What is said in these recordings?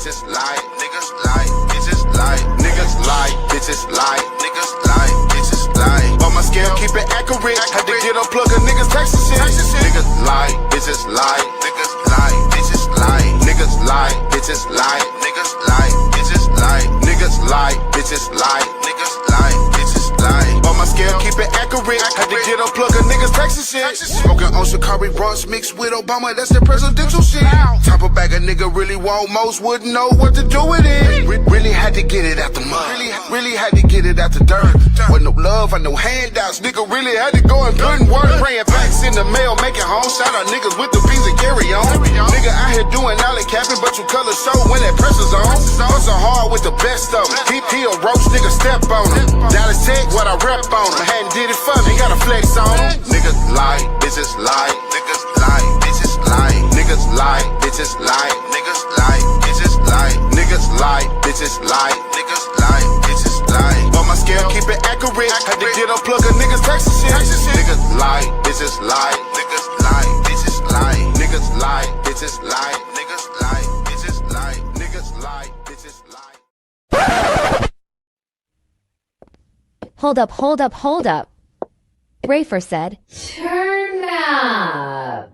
bitches lie, niggas lie, bitches lie, niggas lie, bitches lie, niggas lie, bitches lie. On my scale, keep it accurate. Had to get unplug a niggas texting shit. Niggas lie, bitches lie, niggas lie, bitches lie, niggas lie, bitches lie, niggas lie, bitches lie, niggas lie, bitches lie, niggas lie, bitches lie. On my scale, keep it accurate. Had to get unplug a niggas texting shit. Smoking on Shikari Bronx mixed with Obama, that's the presidential shit. Top of bag a nigga really want, most wouldn't know what to do with it. Really had to get it out the mud. Really had to get it out the dirt. Wasn't no love or no handouts. Nigga really had to go and put in work. Praying facts in the mail, making home. Shout out niggas with the P's and carry on. Nigga out here doing alley capping, but you color show when that pressure's on. Hustle hard with the best of them. He a roach, nigga step on him. Dallas Tech, what I rep on him. Hadn't did it for me, gotta flex on him. Niggas lie, bitches lie, niggas lie, bitches lie, niggas lie, bitches lie, niggas lie, bitches lie, niggas lie, bitches lie, niggas lie, bitches lie. On my scale, keep it accurate. Had to get unplug a niggas texting shit. Niggas lie, bitches lie, niggas lie, bitches lie, niggas lie, bitches lie, niggas lie, bitches lie, niggas lie, bitches lie. Hold up, hold up, hold up. Rafer said, turn up.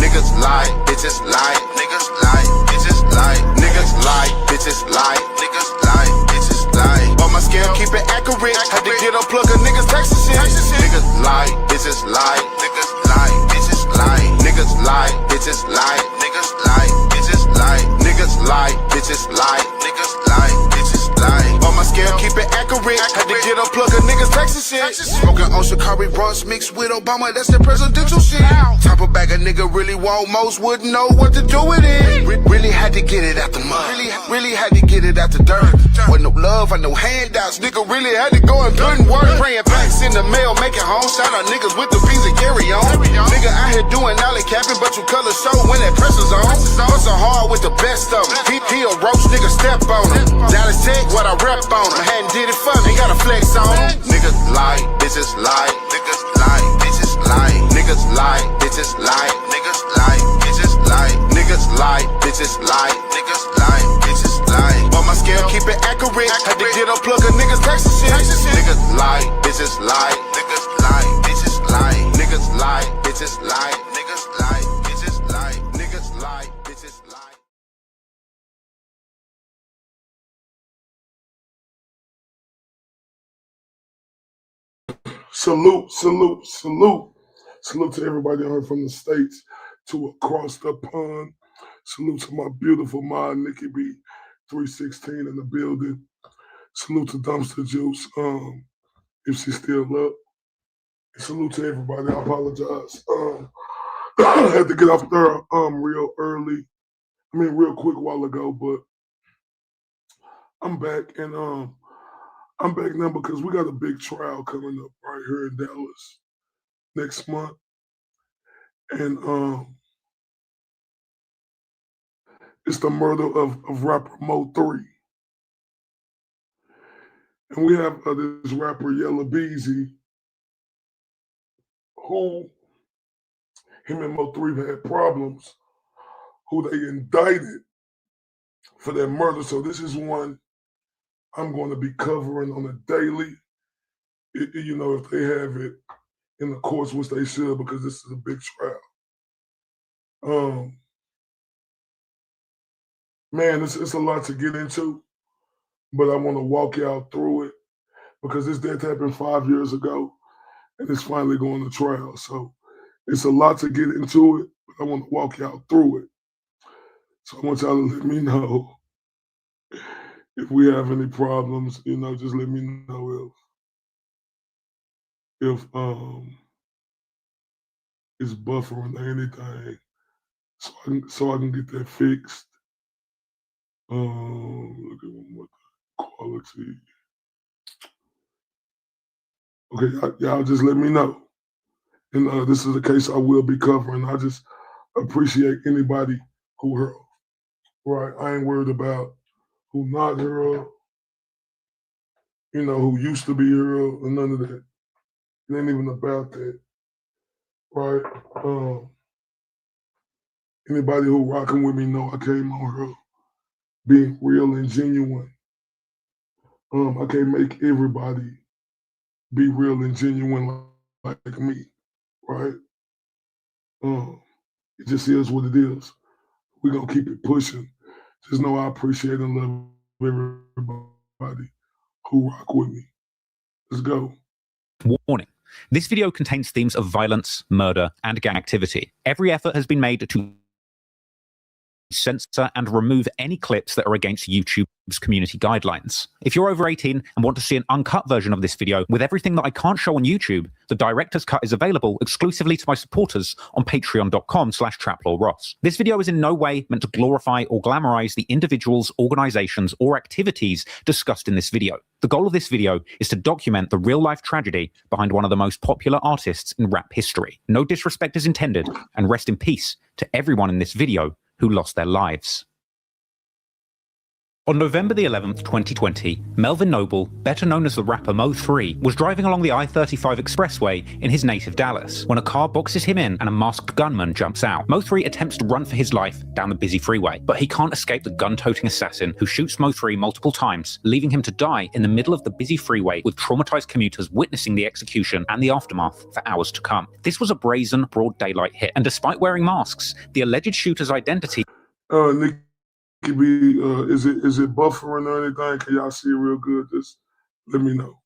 Niggas lie, bitches lie, niggas lie, bitches lie, niggas lie, bitches lie, niggas lie, bitches lie. On my scale, keep it accurate. Had to get unplug a niggas texting shit. Niggas lie, bitches lie, niggas lie, bitches lie, niggas lie, bitches lie, niggas lie, bitches lie, niggas lie, bitches lie, niggas lie, bitches lie. On my scale, keep it accurate. Had to get unplug a niggas texting shit. Smoking on Shikari Bronx mixed with Obama, that's the presidential shit. Top of bag a nigga really want, most wouldn't know what to do with it. Really had to get it out the mud. Really had to get it out the dirt. Wasn't no love or no handouts. Nigga really had to go and put in work. Praying facts in the mail, making home. Shout out niggas with the P's and carry on. Nigga out here doing alley capping, but you color show when that pressure's on. Hustle hard with the best of them. He a roach, nigga step on him. Dallas Tech, what I rep on him. Hadn't did it for me, gotta flex on him. Niggas lie, bitches lie, niggas lie, bitches lie, niggas lie, bitches lie, niggas lie, bitches lie, niggas lie, bitches lie, niggas lie, bitches lie. On my scale, keep it accurate. Had to get unplug a niggas texting shit. Niggas lie, bitches lie, niggas lie, bitches lie, niggas lie, bitches lie, niggas lie, bitches lie, niggas lie, bitches lie. Salute, salute, salute. Salute to everybody out here from the States to across the pond. Salute to my beautiful mom, Nikki B, 316 in the building. Salute to Dumpster Juice, if she's still up. And salute to everybody. I apologize. I had to get off there real early. Real quick while ago, but I'm back and I'm back now because we got a big trial coming up right here in Dallas next month. And it's the murder of rapper Mo3. And we have this rapper Yella Beezy, who him and Mo3 have had problems, who they indicted for that murder. So this is one I'm going to be covering on a daily, if they have it in the courts, which they should, because this is a big trial. Man, it's a lot to get into, but I want to walk y'all through it because this death happened 5 years ago, and it's finally going to trial. So it's a lot to get into it, but I want to walk y'all through it. So I want y'all to let me know if we have any problems. Just let me know if it's buffering or anything, so I can get that fixed. Look at one more quality. Okay, y'all just let me know. And this is a case I will be covering. I just appreciate anybody who heard. Right, I ain't worried about who not heard. who used to be here or none of that. It ain't even about that, right? Anybody who rocking with me know I came on here being real and genuine. I can't make everybody be real and genuine like me, right? It just is what it is. We're gonna keep it pushing. Just know I appreciate and love everybody who rock with me. Let's go. Warning. This video contains themes of violence, murder, and gang activity. Every effort has been made to censor and remove any clips that are against YouTube's community guidelines. If you're over 18 and want to see an uncut version of this video with everything that I can't show on YouTube, the director's cut is available exclusively to my supporters on patreon.com/traplawross. This video is in no way meant to glorify or glamorize the individuals, organizations, or activities discussed in this video. The goal of this video is to document the real-life tragedy behind one of the most popular artists in rap history. No disrespect is intended, and rest in peace to everyone in this video who lost their lives. On November the 11th, 2020, Melvin Noble, better known as the rapper Mo3, was driving along the I-35 expressway in his native Dallas when a car boxes him in and a masked gunman jumps out. Mo3 attempts to run for his life down the busy freeway, but he can't escape the gun-toting assassin who shoots Mo3 multiple times, leaving him to die in the middle of the busy freeway with traumatized commuters witnessing the execution and the aftermath for hours to come. This was a brazen, broad daylight hit, and despite wearing masks, the alleged shooter's identity Nikki B, is it buffering or anything? Can y'all see it real good? Just let me know.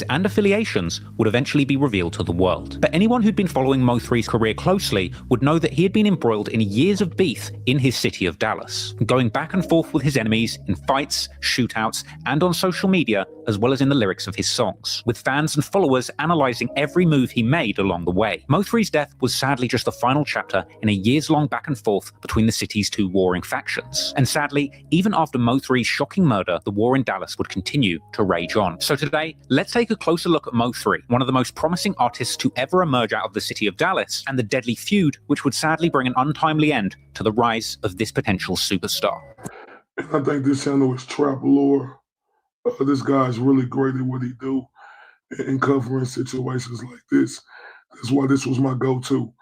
And affiliations would eventually be revealed to the world. But anyone who'd been following Mo3's career closely would know that he had been embroiled in years of beef in his city of Dallas, going back and forth with his enemies in fights, shootouts, and on social media, as well as in the lyrics of his songs, with fans and followers analyzing every move he made along the way. Mo3's death was sadly just the final chapter in a years-long back and forth between the city's two warring factions. And sadly, even after Mo3's shocking murder, the war in Dallas would continue to rage on. So today, let's take a closer look at Mo3, one of the most promising artists to ever emerge out of the city of Dallas, and the deadly feud which would sadly bring an untimely end to the rise of this potential superstar. I think this channel is Trap Lore. This guy's really great at what he do in covering situations like this. That's why this was my go-to.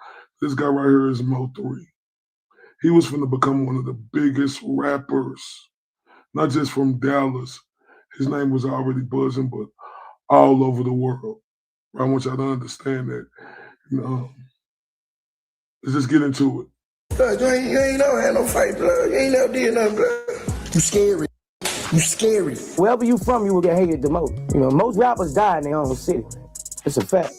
This guy right here is Mo3. He was finna become one of the biggest rappers, not just from Dallas. His name was already buzzing, but all over the world. I want y'all to understand that. Let's just get into it. Blood, you ain't never had no fight, blood. You ain't never did nothing, blood. You scary. You scary. Wherever you from, you will get hated the most. Most rappers die in their own city. It's a fact.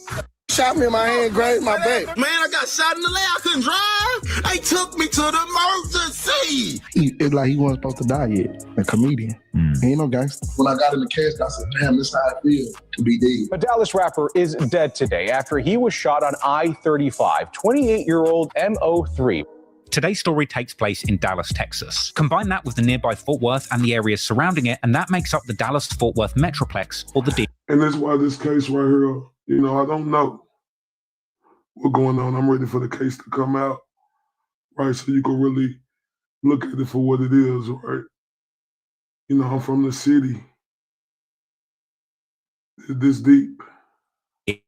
Shot me in my hand, grazed my back. Man, I got shot in the leg. I couldn't drive. They took me to the emergency. It's like he wasn't supposed to die yet. A comedian. He ain't no gangster. When I got in the casket, I said, damn, this is how I feel to be dead. A Dallas rapper is dead today after he was shot on I-35. 28-year-old Mo3. Today's story takes place in Dallas, Texas. Combine that with the nearby Fort Worth and the areas surrounding it, and that makes up the Dallas-Fort Worth Metroplex, or the D. And that's why this case right here, I don't know what's going on. I'm ready for the case to come out, right? So you can really look at it for what it is, right? I'm from the city. This deep.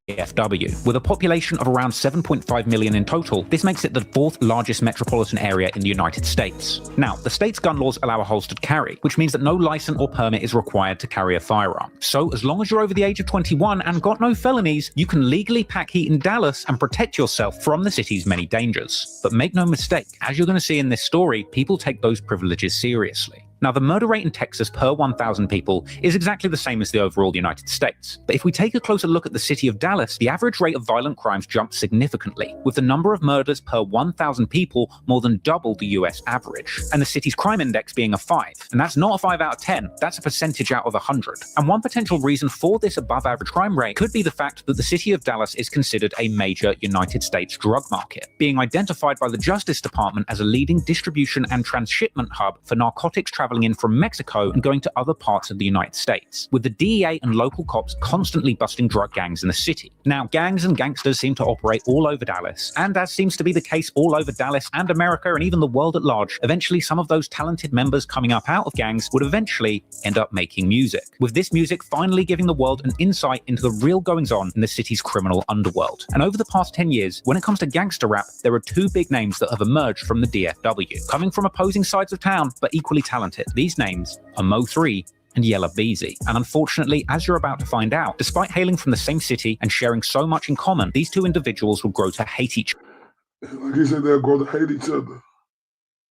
AFW. With a population of around 7.5 million in total, this makes it the fourth largest metropolitan area in the United States. Now, the state's gun laws allow a holstered carry, which means that no license or permit is required to carry a firearm. So, as long as you're over the age of 21 and got no felonies, you can legally pack heat in Dallas and protect yourself from the city's many dangers. But make no mistake, as you're going to see in this story, people take those privileges seriously. Now, the murder rate in Texas per 1,000 people is exactly the same as the overall United States. But if we take a closer look at the city of Dallas, the average rate of violent crimes jumped significantly, with the number of murders per 1,000 people more than double the US average, and the city's crime index being a 5. And that's not a 5 out of 10, that's a percentage out of 100. And one potential reason for this above average crime rate could be the fact that the city of Dallas is considered a major United States drug market, being identified by the Justice Department as a leading distribution and transshipment hub for narcotics traveling traveling in from Mexico and going to other parts of the United States, with the DEA and local cops constantly busting drug gangs in the city. Now, gangs and gangsters seem to operate all over Dallas, and as seems to be the case all over Dallas and America and even the world at large, eventually some of those talented members coming up out of gangs would eventually end up making music, with this music finally giving the world an insight into the real goings-on in the city's criminal underworld. And over the past 10 years, when it comes to gangster rap, there are two big names that have emerged from the DFW, coming from opposing sides of town, but equally talented. These names are Mo3 and Yella Beezy. And unfortunately, as you're about to find out, despite hailing from the same city and sharing so much in common, these two individuals will grow to hate each other. Like he said, they'll grow to hate each other.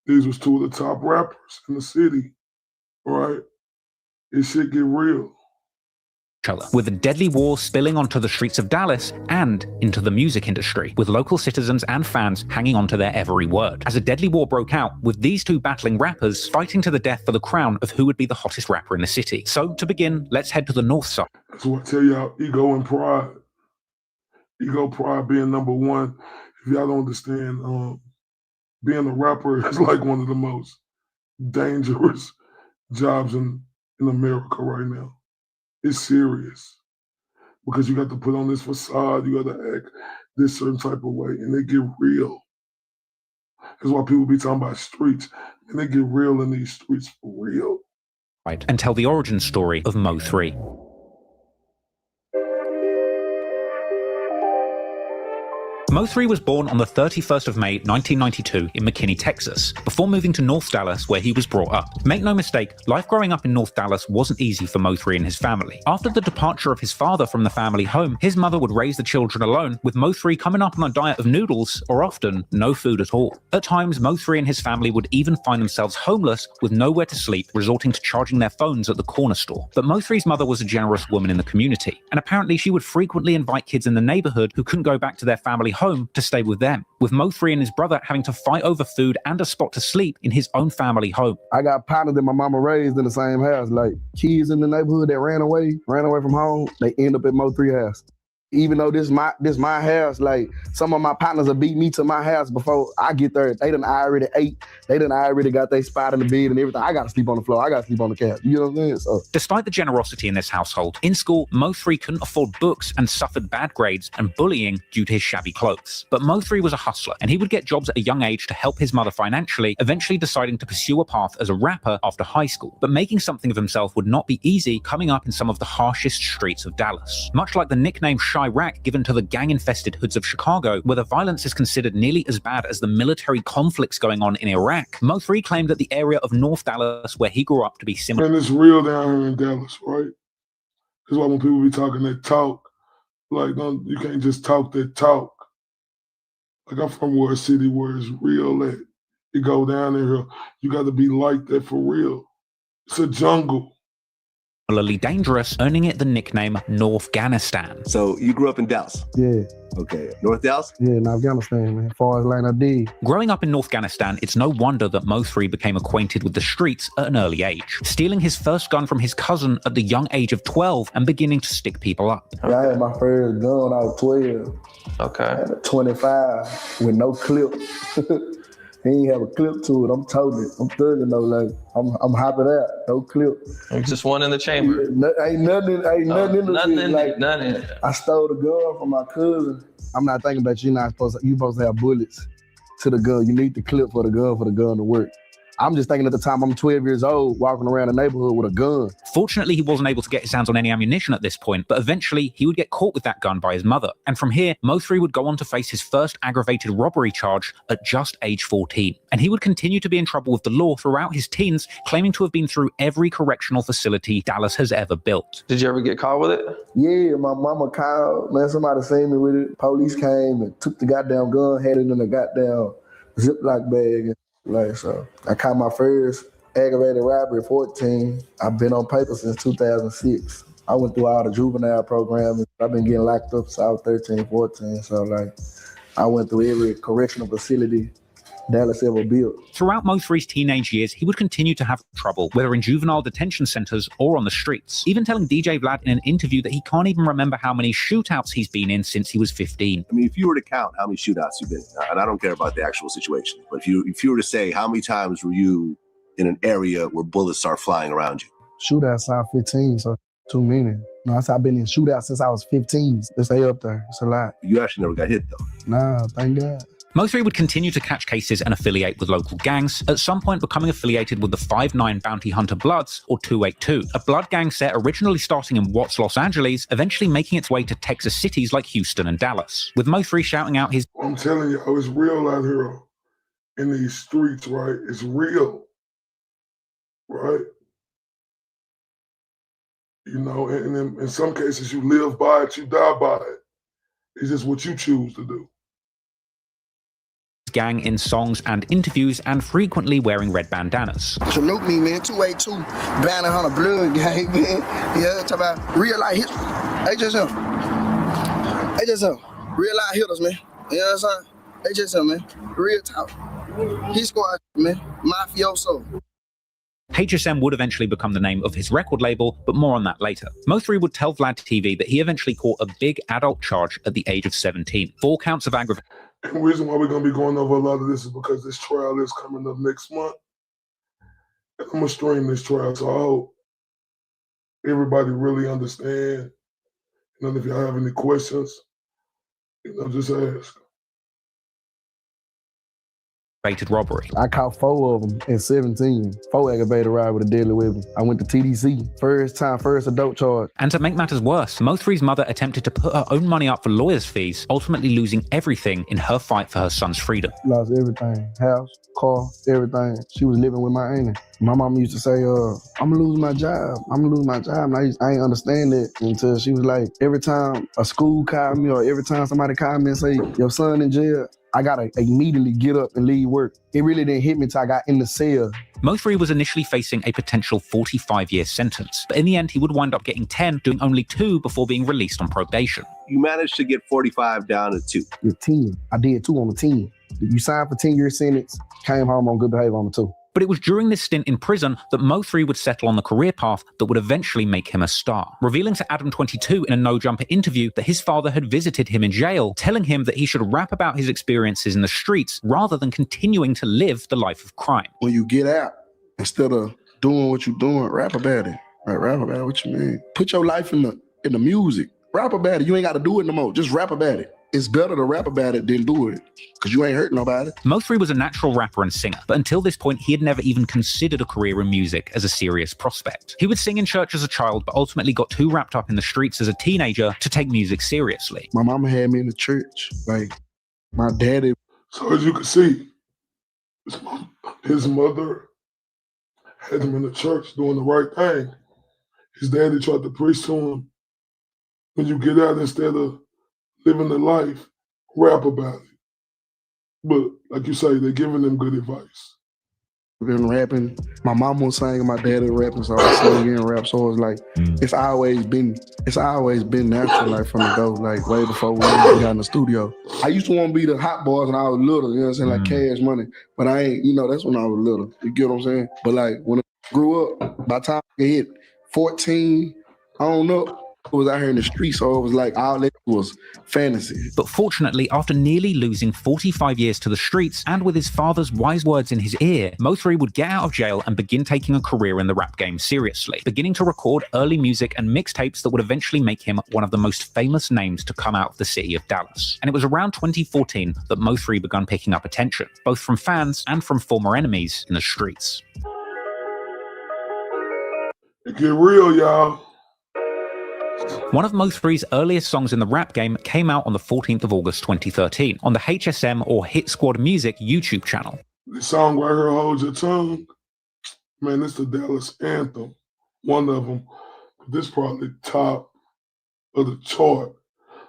These was two of the top rappers in the city, right? It should get real. Other, with a deadly war spilling onto the streets of Dallas and into the music industry, with local citizens and fans hanging on to their every word. As a deadly war broke out, with these two battling rappers fighting to the death for the crown of who would be the hottest rapper in the city. So to begin, let's head to the north side. That's what I tell y'all, ego and pride. Ego, pride being number one. If y'all don't understand, being a rapper is like one of the most dangerous jobs in America right now. It's serious because you got to put on this facade, you got to act this certain type of way, and they get real. That's why people be talking about streets, and they get real in these streets for real. Right, and tell the origin story of Mo3. Mo3 was born on the 31st of May 1992 in McKinney, Texas, before moving to North Dallas where he was brought up. Make no mistake, life growing up in North Dallas wasn't easy for Mo3 and his family. After the departure of his father from the family home, his mother would raise the children alone, with Mo3 coming up on a diet of noodles or often no food at all. At times, Mo3 and his family would even find themselves homeless with nowhere to sleep, resorting to charging their phones at the corner store. But Mo3's mother was a generous woman in the community, and apparently she would frequently invite kids in the neighborhood who couldn't go back to their family home to stay with them, with Mo3 and his brother having to fight over food and a spot to sleep in his own family home. I got partners that my mama raised in the same house, like kids in the neighborhood that ran away from home, they end up at Mo3 house. Even though this my house, like some of my partners will beat me to my house before I get there. They done already ate. They done already got their spot in the bed and everything. I gotta sleep on the floor. I gotta sleep on the couch. You know what I'm saying? So, despite the generosity in this household, in school, Mo3 couldn't afford books and suffered bad grades and bullying due to his shabby clothes. But Mo3 was a hustler, and he would get jobs at a young age to help his mother financially, eventually deciding to pursue a path as a rapper after high school. But making something of himself would not be easy, coming up in some of the harshest streets of Dallas. Much like the nickname Chirac given to the gang-infested hoods of Chicago, where the violence is considered nearly as bad as the military conflicts going on in Iraq, Mo3 claimed that the area of North Dallas where he grew up to be similar. And it's real down here in Dallas, right? That's why when people be talking that talk, like, you can't just talk that talk. Like, I'm from a city where it's real at. You go down there, you got to be like that for real. It's a jungle. Similarly dangerous, earning it the nickname Northganistan. So you grew up in Dallas? Yeah. Okay. North Dallas? Yeah, in Afghanistan, man. As far as like I did. Growing up in Northganistan, it's no wonder that Mo3 became acquainted with the streets at an early age, stealing his first gun from his cousin at the young age of 12 and beginning to stick people up. Yeah, I had my first gun when I was 12. Okay. I had a 25 with no clip. He ain't have a clip to it. I'm toting it. I'm thugging though, like I'm hopping out. No clip. Just one in the chamber. Ain't nothing in the like, nothing. I stole the gun from my cousin. I'm not thinking about you supposed to have bullets to the gun. You need the clip for the gun to work. I'm just thinking at the time I'm 12 years old, walking around the neighborhood with a gun. Fortunately, he wasn't able to get his hands on any ammunition at this point, but eventually he would get caught with that gun by his mother. And from here, Mo3 would go on to face his first aggravated robbery charge at just age 14. And he would continue to be in trouble with the law throughout his teens, claiming to have been through every correctional facility Dallas has ever built. Did you ever get caught with it? Yeah, my mama called, man, somebody seen me with it. Police came and took the goddamn gun, had it in the goddamn Ziploc bag. Like, so I caught my first aggravated robbery at 14. I've been on paper since 2006. I went through all the juvenile programs. I've been getting locked up since I was 13, 14. So like, I went through every correctional facility Dallas ever built. Throughout Mo3's teenage years, he would continue to have trouble, whether in juvenile detention centers or on the streets, even telling DJ Vlad in an interview that he can't even remember how many shootouts he's been in since he was 15. I mean, if you were to count how many shootouts you've been in, and I don't care about the actual situation, but if you were to say how many times were you in an area where bullets are flying around you? Shootout size 15, so too many. No, I've been in shootouts since I was 15. They stay up there. It's a lot. You actually never got hit though. Nah, thank God. Mo3 would continue to catch cases and affiliate with local gangs, at some point becoming affiliated with the 5'9" bounty hunter Bloods, or 282, a blood gang set originally starting in Watts, Los Angeles, eventually making its way to Texas cities like Houston and Dallas, with Mo3 shouting out his I'm telling you, it's real out here in these streets, right? It's real, right? You know, and in some cases you live by it, you die by it. It's just what you choose to do. gang in songs and interviews, and frequently wearing red bandanas. Salute me, man. 282, bounty hunter blood gang, man. Yeah, talk about real life hitters. They just him. Real life hitters, man. You know what I'm saying? They just him, man. Real talk. He squad, man. Mafioso. HSM would eventually become the name of his record label, but more on that later. Mo3 would tell Vlad TV that he eventually caught a big adult charge at the age of 17. 4 counts of aggravated. And the reason why we're going to be going over a lot of this is because this trial is coming up next month. And I'm going to stream this trial, so I hope everybody really understand. And if y'all have any questions, just ask. Robbery. I caught 4 of them at 17. 4 aggravated robbery with a deadly weapon. I went to TDC. First adult charge. And to make matters worse, Mo3's mother attempted to put her own money up for lawyers' fees, ultimately losing everything in her fight for her son's freedom. Lost everything. House, car, everything. She was living with my auntie. My mom used to say, I'm gonna lose my job. And I ain't understand it until she was like, every time a school called me or every time somebody called me and say, your son in jail, I gotta immediately get up and leave work. It really didn't hit me till I got in the cell. Mo3 was initially facing a potential 45-year sentence, but in the end he would wind up getting 10, doing only 2 before being released on probation. You managed to get 45 down to 2. It's 10. I did 2 on the 10. You signed for 10-year sentence, came home on good behavior on the 2. But it was during this stint in prison that Mo3 would settle on the career path that would eventually make him a star, revealing to Adam 22 in a No Jumper interview that his father had visited him in jail, telling him that he should rap about his experiences in the streets rather than continuing to live the life of crime. When you get out, instead of doing what you're doing, rap about it. Right, rap about it, what you mean? Put your life in the music. Rap about it. You ain't got to do it no more. Just rap about it. It's better to rap about it than do it, because you ain't hurting nobody. Mo3 was a natural rapper and singer, but until this point, he had never even considered a career in music as a serious prospect. He would sing in church as a child, but ultimately got too wrapped up in the streets as a teenager to take music seriously. My mama had me in the church. Like, my daddy. So as you can see, his mother had him in the church doing the right thing. His daddy tried to preach to him, when you get out, instead of living the life, rap about it. But like you say, they're giving them good advice. Been rapping. My mom was singing, my dad was rapping, so I was singing and rap. So it's like, it's always been natural, like from the go, like way before we got in the studio. I used to want to be the hot boys when I was little, you know what I'm saying, like Cash Money. But I ain't, that's when I was little. You get what I'm saying? But like when I grew up, by the time I hit 14, I don't know. I was out here in the street, so it was like all that was fantasy. But fortunately, after nearly losing 45 years to the streets, and with his father's wise words in his ear, Mo3 would get out of jail and begin taking a career in the rap game seriously, beginning to record early music and mixtapes that would eventually make him one of the most famous names to come out of the city of Dallas. And it was around 2014 that Mo3 began picking up attention, both from fans and from former enemies in the streets. It get real, y'all. One of Mo3's earliest songs in the rap game came out on the 14th of August 2013 on the HSM or Hit Squad Music YouTube channel. The song right here, Hold Your Tongue, man, it's the Dallas anthem. One of them. This probably top of the chart.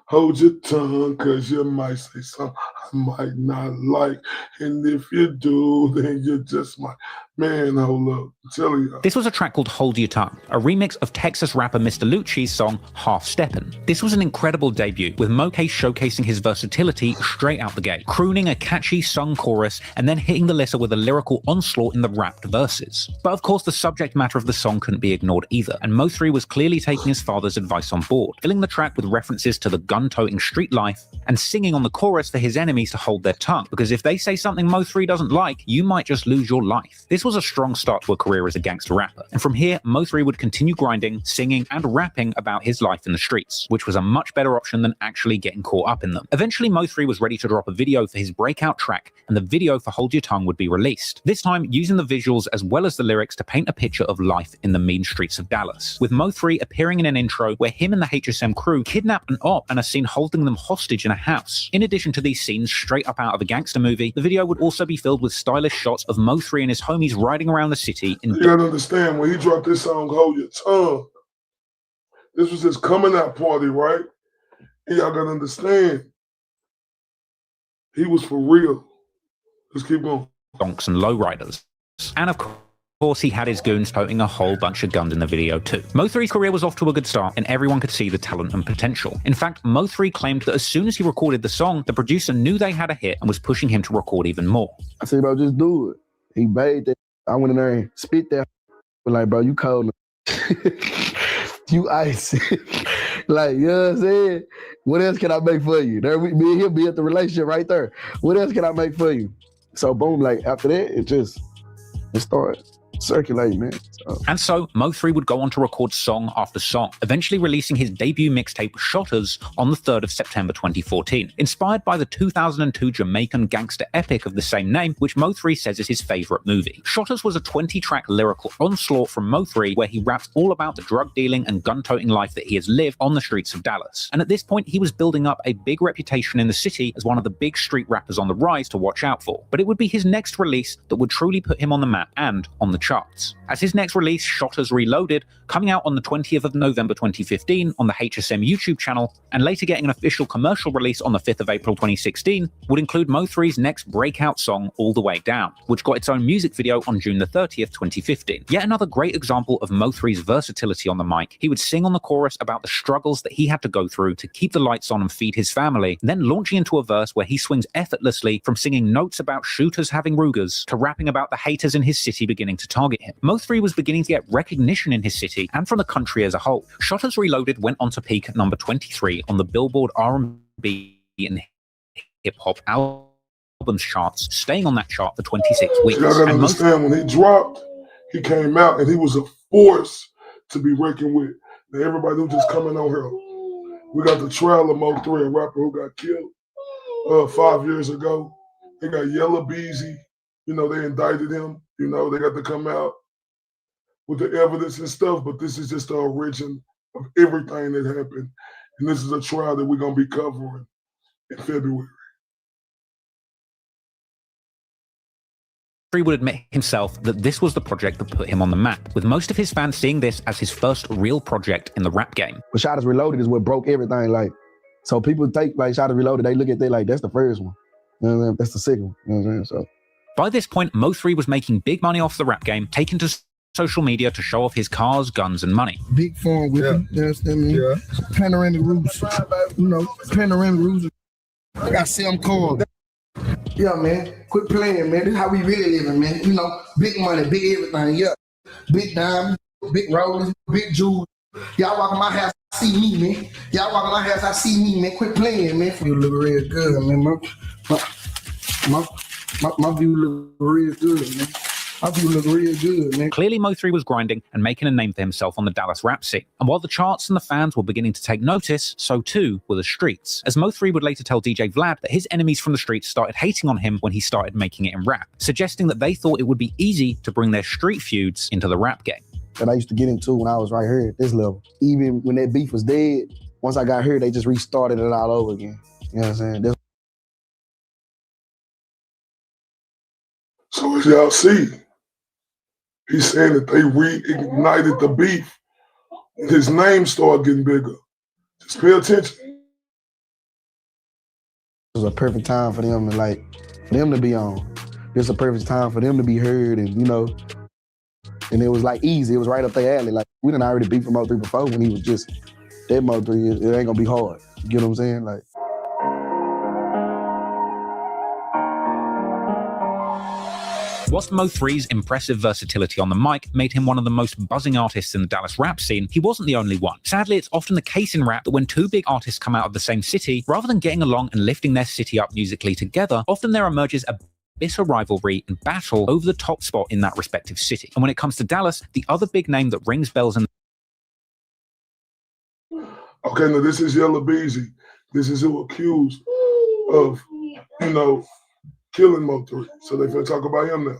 Hold your tongue, cause you might say something I might not like. And if you do, then you just might. Man, hold up. I'm telling you. This was a track called Hold Your Tongue, a remix of Texas rapper Mr. Lucci's song Half Steppin'. This was an incredible debut, with Mo3 showcasing his versatility straight out the gate, crooning a catchy sung chorus and then hitting the listener with a lyrical onslaught in the rapped verses. But of course, the subject matter of the song couldn't be ignored either, and Mo3 was clearly taking his father's advice on board, filling the track with references to the gun-toting street life and singing on the chorus for his enemies enemies to hold their tongue, because if they say something Mo3 doesn't like, you might just lose your life. This was a strong start to a career as a gangster rapper, and from here, Mo3 would continue grinding, singing, and rapping about his life in the streets, which was a much better option than actually getting caught up in them. Eventually, Mo3 was ready to drop a video for his breakout track, and the video for Hold Your Tongue would be released, this time using the visuals as well as the lyrics to paint a picture of life in the mean streets of Dallas, with Mo3 appearing in an intro where him and the HSM crew kidnap an op and are seen holding them hostage in a house. In addition to these scenes straight up out of a gangster movie, the video would also be filled with stylish shots of Mo3 and his homies riding around the city in— You gotta understand, when he dropped this song, Hold Your Tongue, this was his coming out party, right? And y'all gotta understand, he was for real. Let's keep going. Donks and lowriders. And of course, he had his goons toting a whole bunch of guns in the video too. Mo3's career was off to a good start, and everyone could see the talent and potential. In fact, Mo3 claimed that as soon as he recorded the song, the producer knew they had a hit and was pushing him to record even more. I said, bro, just do it. He begged that. I went in there and spit that. But like, bro, you cold. You ice. Like, you know what I'm saying? What else can I make for you? There, me and him be at the relationship right there. What else can I make for you? So boom, like after that, it started circulating, man. And so Mo3 would go on to record song after song, eventually releasing his debut mixtape Shotters on the 3rd of September 2014, inspired by the 2002 Jamaican gangster epic of the same name, which Mo3 says is his favorite movie. Shotters was a 20-track lyrical onslaught from Mo3 where he raps all about the drug dealing and gun-toting life that he has lived on the streets of Dallas. And at this point, he was building up a big reputation in the city as one of the big street rappers on the rise to watch out for. But it would be his next release that would truly put him on the map and on the charts, as his next release, Shotters Reloaded, coming out on the 20th of November 2015 on the HSM YouTube channel, and later getting an official commercial release on the 5th of April 2016, would include Mo3's next breakout song, All the Way Down, which got its own music video on June the 30th, 2015. Yet another great example of Mo3's versatility on the mic. He would sing on the chorus about the struggles that he had to go through to keep the lights on and feed his family, then launching into a verse where he swings effortlessly from singing notes about shooters having Rugers to rapping about the haters in his city beginning to target him. Mo3 was beginning to get recognition in his city and from the country as a whole. Shotters Reloaded went on to peak at number 23 on the Billboard R&B and hip hop albums charts, staying on that chart for 26 weeks. You gotta understand, when he dropped, he came out and he was a force to be reckoned with. Now everybody who's just coming on here, we got the trial of Mo3, a rapper who got killed 5 years ago. They got Yellow Beezy, you know, they indicted him, you know, they got to come out with the evidence and stuff, but this is just the origin of everything that happened. And this is a trial that we're going to be covering in February. He would admit himself that this was the project that put him on the map, with most of his fans seeing this as his first real project in the rap game. But Shotters Reloaded is what broke everything. Like, so people take like Shotters Reloaded, they look at that like, that's the first one. You know what I mean? That's the second one. You know what I'm saying? So by this point, Mo3 was making big money off the rap game, taking to social media to show off his cars, guns, and money. big farm with him, you understand me? Yeah. Panoramic roofs, you know, panoramic roofs. I got some cars. Yeah, man. Quit playing, man. This is how we really living, man. You know, big money, big everything, yeah. Big diamonds, big rollers, big jewels. Y'all walk in my house, see me, man. Y'all walk in my house, I see me, man. Quit playing, man. You look real good, man. My view look real good, man. My view look real good, man. Clearly, Mo3 was grinding and making a name for himself on the Dallas rap scene. And while the charts and the fans were beginning to take notice, so too were the streets. As Mo3 would later tell DJ Vlad that his enemies from the streets started hating on him when he started making it in rap, suggesting that they thought it would be easy to bring their street feuds into the rap game. That I used to get into when I was right here at this level. Even when that beef was dead, once I got here, they just restarted it all over again. You know what I'm saying? So as y'all see, he's saying that they reignited the beef. His name started getting bigger. Just pay attention. It was a perfect time for them to for them to be on. It's a perfect time for them to be heard, and you know, and it was like easy. It was right up their alley. Like we done already beat from Mo3 before when he was just that Mo3. It ain't gonna be hard. You get what I'm saying? Like. Whilst Mo3's impressive versatility on the mic made him one of the most buzzing artists in the Dallas rap scene, he wasn't the only one. Sadly, it's often the case in rap that when two big artists come out of the same city, rather than getting along and lifting their city up musically together, often there emerges a bitter rivalry and battle over the top spot in that respective city. And when it comes to Dallas, the other big name that rings bells in Okay, now this is Yella Beezy. This is who accused of, killing Mo3. So they finna talk about him now.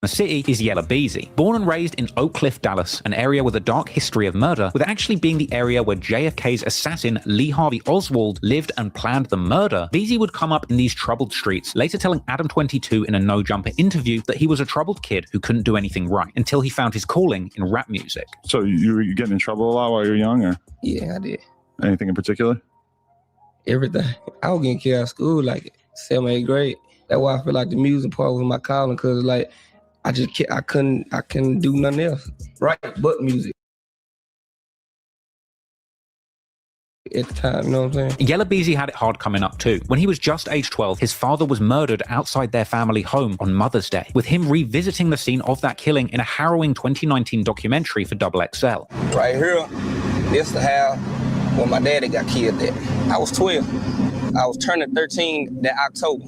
the city is Yella Beezy. Born and raised in Oak Cliff, Dallas, an area with a dark history of murder, with actually being the area where JFK's assassin Lee Harvey Oswald lived and planned the murder, Beezy would come up in these troubled streets, later telling Adam 22 in a No Jumper interview that he was a troubled kid who couldn't do anything right until he found his calling in rap music. So you getting in trouble a lot while you're young, or? Yeah, I did. Anything in particular? Everything. I was getting kicked out of school like 7th, 8th grade. That's why I feel like the music part was my calling, because like I couldn't do nothing else, right? But music. At the time, you know what I'm saying? Yella Beezy had it hard coming up too. When he was just age 12, his father was murdered outside their family home on Mother's Day, with him revisiting the scene of that killing in a harrowing 2019 documentary for XXL. Right here, this is the house when my daddy got killed at. I was 12. I was turning 13 that October.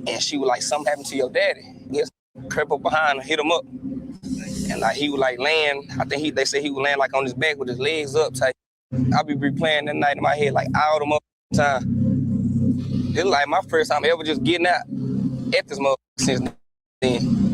And she was like, something happened to your daddy. Yes, crept up behind her, hit him up. And like he was like laying, I think they said he was laying like on his back with his legs up tight. I be replaying that night in my head like all the time. It's like my first time ever just getting out at this mother since then.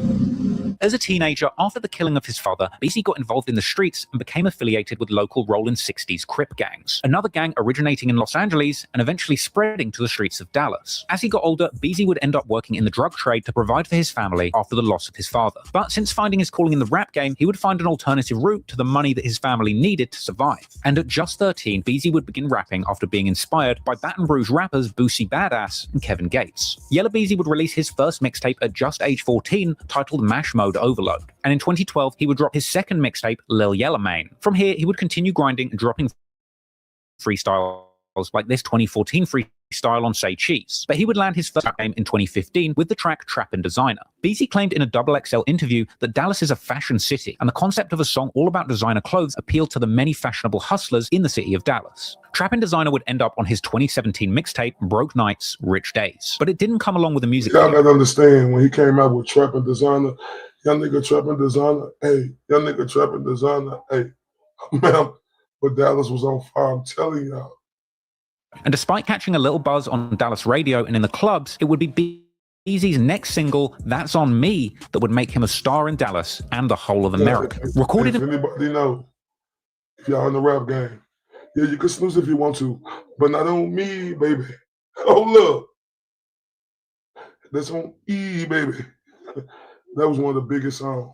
As a teenager, after the killing of his father, Beezy got involved in the streets and became affiliated with local Rollin' 60s Crip gangs, another gang originating in Los Angeles and eventually spreading to the streets of Dallas. As he got older, Beezy would end up working in the drug trade to provide for his family after the loss of his father. But since finding his calling in the rap game, he would find an alternative route to the money that his family needed to survive. And at just 13, Beezy would begin rapping after being inspired by Baton Rouge rappers Boosie Badass and Kevin Gates. Yella Beezy would release his first mixtape at just age 14, titled Mash Mode Overload. And in 2012, he would drop his second mixtape, Lil Yella Mane. From here, he would continue grinding and dropping freestyles like this 2014 freestyle on Say Cheese. But he would land his first game in 2015 with the track Trappin' Designer. Beezy claimed in a XXL interview that Dallas is a fashion city, and the concept of a song all about designer clothes appealed to the many fashionable hustlers in the city of Dallas. Trappin' Designer would end up on his 2017 mixtape, Broke Nights, Rich Days. But it didn't come along with a music video. Y'all gotta understand, when he came out with Trappin' Designer, young nigga Trappin' Designer, hey, young nigga Trappin' Designer, hey. Man, but Dallas was on fire, I'm telling y'all. And despite catching a little buzz on Dallas radio and in the clubs, it would be Beezy's next single, That's On Me, that would make him a star in Dallas and the whole of America. Recorded if anybody know, if y'all in the rap game, yeah, you can snooze if you want to, but not on me, baby. Oh, look. That's on E, baby. That was one of the biggest songs.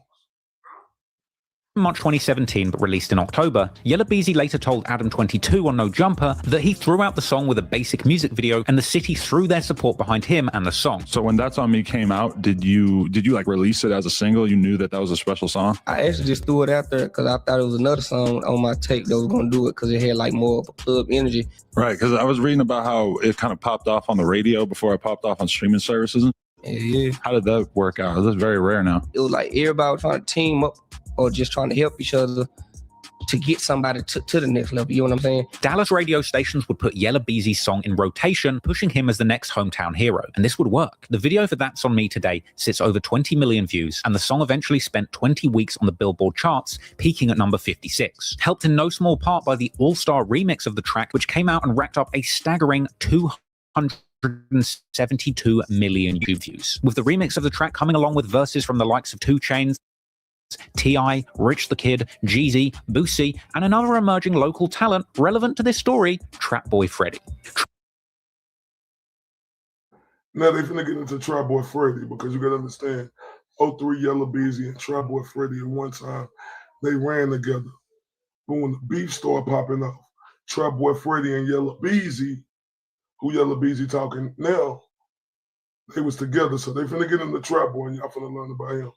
March 2017, but released in October, Yella Beezy later told Adam 22 on No Jumper that he threw out the song with a basic music video, and the city threw their support behind him and the song. So when That's On Me came out, did you like release it as a single? You knew that was a special song? I actually just threw it out there because I thought it was another song on my tape that was going to do it because it had like more of a club energy. Right, because I was reading about how it kind of popped off on the radio before it popped off on streaming services. Yeah. How did that work out? That's very rare now. It was like everybody trying to team up or just trying to help each other to get somebody to the next level, you know what I'm saying? Dallas radio stations would put Yella Beezy's song in rotation, pushing him as the next hometown hero, and this would work. The video for That's On Me today sits over 20 million views, and the song eventually spent 20 weeks on the Billboard charts, peaking at number 56. Helped in no small part by the all-star remix of the track, which came out and racked up a staggering 272 million YouTube views, with the remix of the track coming along with verses from the likes of 2 Chainz, T.I., Rich the Kid, Jeezy, Boosie, and another emerging local talent relevant to this story, Trap Boy Freddy. Now they finna get into Trap Boy Freddy, because you gotta understand, 03 Yella Beezy and Trap Boy Freddy at one time, they ran together. But when the beef started popping off, Trap Boy Freddy and Yella Beezy, who Yella Beezy talking now, they was together. So they finna get into Trap Boy and y'all finna learn about him.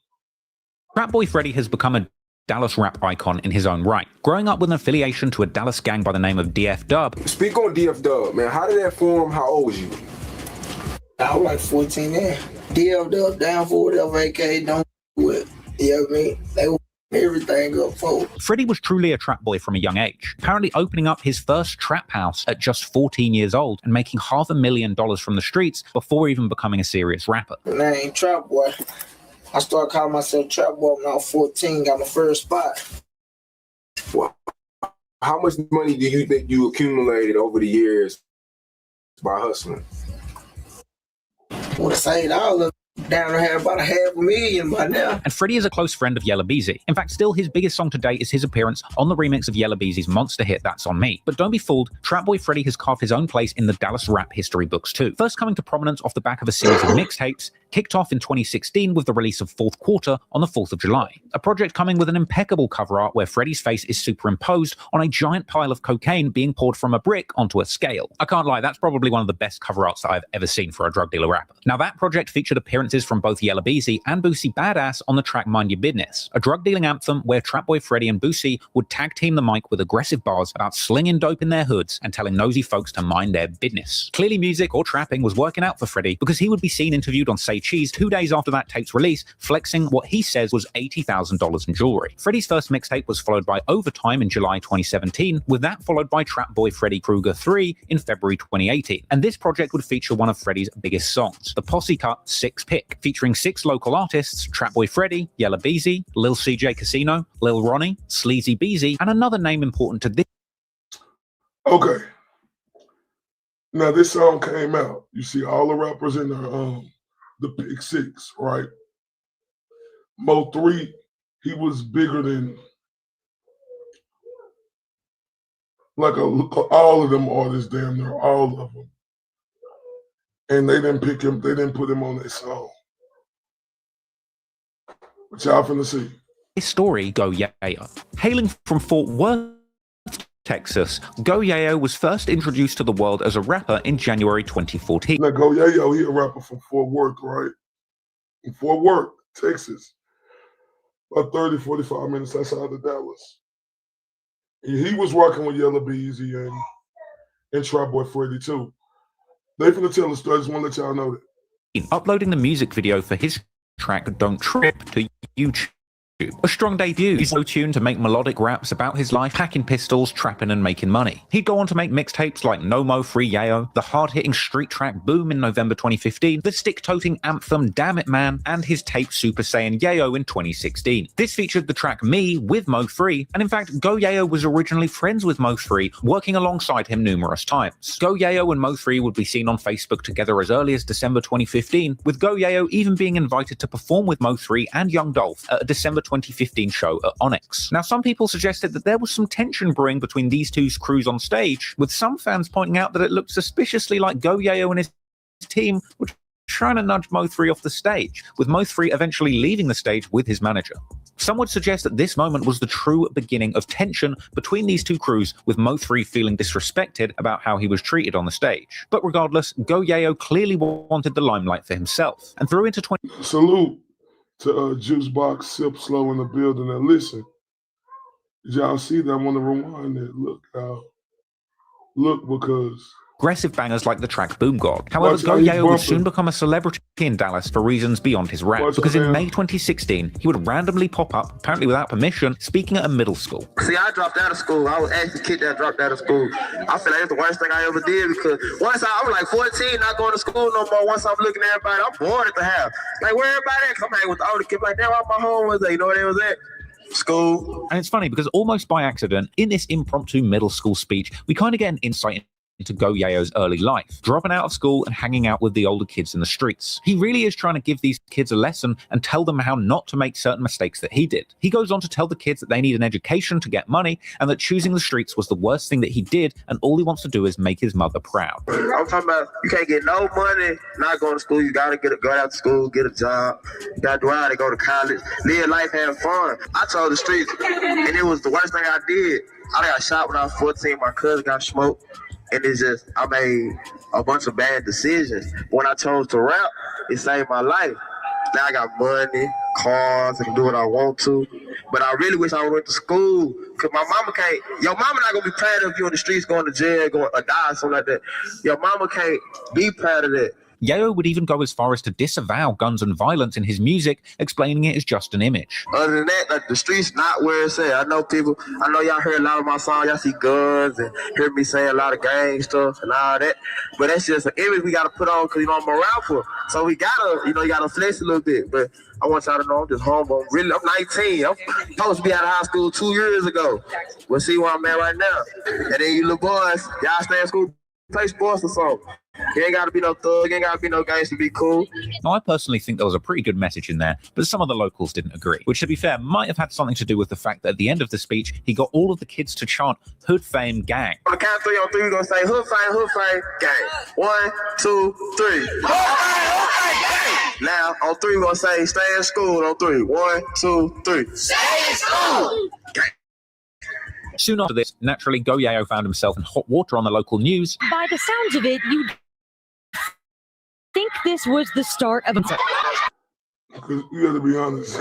Trap Boy Freddy has become a Dallas rap icon in his own right, growing up with an affiliation to a Dallas gang by the name of DF Dub. Speak on DF Dub, man. How did that form? How old was you? I was like 14 there. DL'd up, down for whatever, AK, don't do it. You know what I mean? They were everything up for. Freddie was truly a trap boy from a young age, apparently opening up his first trap house at just 14 years old and making $500,000 from the streets before even becoming a serious rapper. And I ain't trap boy. I started calling myself trap boy when I was 14, got my first spot. Well, how much money do you think you accumulated over the years by hustling? I would have saved all of it. Down to have about $500,000 by now. And Freddie is a close friend of Yella Beezy. In fact, still his biggest song to date is his appearance on the remix of Yella Beezy's monster hit That's On Me. But don't be fooled, Trap Boy Freddie has carved his own place in the Dallas rap history books too. First coming to prominence off the back of a series of mixtapes, kicked off in 2016 with the release of Fourth Quarter on the 4th of July. A project coming with an impeccable cover art where Freddie's face is superimposed on a giant pile of cocaine being poured from a brick onto a scale. I can't lie, that's probably one of the best cover arts that I've ever seen for a drug dealer rapper. Now that project featured appearances from both Yella Beezy and Boosie Badass on the track Mind Your Business, a drug dealing anthem where Trap Boy Freddie and Boosie would tag team the mic with aggressive bars about slinging dope in their hoods and telling nosy folks to mind their business. Clearly music or trapping was working out for Freddie because he would be seen interviewed on Say Cheese 2 days after that tape's release, flexing what he says was $80,000 in jewelry. Freddie's first mixtape was followed by Overtime in July 2017, with that followed by Trap Boy Freddy Krueger 3 in February 2018. And this project would feature one of Freddie's biggest songs, the posse cut 6 Pick, featuring 6 local artists, Trap Boy Freddie, Yella Beezy, Lil CJ Casino, Lil Ronnie, Sleazy Beezy, and another name important to this. Okay. Now this song came out. You see all the rappers in the Pick 6, right? Mo3, he was bigger than like all of them artists, damn near all of them. And they didn't pick him, they didn't put him on that song. What y'all finna see? This story, Go Yayo. Hailing from Fort Worth, Texas, Go Yayo was first introduced to the world as a rapper in January 2014. Now Go Yayo, he a rapper from Fort Worth, right? In Fort Worth, Texas. About 30, 45 minutes outside of Dallas. And he was working with Yella Beezy and Trap Boy Freddie too. They finna tell the story, I just wanna let y'all know that. Uploading the music video for his track Don't Trip to YouTube. A strong debut. He's so tuned to make melodic raps about his life, packing pistols, trapping and making money. He'd go on to make mixtapes like No Mo3 Yayo, the hard-hitting street track Boom in November 2015, the stick-toting anthem Damn It Man, and his tape Super Saiyan Yayo in 2016. This featured the track Me with Mo3, and in fact, Go Yayo was originally friends with Mo3, working alongside him numerous times. Go Yayo and Mo3 would be seen on Facebook together as early as December 2015, with Go Yayo even being invited to perform with Mo3 and Young Dolph at a December 2015 show at Onyx. Now, some people suggested that there was some tension brewing between these two crews on stage, with some fans pointing out that it looked suspiciously like Go Yayo and his team were trying to nudge Mo3 off the stage, with Mo3 eventually leaving the stage with his manager. Some would suggest that this moment was the true beginning of tension between these two crews, with Mo3 feeling disrespected about how he was treated on the stage. But regardless, Go Yayo clearly wanted the limelight for himself, and threw into 20... Salute to Juicebox, Sip Slow in the building. And listen, did y'all see that? I want to rewind it. Look, because aggressive bangers like the track Boom God. However, Go Yayo would soon become a celebrity in Dallas for reasons beyond his rap, because in May 2016, he would randomly pop up, apparently without permission, speaking at a middle school. See, I dropped out of school. I was actually the kid that dropped out of school. I feel like it's the worst thing I ever did, because once I was like 14, not going to school no more. Once I'm looking at everybody, I'm bored at the house. Like, where everybody at? Come hang with the older kids. Like, damn, where my home was at? You know where they was at? School. And it's funny, because almost by accident, in this impromptu middle school speech, we kind of get an insight into Go Yayo's early life, dropping out of school and hanging out with the older kids in the streets. He really is trying to give these kids a lesson and tell them how not to make certain mistakes that he did. He goes on to tell the kids that they need an education to get money, and that choosing the streets was the worst thing that he did, and all he wants to do is make his mother proud. I'm talking about, you can't get no money not going to school. You gotta go out to school, get a job. You gotta do all that, go to college, live life, have fun. I told the streets, and it was the worst thing I did. I got shot when I was 14. My cousin got smoked. And it's just, I made a bunch of bad decisions. When I chose to rap, it saved my life. Now I got money, cars, I can do what I want to. But I really wish I went to school, because my mama can't, your mama not gonna be proud of you in the streets going to jail, going or die, something like that. Your mama can't be proud of that. Yayo would even go as far as to disavow guns and violence in his music, explaining it as just an image. Other than that, like, the streets not where it's at. I know y'all heard a lot of my songs, y'all see guns and hear me say a lot of gang stuff and all that. But that's just an image we gotta put on because, I'm a rapper. So we gotta, you gotta flex a little bit. But I want y'all to know I'm just humble. I'm 19. I'm supposed to be out of high school 2 years ago. We'll see where I'm at right now. And then you little boys, y'all stay in school, play sports or something. You ain't gotta be no thug, you ain't gotta be no gangster to be cool. Now, I personally think there was a pretty good message in there, but some of the locals didn't agree, which, to be fair, might have had something to do with the fact that at the end of the speech, he got all of the kids to chant Hood Fame Gang. On the count of 3, on 3, we're gonna say Hood Fame, gang. 1, 2, 3. Hood Fame, gang. Now, on 3, we're gonna say stay in school. On 3, 1, 2, 3. Stay in school. Gang. Soon after this, naturally, Go Yayo found himself in hot water on the local news. By the sounds of it, you think this was the start of Because you got to be honest,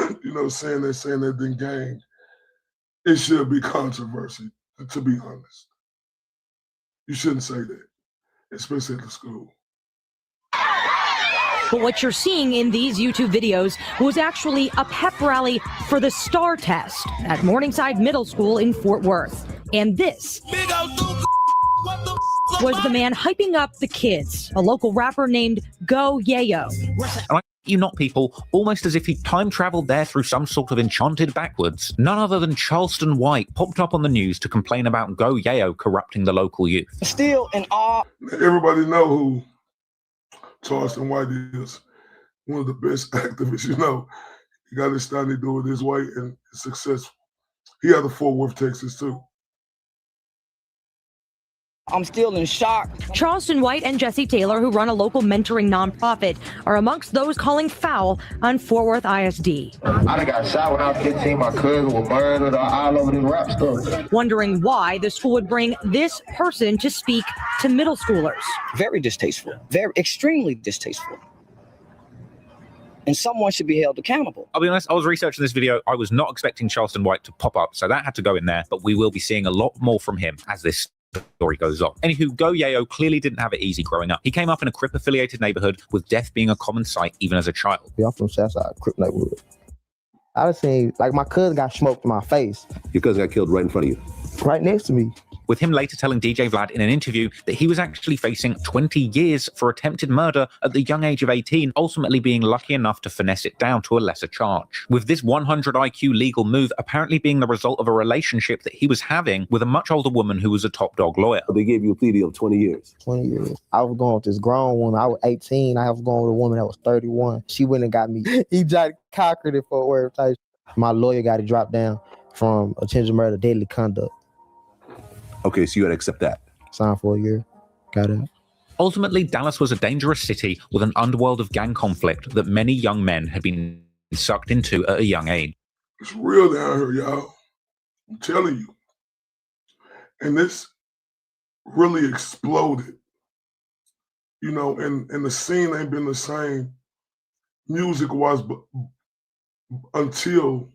saying that then gang, it should be controversy, to be honest. You shouldn't say that, especially at the school. But what you're seeing in these YouTube videos was actually a pep rally for the STAR test at Morningside Middle School in Fort Worth. And this was the man hyping up the kids, a local rapper named Go Yayo. And you not people, almost as if he time traveled there through some sort of enchanted backwards. None other than Charleston White popped up on the news to complain about Go Yayo corrupting the local youth. Still in awe. Everybody know who Charleston White is. One of the best activists, He got his time to do it his way and it's successful. He had a Fort Worth, Texas too. I'm still in shock. Charleston White and Jesse Taylor, who run a local mentoring nonprofit, are amongst those calling foul on Fort Worth ISD. I done got shot when I was 15. My cousin was murdered all over this rap stuff. Wondering why the school would bring this person to speak to middle schoolers. Very distasteful. Very extremely distasteful. And someone should be held accountable. I'll be honest, I was researching this video. I was not expecting Charleston White to pop up, so that had to go in there, but we will be seeing a lot more from him as this story goes on. Anywho, Go Yayo clearly didn't have it easy growing up. He came up in a Crip-affiliated neighborhood, with death being a common sight even as a child. Yeah, I'm from Southside, Crip neighborhood. I done seen, my cousin got smoked in my face. Your cousin got killed right in front of you? Right next to me. With him later telling DJ Vlad in an interview that he was actually facing 20 years for attempted murder at the young age of 18, ultimately being lucky enough to finesse it down to a lesser charge. With this 100 IQ legal move apparently being the result of a relationship that he was having with a much older woman who was a top dog lawyer. They gave you a plea deal of 20 years. 20 years. I was going with this grown woman. I was 18. I was going with a woman that was 31. She went and got me. He tried to conquer it for a word type. My lawyer got it dropped down from attempted murder, deadly conduct. Okay, so you gotta accept that. Signed for a year. Got it. Ultimately, Dallas was a dangerous city with an underworld of gang conflict that many young men had been sucked into at a young age. It's real down here, y'all. I'm telling you. And this really exploded. And the scene ain't been the same music-wise, but until,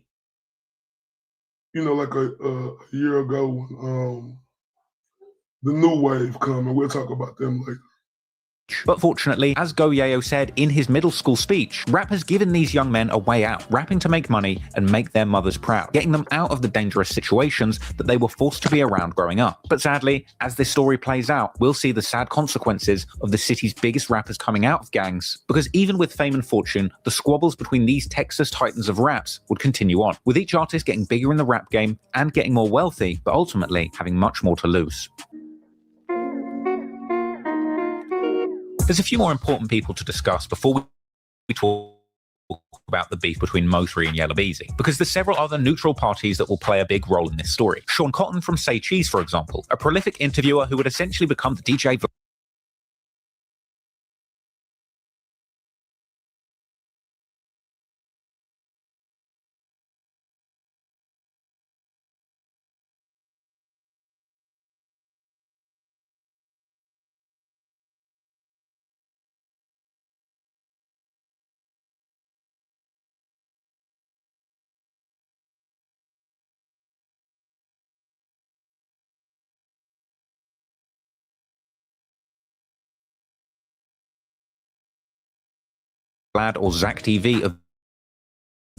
like a year ago when the new wave come, and we'll talk about them later. But fortunately, as Go Yayo said in his middle school speech, rap has given these young men a way out, rapping to make money and make their mothers proud, getting them out of the dangerous situations that they were forced to be around growing up. But sadly, as this story plays out, we'll see the sad consequences of the city's biggest rappers coming out of gangs, because even with fame and fortune, the squabbles between these Texas titans of raps would continue on, with each artist getting bigger in the rap game and getting more wealthy, but ultimately having much more to lose. There's a few more important people to discuss before we talk about the beef between Mo3 and Yella Beezy, because there's several other neutral parties that will play a big role in this story. Sean Cotton from Say Cheese, for example, a prolific interviewer who would essentially become the DJ Lad or Zach TV of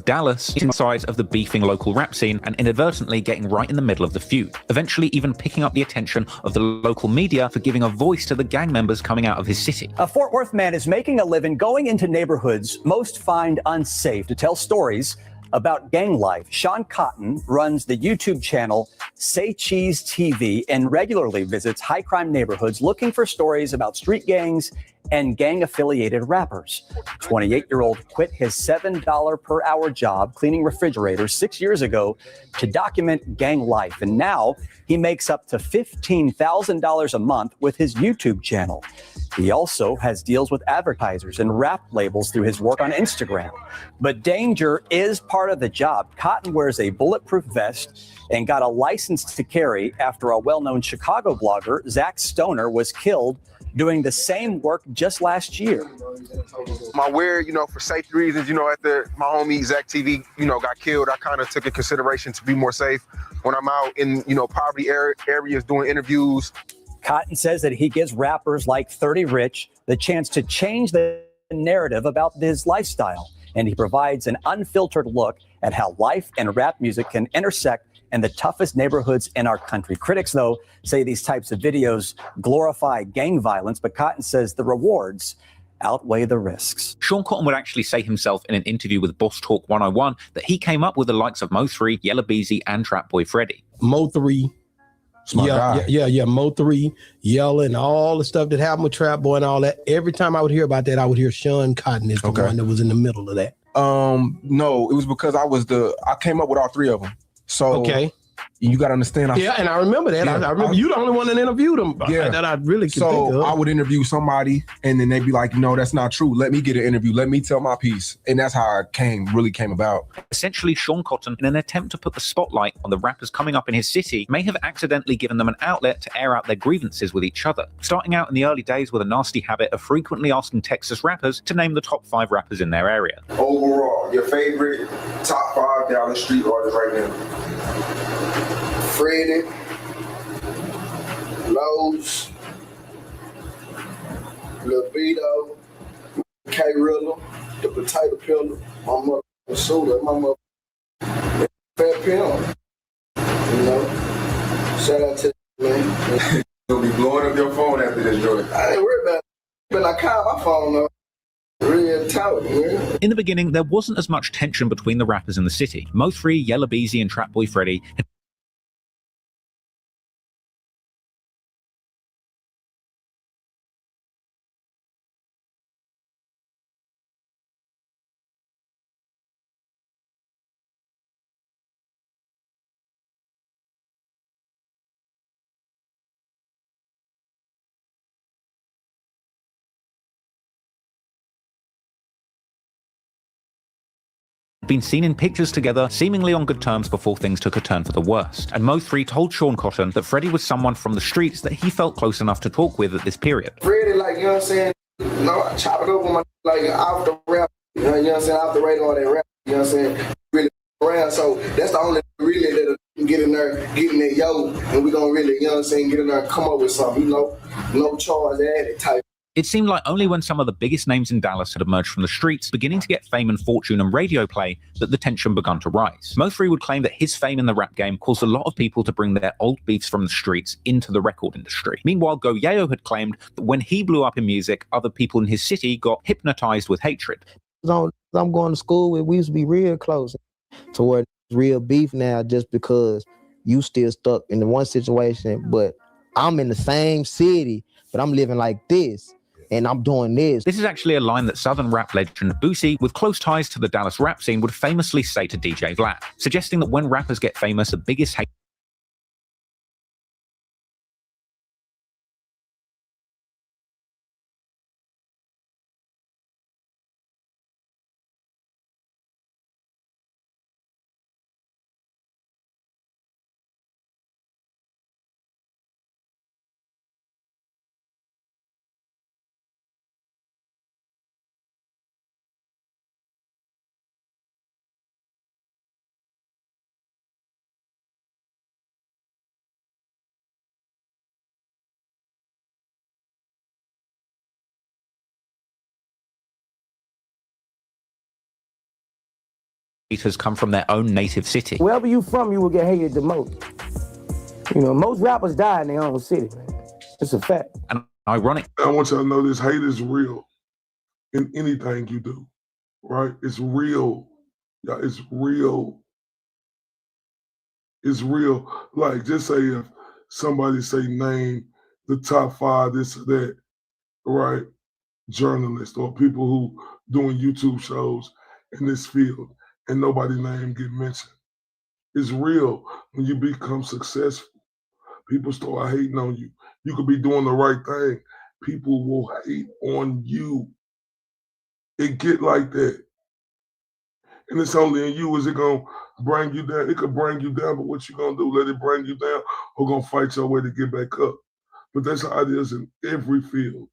Dallas, the size of the beefing local rap scene and inadvertently getting right in the middle of the feud, eventually even picking up the attention of the local media for giving a voice to the gang members coming out of his city. A Fort Worth man is making a living going into neighborhoods most find unsafe to tell stories about gang life. Sean Cotton runs the YouTube channel Say Cheese TV and regularly visits high crime neighborhoods looking for stories about street gangs and gang affiliated rappers. 28-year-old quit his $7 per hour job cleaning refrigerators 6 years ago to document gang life. And now he makes up to $15,000 a month with his YouTube channel. He also has deals with advertisers and rap labels through his work on Instagram. But danger is part of the job. Cotton wears a bulletproof vest and got a license to carry after a well-known Chicago blogger, Zach Stoner, was killed doing the same work just last year. My wear, for safety reasons, after my homie Zach TV, got killed, I kind of took a consideration to be more safe when I'm out in, poverty areas doing interviews. Cotton says that he gives rappers like 30 Rich the chance to change the narrative about his lifestyle. And he provides an unfiltered look at how life and rap music can intersect in the toughest neighborhoods in our country. Critics, though, say these types of videos glorify gang violence, but Cotton says the rewards outweigh the risks. Sean Cotton would actually say himself in an interview with Boss Talk 101 that he came up with the likes of Mo3, Yella Beezy, and Trap Boy Freddy. Mo3, Mo3, Yella, and all the stuff that happened with Trap Boy and all that. Every time I would hear about that, I would hear Sean Cotton is the one that was in the middle of that. No, it was because I came up with all three of them. So you got to understand. And I remember that. I remember you the only one that interviewed them that I really could think of. I would interview somebody and then they'd be like, no, that's not true. Let me get an interview. Let me tell my piece. And that's how it really came about. Essentially, Sean Cotton, in an attempt to put the spotlight on the rappers coming up in his city, may have accidentally given them an outlet to air out their grievances with each other. Starting out in the early days with a nasty habit of frequently asking Texas rappers to name the top 5 rappers in their area. Overall, your favorite top 5 down the street artists right now? Freddie, Lowe's, Lil Beto, K-Rilla, the Potato Pillar, my mother Suda, my mother Fat Pimp. Shout out to you, man. You'll be blowing up your phone after this joint. I ain't worried about it, but I call my phone up. Real talk, man. In the beginning, there wasn't as much tension between the rappers in the city. Mo3, Yella Beezy, and Trap Boy Freddy had been seen in pictures together, seemingly on good terms before things took a turn for the worst. And Mo3 told Sean Cotton that Freddie was someone from the streets that he felt close enough to talk with at this period. Freddie, you know what I'm saying? I chop it up with my, off the rap, you know what I'm saying? Off the radar, that rap, you know what I'm saying? Really around, so that's the only really that can get in there, and we gonna really, you know what I'm saying, get in there and come up with something, no charge added type. It seemed like only when some of the biggest names in Dallas had emerged from the streets, beginning to get fame and fortune and radio play, that the tension begun to rise. Mo3 would claim that his fame in the rap game caused a lot of people to bring their old beefs from the streets into the record industry. Meanwhile, Go Yayo had claimed that when he blew up in music, other people in his city got hypnotized with hatred. I'm going to school with, we used to be real close to where it's real beef now just because you still stuck in the one situation, but I'm in the same city, but I'm living like this. And I'm doing this. This is actually a line that Southern rap legend Boosie, with close ties to the Dallas rap scene, would famously say to DJ Vlad, suggesting that when rappers get famous, the biggest hate has come from their own native city. Wherever you from, you will get hated the most. You know, most rappers die in their own city, man. It's a fact. And ironic. I want y'all to know this hate is real in anything you do, right? It's real. Yeah, it's real. It's real. Like, just say if somebody say name the top 5, this or that, right? Journalists or people who doing YouTube shows in this field and nobody's name get mentioned. It's real. When you become successful, people start hating on you. You could be doing the right thing. People will hate on you. It get like that. And it's only in you. Is it going to bring you down? It could bring you down, but what you going to do? Let it bring you down or going to fight your way to get back up? But that's how it is in every field.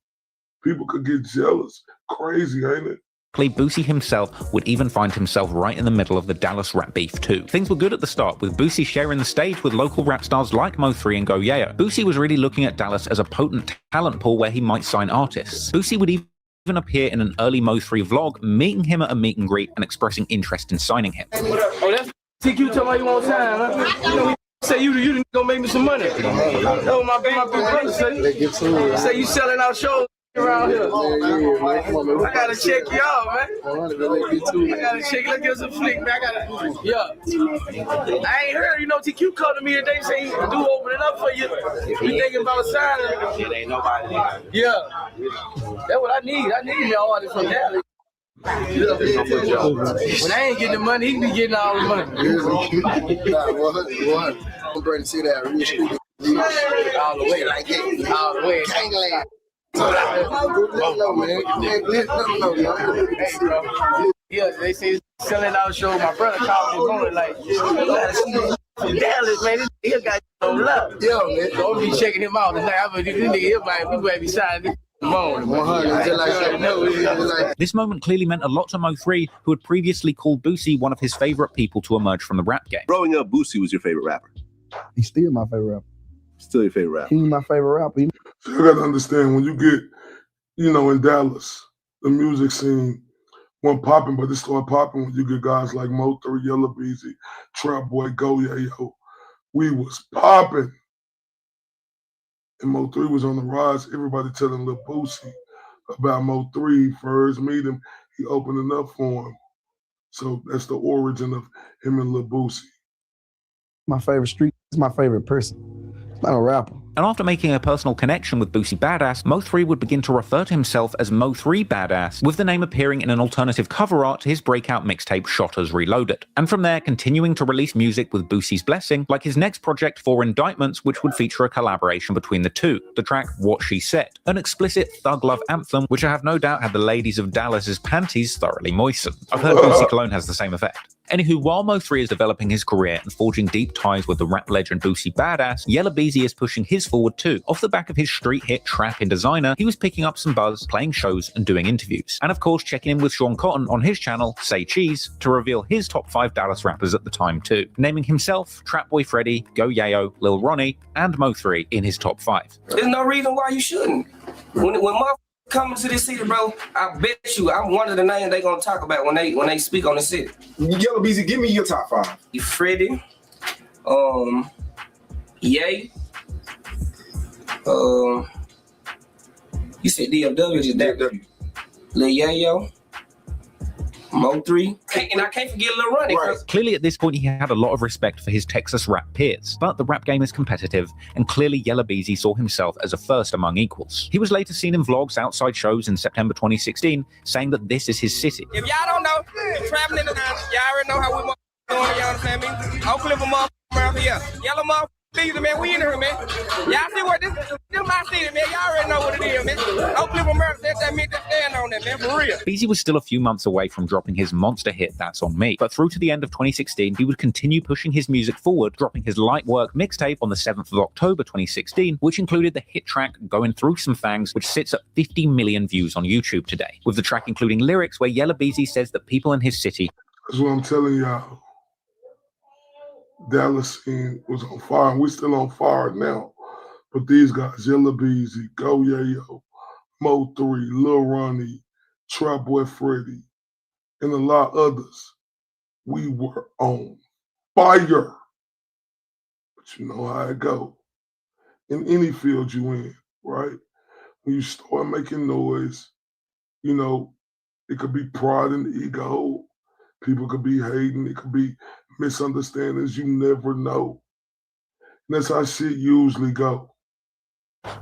People could get jealous. Crazy, ain't it? Boosie himself would even find himself right in the middle of the Dallas rap beef too. Things were good at the start, with Boosie sharing the stage with local rap stars like Mo3 and Go Yayo. Boosie was really looking at Dallas as a potent talent pool where he might sign artists. Boosie would even appear in an early Mo3 vlog, meeting him at a meet and greet and expressing interest in signing him. Oh, that's TQ talking about you on time, huh? You know, say you gonna make me some money. Oh, my big brother say you selling out shows around here. I gotta check you out, man. I gotta check. Let's get some flick, man. I ain't heard, you know, TQ called to me today saying he do open it up for you. You thinking about signing? It ain't nobody. Yeah. That's what I need. I need me an artist from Dallas. When I ain't getting the money, he be getting all the money. I'm ready to see that real street. All the way, like that. All the way. Gangland. Yeah, they say selling out show. My brother called me on it like, from Dallas, man. This got no love. Yeah, man. Don't be checking him out tonight. I mean, this nigga here, man, we might be signing this morning. This moment clearly meant a lot to Mo3, who had previously called Boosie one of his favorite people to emerge from the rap game. Growing up, Boosie was your favorite rapper. He's still my favorite rapper. Still your favorite rapper. He's my favorite rapper. So you gotta understand, when you get, you know, in Dallas, the music scene wasn't popping, but it started popping when you get guys like Mo3, Yella Beezy, Trap Boy, Go Yayo. We was popping. And Mo3 was on the rise. Everybody telling Lil Boosie about Mo3. First meet him, he opening up for him. So that's the origin of him and Lil Boosie. My favorite street is my favorite person. Not a rapper. And after making a personal connection with Boosie Badass, Mo3 would begin to refer to himself as Mo3 Badass, with the name appearing in an alternative cover art to his breakout mixtape Shotters Reloaded. And from there, continuing to release music with Boosie's blessing, like his next project, For Indictments, which would feature a collaboration between the two, the track What She Said, an explicit thug love anthem, which I have no doubt had the ladies of Dallas's panties thoroughly moistened. I've heard Boosie Cologne has the same effect. Anywho, while Mo3 is developing his career and forging deep ties with the rap legend Boosie Badass, Yella Beezy is pushing his forward too. Off the back of his street hit Trap in Designer, he was picking up some buzz, playing shows and doing interviews. And of course, checking in with Sean Cotton on his channel, Say Cheese, to reveal his top 5 Dallas rappers at the time too, naming himself, Trap Boy Freddy, Go Yayo, Lil Ronnie, and Mo3 in his top 5. There's no reason why you shouldn't. When motherfuckers coming to this city, bro, I bet you I'm one of the names they gonna talk about when they speak on the city. Yellow Beezy, give me your top 5. Freddie, Ye, you said DFW, just that. Lil Yayo, Mo3, and I can't forget Lil Ronnie. Right. Clearly at this point he had a lot of respect for his Texas rap peers, but the rap game is competitive, and clearly Yella Beezy saw himself as a first among equals. He was later seen in vlogs outside shows in September 2016, saying that this is his city. If y'all don't know, traveling in the town, y'all already know how we doing, y'all understand me? I'll flip them up around here. Yellow motherfucker. Man, we in here, man. Y'all see what this my city, man. Y'all already know what it is, man. Don't flip America, that mean to stand on that, man, for real. Beezy was still a few months away from dropping his monster hit, That's On Me. But through to the end of 2016, he would continue pushing his music forward, dropping his Light Work mixtape on the 7th of October 2016, which included the hit track Going Through Some Fangs, which sits at 50 million views on YouTube today, with the track including lyrics where Yella Beezy says that people in his city... That's what I'm telling y'all. Dallas scene was on fire, and we still on fire now. But these guys, Yella Beezy, Go Yayo, Mo3, Lil Ronnie, Trap Boy Freddy, and a lot of others, We were on fire. But you know how it go. In any field you in, right? When you start making noise, you know, it could be pride and ego. People could be hating. It could be misunderstandings. You never know. And that's how shit usually go.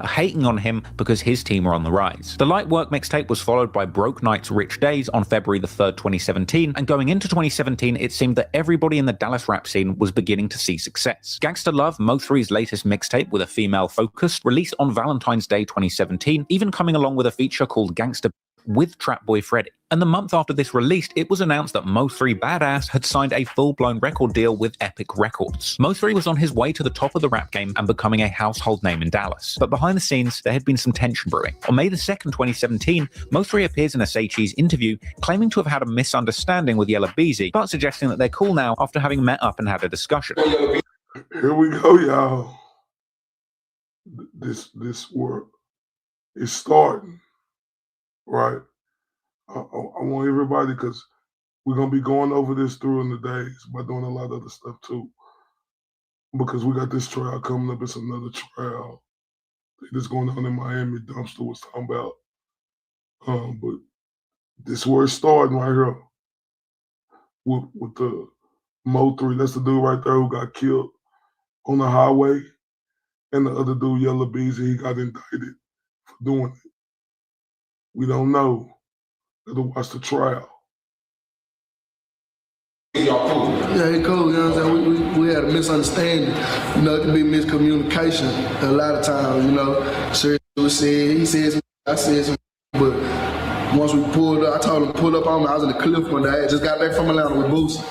Hating on him because his team are on the rise. The light work mixtape was followed by Broke Nights, Rich Days on February the 3rd, 2017, and going into 2017, it seemed that everybody in the Dallas rap scene was beginning to see success. Gangsta Love, Mo3's latest mixtape with a female focus, released on Valentine's Day 2017, even coming along with a feature called Gangsta with Trap Boy Freddy. And the month after this released, it was announced that Mo3 Badass had signed a full-blown record deal with Epic Records. Mo3 was on his way to the top of the rap game and becoming a household name in Dallas. But behind the scenes, there had been some tension brewing. On May the 2nd, 2017, Mo3 appears in a Say Cheese interview, claiming to have had a misunderstanding with Yella Beezy, but suggesting that they're cool now after having met up and had a discussion. Here we go, y'all. This work is starting. Right. I want everybody, because we're going to be going over this during the days by doing a lot of other stuff too. Because we got this trial coming up. It's another trial that's going on in Miami. Dumpster was talking about. But this where it's starting right here with the Mo3. That's the dude right there who got killed on the highway. And the other dude, Yella Beezy, he got indicted for doing it. We don't know. Gotta watch the trial. Yeah, he cool. You know what I'm saying? We had a misunderstanding. You know, it could be miscommunication a lot of times. You know, sir was said, he said something, I said something, but once we pulled up, I told him to pull up on me. I was in the cliff one day. I just got back from Atlanta with Boosie,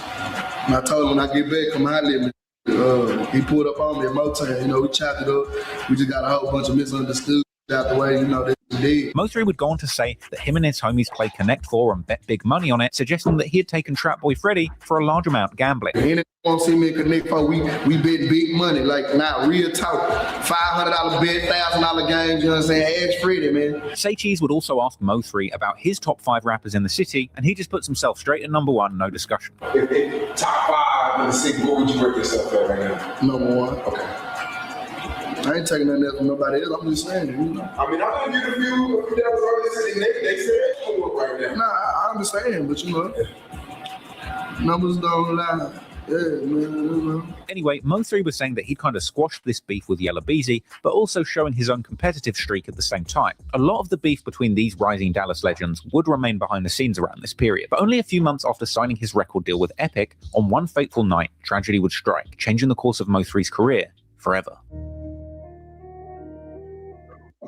and I told him when I get back, come holler at me. He pulled up on me at Mo3. You know, we chopped it up. We just got a whole bunch of misunderstood out the way. You know, they did. Mo3 would go on to say that him and his homies played Connect 4 and bet big money on it, suggesting that he had taken Trap Boy Freddy for a large amount gambling. Anyone won't see me in Connect 4, we bet big money, like not real talk. $500 bet, $1,000 games, you know what I'm saying? Ask Freddy, man. Say Cheese would also ask Mo3 about his top 5 rappers in the city, and he just puts himself straight at number 1, no discussion. If top 5 in the city, what would you rate yourself at right now? Number 1. Okay. I ain't taking nothing else from nobody else. I'm just saying it. You know? I mean, I'm gonna give a few that was already sitting. They said cool right now. Nah, I understand, but you know, numbers don't lie. Yeah, man. You know. Anyway, Mo3 was saying that he kind of squashed this beef with Yella Beezy, but also showing his own competitive streak at the same time. A lot of the beef between these rising Dallas legends would remain behind the scenes around this period, but only a few months after signing his record deal with Epic, on one fateful night, tragedy would strike, changing the course of Mo3's career forever.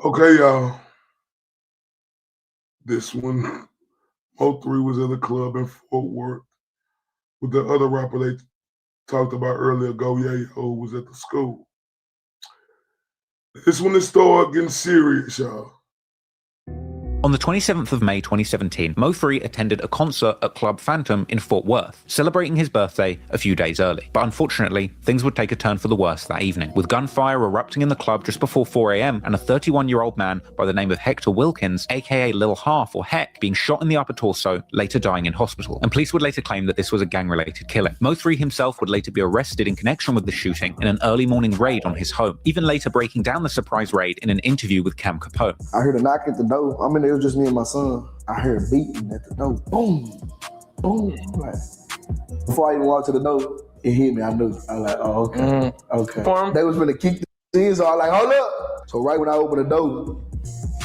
Okay, y'all. This one, Mo3 was at a club in Fort Worth with the other rapper they talked about earlier, Go Yayo, who was at the school. This one, it started getting serious, y'all. On the 27th of May 2017, Mo3 attended a concert at Club Phantom in Fort Worth, celebrating his birthday a few days early. But unfortunately, things would take a turn for the worse that evening, with gunfire erupting in the club just before 4 a.m. and a 31-year-old man by the name of Hector Wilkins, aka Lil Half or Heck, being shot in the upper torso, later dying in hospital. And police would later claim that this was a gang-related killing. Mo3 himself would later be arrested in connection with the shooting in an early morning raid on his home, even later breaking down the surprise raid in an interview with Cam Capone. I heard a knock at the door. I mean, it was just me and my son. I heard beating at the door. Boom, boom. Like, before I even walked to the door, it hit me. I knew. I was like, oh, okay, okay. They was gonna kick the in, so I was like, hold up. So right when I opened the door,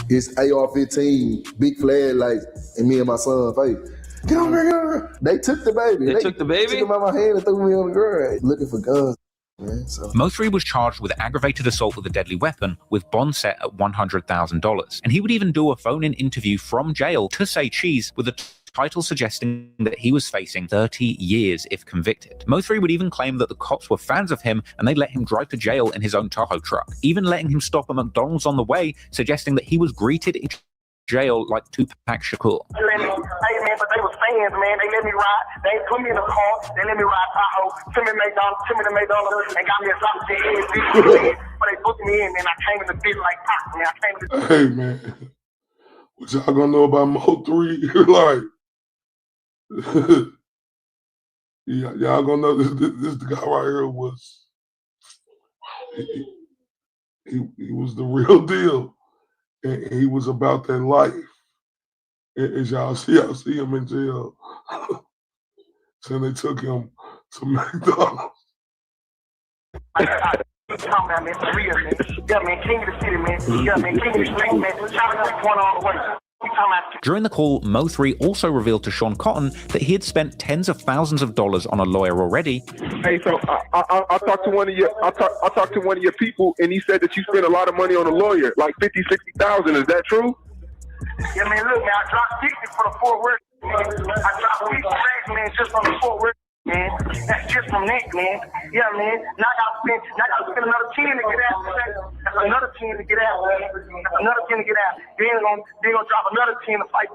it's AR-15, big flag, like, and me and my son, hey, get over here, get over here. They took the baby. They took the baby? Took him out my hand and threw me on the ground, looking for guns. Man, so. Mo3 was charged with aggravated assault with a deadly weapon with bond set at $100,000. And he would even do a phone-in interview from jail to Say Cheese with a title suggesting that he was facing 30 years if convicted. Mo3 would even claim that the cops were fans of him and they let him drive to jail in his own Tahoe truck, even letting him stop at McDonald's on the way, suggesting that he was greeted in jail like Tupac Shakur. Hey man, but they was fans, man. They let me ride. They put me in the car. They let me ride Tahoe. Took me to McDonald's and got me a sausage. But they booked me in, and I came in the bitch like pop, man. I came in the. Hey man, what y'all gonna know about Mo3? Like, Yeah, y'all gonna know this the guy right here was he was the real deal, and he was about that life. As y'all see him in jail. So they took him to McDonald's. Talking about, man, for real, man. Yeah, man, king of the city, man. Yeah, man, king of the street, man. Shout out to one all the way. During the call, Mo3 also revealed to Sean Cotton that he had spent tens of thousands of dollars on a lawyer already. Hey, so I talked to one of your people, and he said that you spent a lot of money on a lawyer, like 50, 60,000. Is that true? Yeah, man, look, man, I dropped 50 for the Fort Worth, man. I dropped 50 racks, man, just on the Fort Worth, man. That's just from that, man. Yeah, man. Now I gotta spend another 10 to get out. That's another 10 to get out, man. That's another 10 to get out. Then gonna drop another 10 to fight.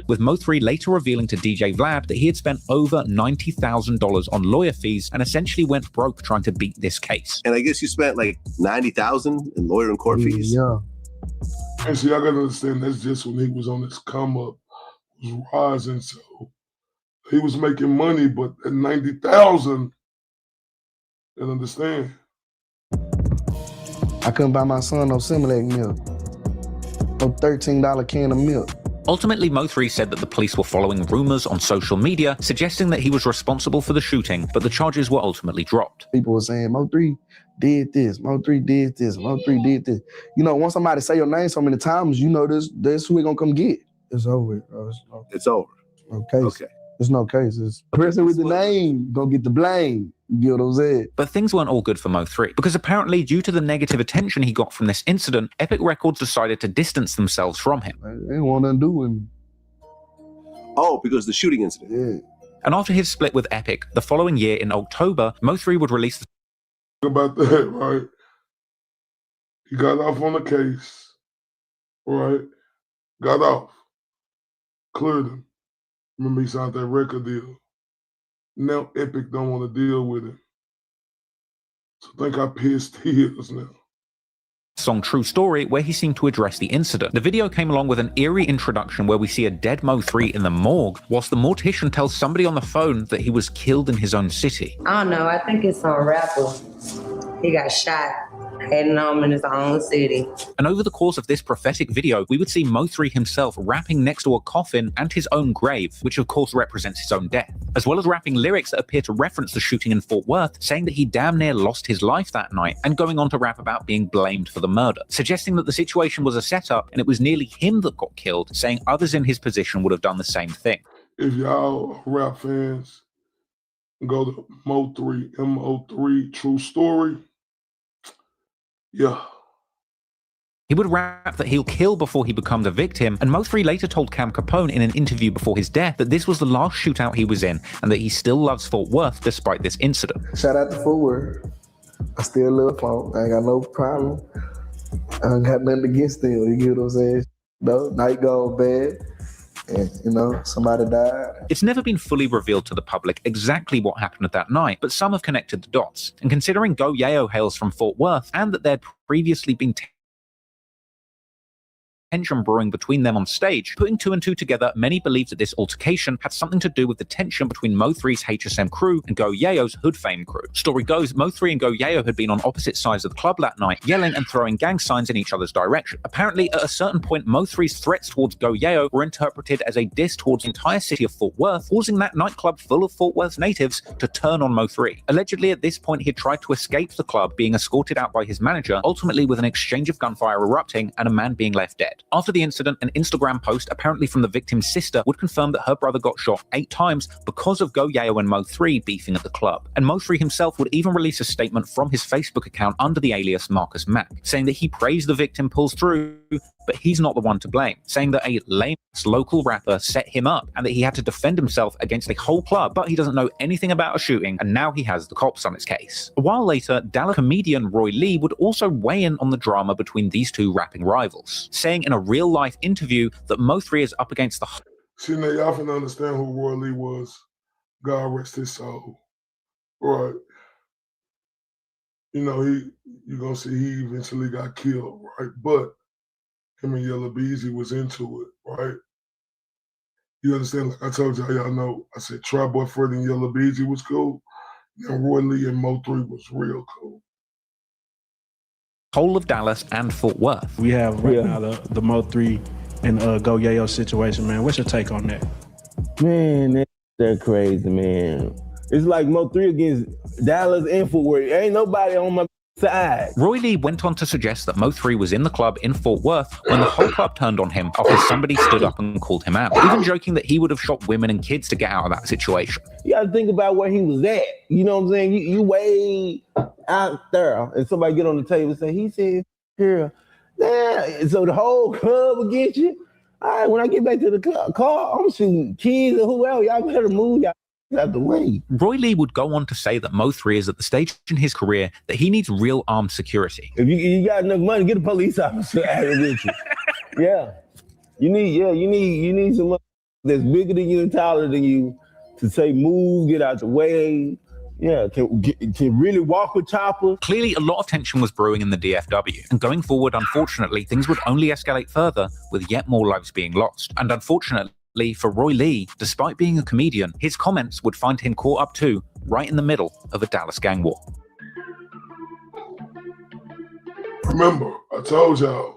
With Mo3 later revealing to DJ Vlad that he had spent over $90,000 on lawyer fees and essentially went broke trying to beat this case. And I guess you spent like $90,000 in lawyer and court fees. Yeah. And see, I gotta understand that's just when he was on his come up, was rising. So he was making money, but at 90,000, you understand? I couldn't buy my son no Similac milk. No $13 can of milk. Ultimately, Mo3 said that the police were following rumors on social media suggesting that he was responsible for the shooting, but the charges were ultimately dropped. People were saying, Mo3 did this, Mo3 did this, Mo3 did this. You know, once somebody say your name so many times, you know this who we gonna come get. It's over. It's over. No case. Okay. There's no cases. The person with the name gonna get the blame. You know what I'm saying? But things weren't all good for Mo3, because apparently due to the negative attention he got from this incident, Epic Records decided to distance themselves from him. They didn't want nothing to do with me. Oh, because the shooting incident. Yeah. And after his split with Epic, the following year in October, Mo3 would release the about that, right? He got off on the case, right? Got off, cleared him. Remember, he signed that record deal. Now Epic don't want to deal with him. So think how pissed he is now. song True Story, where he seemed to address the incident. The video came along with an eerie introduction where we see a dead Mo3 in the morgue, whilst the mortician tells somebody on the phone that he was killed in his own city. I don't know, I think it's some rapper. He got shot heading home in his own city. And over the course of this prophetic video, we would see Mo3 himself rapping next to a coffin and his own grave, which of course represents his own death, as well as rapping lyrics that appear to reference the shooting in Fort Worth, saying that he damn near lost his life that night, and going on to rap about being blamed for the murder, suggesting that the situation was a setup and it was nearly him that got killed, saying others in his position would have done the same thing. If y'all rap fans, go to Mo3, Mo3 True Story. Yeah. He would rap that he'll kill before he becomes a victim, and Mo3 later told Cam Capone in an interview before his death that this was the last shootout he was in, and that he still loves Fort Worth despite this incident. Shout out to Fort Worth. I still love Fort. I ain't got no problem. I ain't got nothing against them. You get what I'm saying? No, night goes bad. And, you know, somebody died. It's never been fully revealed to the public exactly what happened that night, but some have connected the dots. And considering Go Yayo hails from Fort Worth, and that there'd previously been tension brewing between them on stage, putting two and two together, many believe that this altercation had something to do with the tension between Mo3's HSM crew and Go Yayo's Hood Fame crew. Story goes, Mo3 and Go Yayo had been on opposite sides of the club that night, yelling and throwing gang signs in each other's direction. Apparently, at a certain point, Mo3's threats towards Go Yayo were interpreted as a diss towards the entire city of Fort Worth, causing that nightclub full of Fort Worth's natives to turn on Mo3. Allegedly, at this point, he had tried to escape the club, being escorted out by his manager, ultimately with an exchange of gunfire erupting and a man being left dead. After the incident, an Instagram post, apparently from the victim's sister, would confirm that her brother got shot 8 times because of Go Yayo and Mo3 beefing at the club. And Mo3 himself would even release a statement from his Facebook account under the alias Marcus Mack, saying that he prays the victim pulls through, but he's not the one to blame, saying that a lame local rapper set him up and that he had to defend himself against a whole club, but he doesn't know anything about a shooting, and now he has the cops on his case. A while later, Dallas comedian Roy Lee would also weigh in on the drama between these two rapping rivals, saying in a real-life interview that Mo3 is up against the... See, now y'all can understand who Roy Lee was. God rest his soul. Right. You know, you're going to see he eventually got killed, right? But him and Yellow Beezy was into it, right? You understand? Like I told y'all know, I said Tri-Boy Freddy and Yellow Beezy was cool. And Roy Lee and Mo3 was real cool. Whole of Dallas and Fort Worth. We have right now the Mo3 and Go Yayo situation, man. What's your take on that? Man, they're crazy, man. It's like Mo3 against Dallas and Fort Worth. Ain't nobody on my side. Roy Lee went on to suggest that Mo3 was in the club in Fort Worth when the whole club turned on him after somebody stood up and called him out, even joking that he would have shot women and kids to get out of that situation. You gotta think about where he was at. You know what I'm saying? You way out there, and somebody get on the table and say, he said, here. Nah, so the whole club against you? All right, when I get back to the car, I'm shooting kids or whoever. Y'all better move y'all out the way. Roy Lee would go on to say that Mo3 is at the stage in his career that he needs real armed security. If you got enough money, get a police officer out of with you. Yeah. You need someone that's bigger than you and taller than you to say move, get out the way. Yeah, can really walk with chopper. Clearly, a lot of tension was brewing in the DFW. And going forward, unfortunately, things would only escalate further with yet more lives being lost. And unfortunately for Roy Lee, despite being a comedian, his comments would find him caught up too, right in the middle of a Dallas gang war. Remember, I told y'all,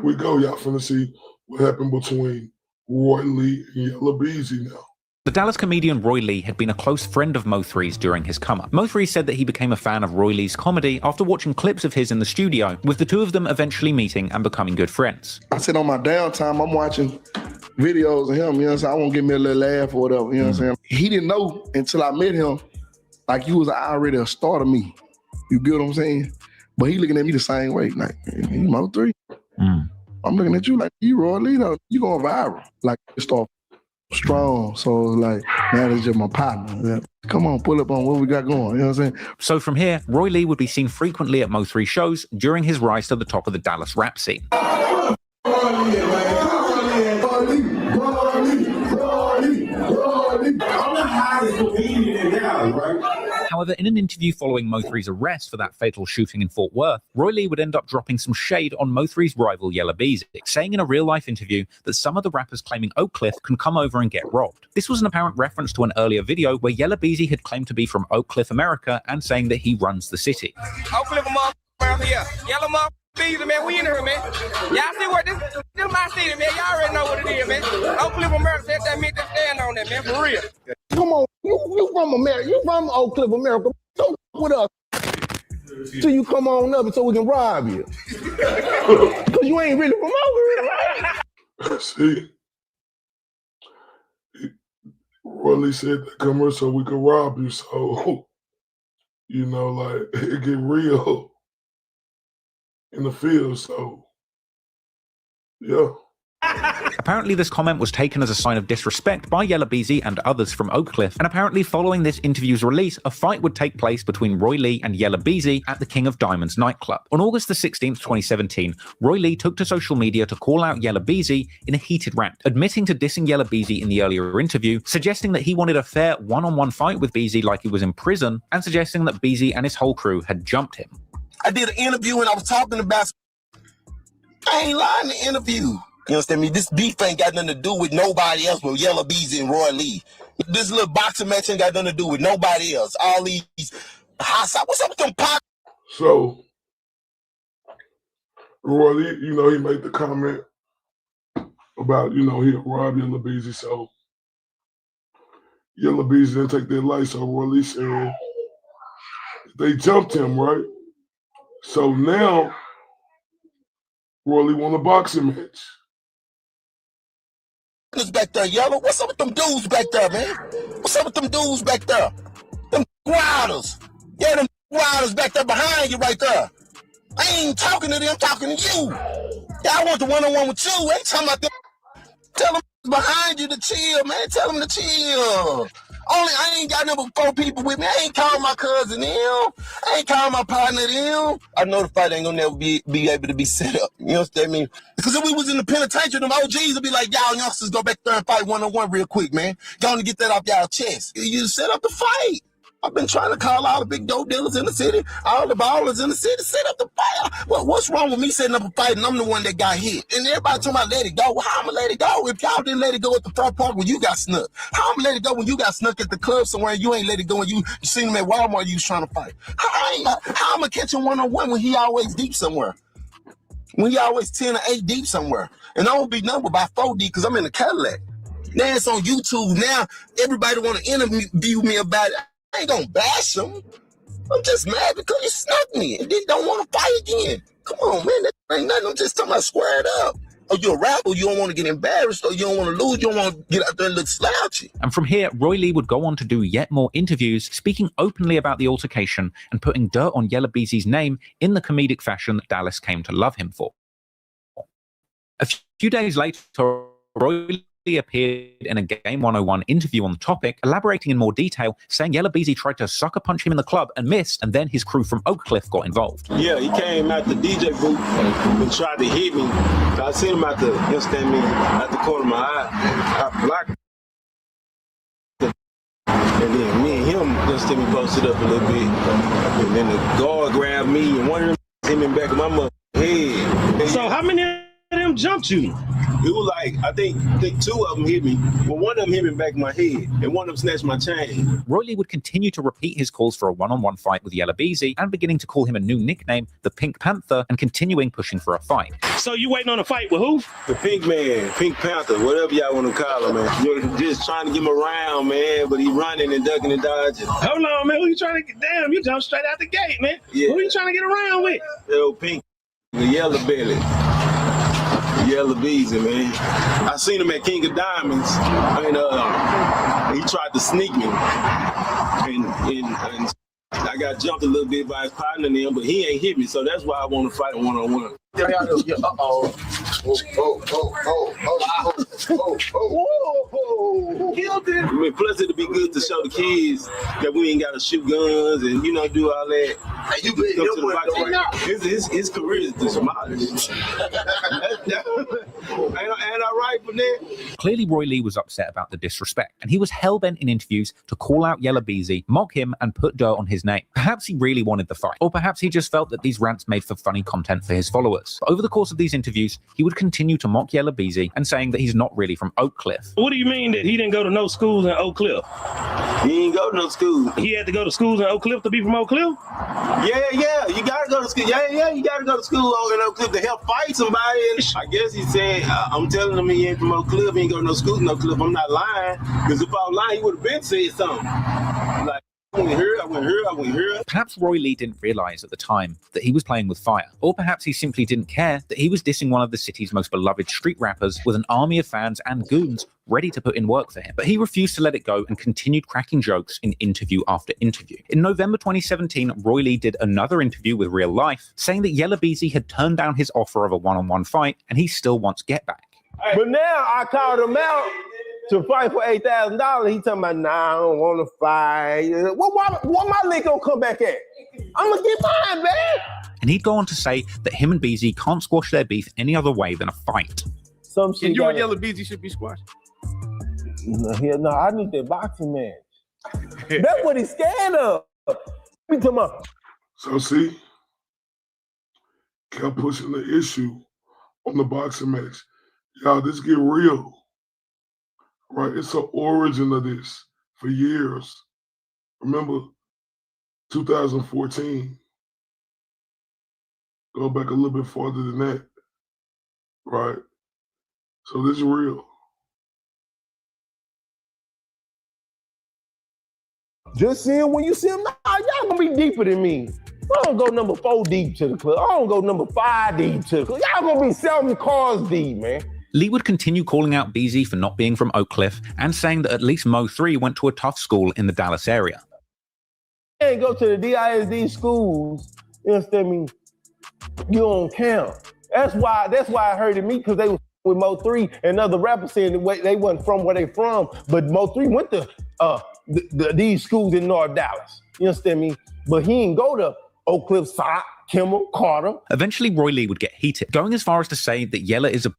we go, y'all finna see what happened between Roy Lee and Yellow Beezy now. The Dallas comedian Roy Lee had been a close friend of Mo3's during his come-up. Mo3 said that he became a fan of Roy Lee's comedy after watching clips of his in the studio, with the two of them eventually meeting and becoming good friends. I said on my downtime, I'm watching videos of him, you know what I'm saying? I want to give me a little laugh or whatever, you know what I'm saying? He didn't know until I met him, like he was already a star to me. You get what I'm saying? But he looking at me the same way, like, hey, Mo3. I'm looking at you like, you Roy Lee, though, you going viral. Like, start strong, so like, now that's just my partner. Come on, pull up on what we got going, you know what I'm saying? So from here, Roy Lee would be seen frequently at Mo3 shows during his rise to the top of the Dallas rap scene. However, in an interview following Mo3's arrest for that fatal shooting in Fort Worth, Roy Lee would end up dropping some shade on Mo3's rival Yella Beezy, saying in a real-life interview that some of the rappers claiming Oak Cliff can come over and get robbed. This was an apparent reference to an earlier video where Yella Beezy had claimed to be from Oak Cliff, America, and saying that he runs the city. Oak Cliff, around here. Yellow Beezy, man, we in here, man. Y'all see what this is my city, man. Y'all already know what it is, man. Oak Cliff, America, that meant to stand on that, man, for real. Come on, you from America, you from Oak Cliff, America. Don't with us till you come on up so we can rob you. Because you ain't really from over here, right? See, Roy Lee said that come here so we can rob you, so, you know, like, it get real in the field, so, yeah. Apparently, this comment was taken as a sign of disrespect by Yella Beezy and others from Oak Cliff, and apparently following this interview's release, a fight would take place between Roy Lee and Yella Beezy at the King of Diamonds nightclub. On August the 16th, 2017, Roy Lee took to social media to call out Yella Beezy in a heated rant, admitting to dissing Yella Beezy in the earlier interview, suggesting that he wanted a fair one-on-one fight with Beezy like he was in prison, and suggesting that Beezy and his whole crew had jumped him. I did an interview and I was talking about, I ain't lying in the interview. You understand me? This beef ain't got nothing to do with nobody else but Yella Beezy and Roy Lee. This little boxing match ain't got nothing to do with nobody else. All these hot sauce. What's up with them pop? So, Roy Lee, you know, he made the comment about, you know, he'll rob Yella Beezy, so Yella Beezy didn't take their life, so Roy Lee said they jumped him, right? So now, Roy Lee won a boxing match. Back there, Yellow. What's up with them dudes back there, man? What's up with them dudes back there? Them riders. Yeah, them riders back there behind you right there. I ain't talking to them, I'm talking to you. Yeah, I want the one-on-one with you. I ain't talking about them. Tell them behind you to chill, man. Tell them to chill. I ain't got number 4 people with me. I ain't calling my cousin them. I ain't calling my partner them. I know the fight ain't gonna never be able to be set up. You know what I mean? Because if we was in the penitentiary, them OGs would be like, y'all youngsters go back there and fight one-on-one real quick, man. Go on and get that off y'all chest. You set up the fight. I've been trying to call all the big dope dealers in the city, all the ballers in the city, set up the fight. Well, what's wrong with me setting up a fight and I'm the one that got hit? And everybody talking about let it go. Well, how I'm gonna let it go if y'all didn't let it go at the front park when you got snuck? How I'm gonna let it go when you got snuck at the club somewhere and you ain't let it go and you seen him at Walmart you was trying to fight? How I'm gonna catch him one-on-one when he always deep somewhere? When he always 10 or 8 deep somewhere? And I don't be numbered by 4 deep because I'm in the Cadillac. Now it's on YouTube. Now everybody want to interview me about it. I ain't gonna bash him. I'm just mad because you snuck me and then don't want to fight again. Come on, man. That ain't nothing. I'm just talking about square it up. Oh, you're a rapper. You don't want to get embarrassed or you don't want to lose. You don't want to get out there and look slouchy. And from here, Roy Lee would go on to do yet more interviews, speaking openly about the altercation and putting dirt on Yella Beezy's name in the comedic fashion that Dallas came to love him for. A few days later, Roy Lee appeared in a Game 101 interview on the topic, elaborating in more detail, saying Yella Beezy tried to sucker punch him in the club and missed, and then his crew from Oak Cliff got involved. Yeah, he came out the DJ booth and tried to hit me. I seen him at the corner of my eye. I blocked him. And then me and him just me posted up a little bit. And then the guard grabbed me and one of them hit me back of my mother head. So how many of them jumped you? It was like, I think 2 of them hit me. Well, one of them hit me back in my head, and one of them snatched my chain. Roy Lee would continue to repeat his calls for a one-on-one fight with Yella Beezy and beginning to call him a new nickname, the Pink Panther, and continuing pushing for a fight. So you waiting on a fight with who? The Pink Man, Pink Panther, whatever y'all want to call him, man. You're just trying to get him around, man, but he running and ducking and dodging. Hold on, man. Who you trying to get? Damn, you jumped straight out the gate, man. Yeah. Who you trying to get around with? Yo, Pink, the yellow belly. Yella Beezy, man. I seen him at King of Diamonds, and he tried to sneak me, and I got jumped a little bit by his partner then, but he ain't hit me, so that's why I want to fight one-on-one. Killed it. I mean, plus it'd be good to show the kids that we ain't got to shoot guns and, do all that. His career is demolished. Ain't I right for that? Clearly, Roy Lee was upset about the disrespect, and he was hell-bent in interviews to call out Yella Beezy, mock him, and put dirt on his name. Perhaps he really wanted the fight, or perhaps he just felt that these rants made for funny content for his followers. But over the course of these interviews, he would continue to mock Yella Beezy and saying that he's not really from Oak Cliff. What do you mean that he didn't go to no schools in Oak Cliff? He didn't go to no school. He had to go to schools in Oak Cliff to be from Oak Cliff? Yeah, you gotta go to school. Yeah, you gotta go to school in Oak Cliff to help fight somebody. And I guess he's saying, I'm telling him he ain't from Oak Cliff, he ain't go to no school in Oak Cliff. I'm not lying, because if I was lying, he would have been said something. Like, I went here. Perhaps Roy Lee didn't realize at the time that he was playing with fire, or perhaps he simply didn't care that he was dissing one of the city's most beloved street rappers with an army of fans and goons ready to put in work for him. But he refused to let it go and continued cracking jokes in interview after interview. In November 2017, Roy Lee did another interview with Real Life, saying that Yella Beezy had turned down his offer of a one-on-one fight and he still wants get back. But now I called him out to fight for $8,000. He talking about, nah, I don't want to fight. What my lick gonna come back at? I'm gonna get mine, man. And he'd go on to say that him and Beezy can't squash their beef any other way than a fight. Some shit. And you and Yella Beezy should be squashed. No, I need that boxing match. That's what he's scared of. Me talking about. So see, kept pushing the issue on the boxing match. Y'all, this get real. Right, it's an origin of this for years. Remember, 2014. Go back a little bit farther than that. Right, so this is real. Just seeing when you see him, y'all gonna be deeper than me. I don't go number 4 deep to the club. I don't go number 5 deep to the club. Y'all gonna be 7 cars deep, man. Lee would continue calling out Beezy for not being from Oak Cliff and saying that at least Mo3 went to a tough school in the Dallas area. You ain't go to the DISD schools, you understand me? You don't count. That's why I heard it me, because they was with Mo3 and other rappers saying they wasn't from where they from, but Mo3 went to these schools in North Dallas. You understand me? But he didn't go to Oak Cliff, Kimmel, Carter. Eventually, Roy Lee would get heated, going as far as to say that Yella is a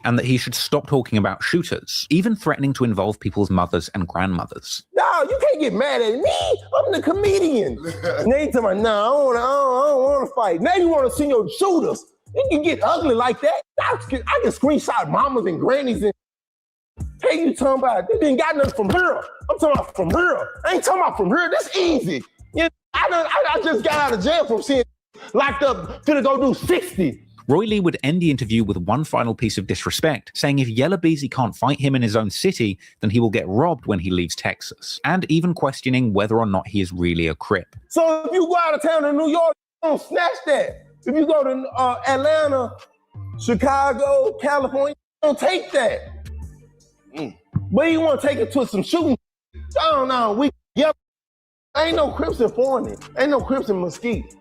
and that he should stop talking about shooters, even threatening to involve people's mothers and grandmothers. No, you can't get mad at me. I'm the comedian. And they tell me, no, I don't want to fight. Now you want to see your shooters. You can get ugly like that. I can screenshot mamas and grannies and hey, you talking about, they didn't got nothing from here. I'm talking about from here. I ain't talking about from here. That's easy. You know, I just got out of jail from seeing locked up, finna go do 60. Roy Lee would end the interview with one final piece of disrespect, saying if Yella Beezy can't fight him in his own city, then he will get robbed when he leaves Texas, and even questioning whether or not he is really a Crip. So if you go out of town to New York, you don't snatch that. If you go to Atlanta, Chicago, California, you don't take that. But you want to take it to some shooting. I don't know. Ain't no Crips in Forney. Ain't no Crips in Mesquite.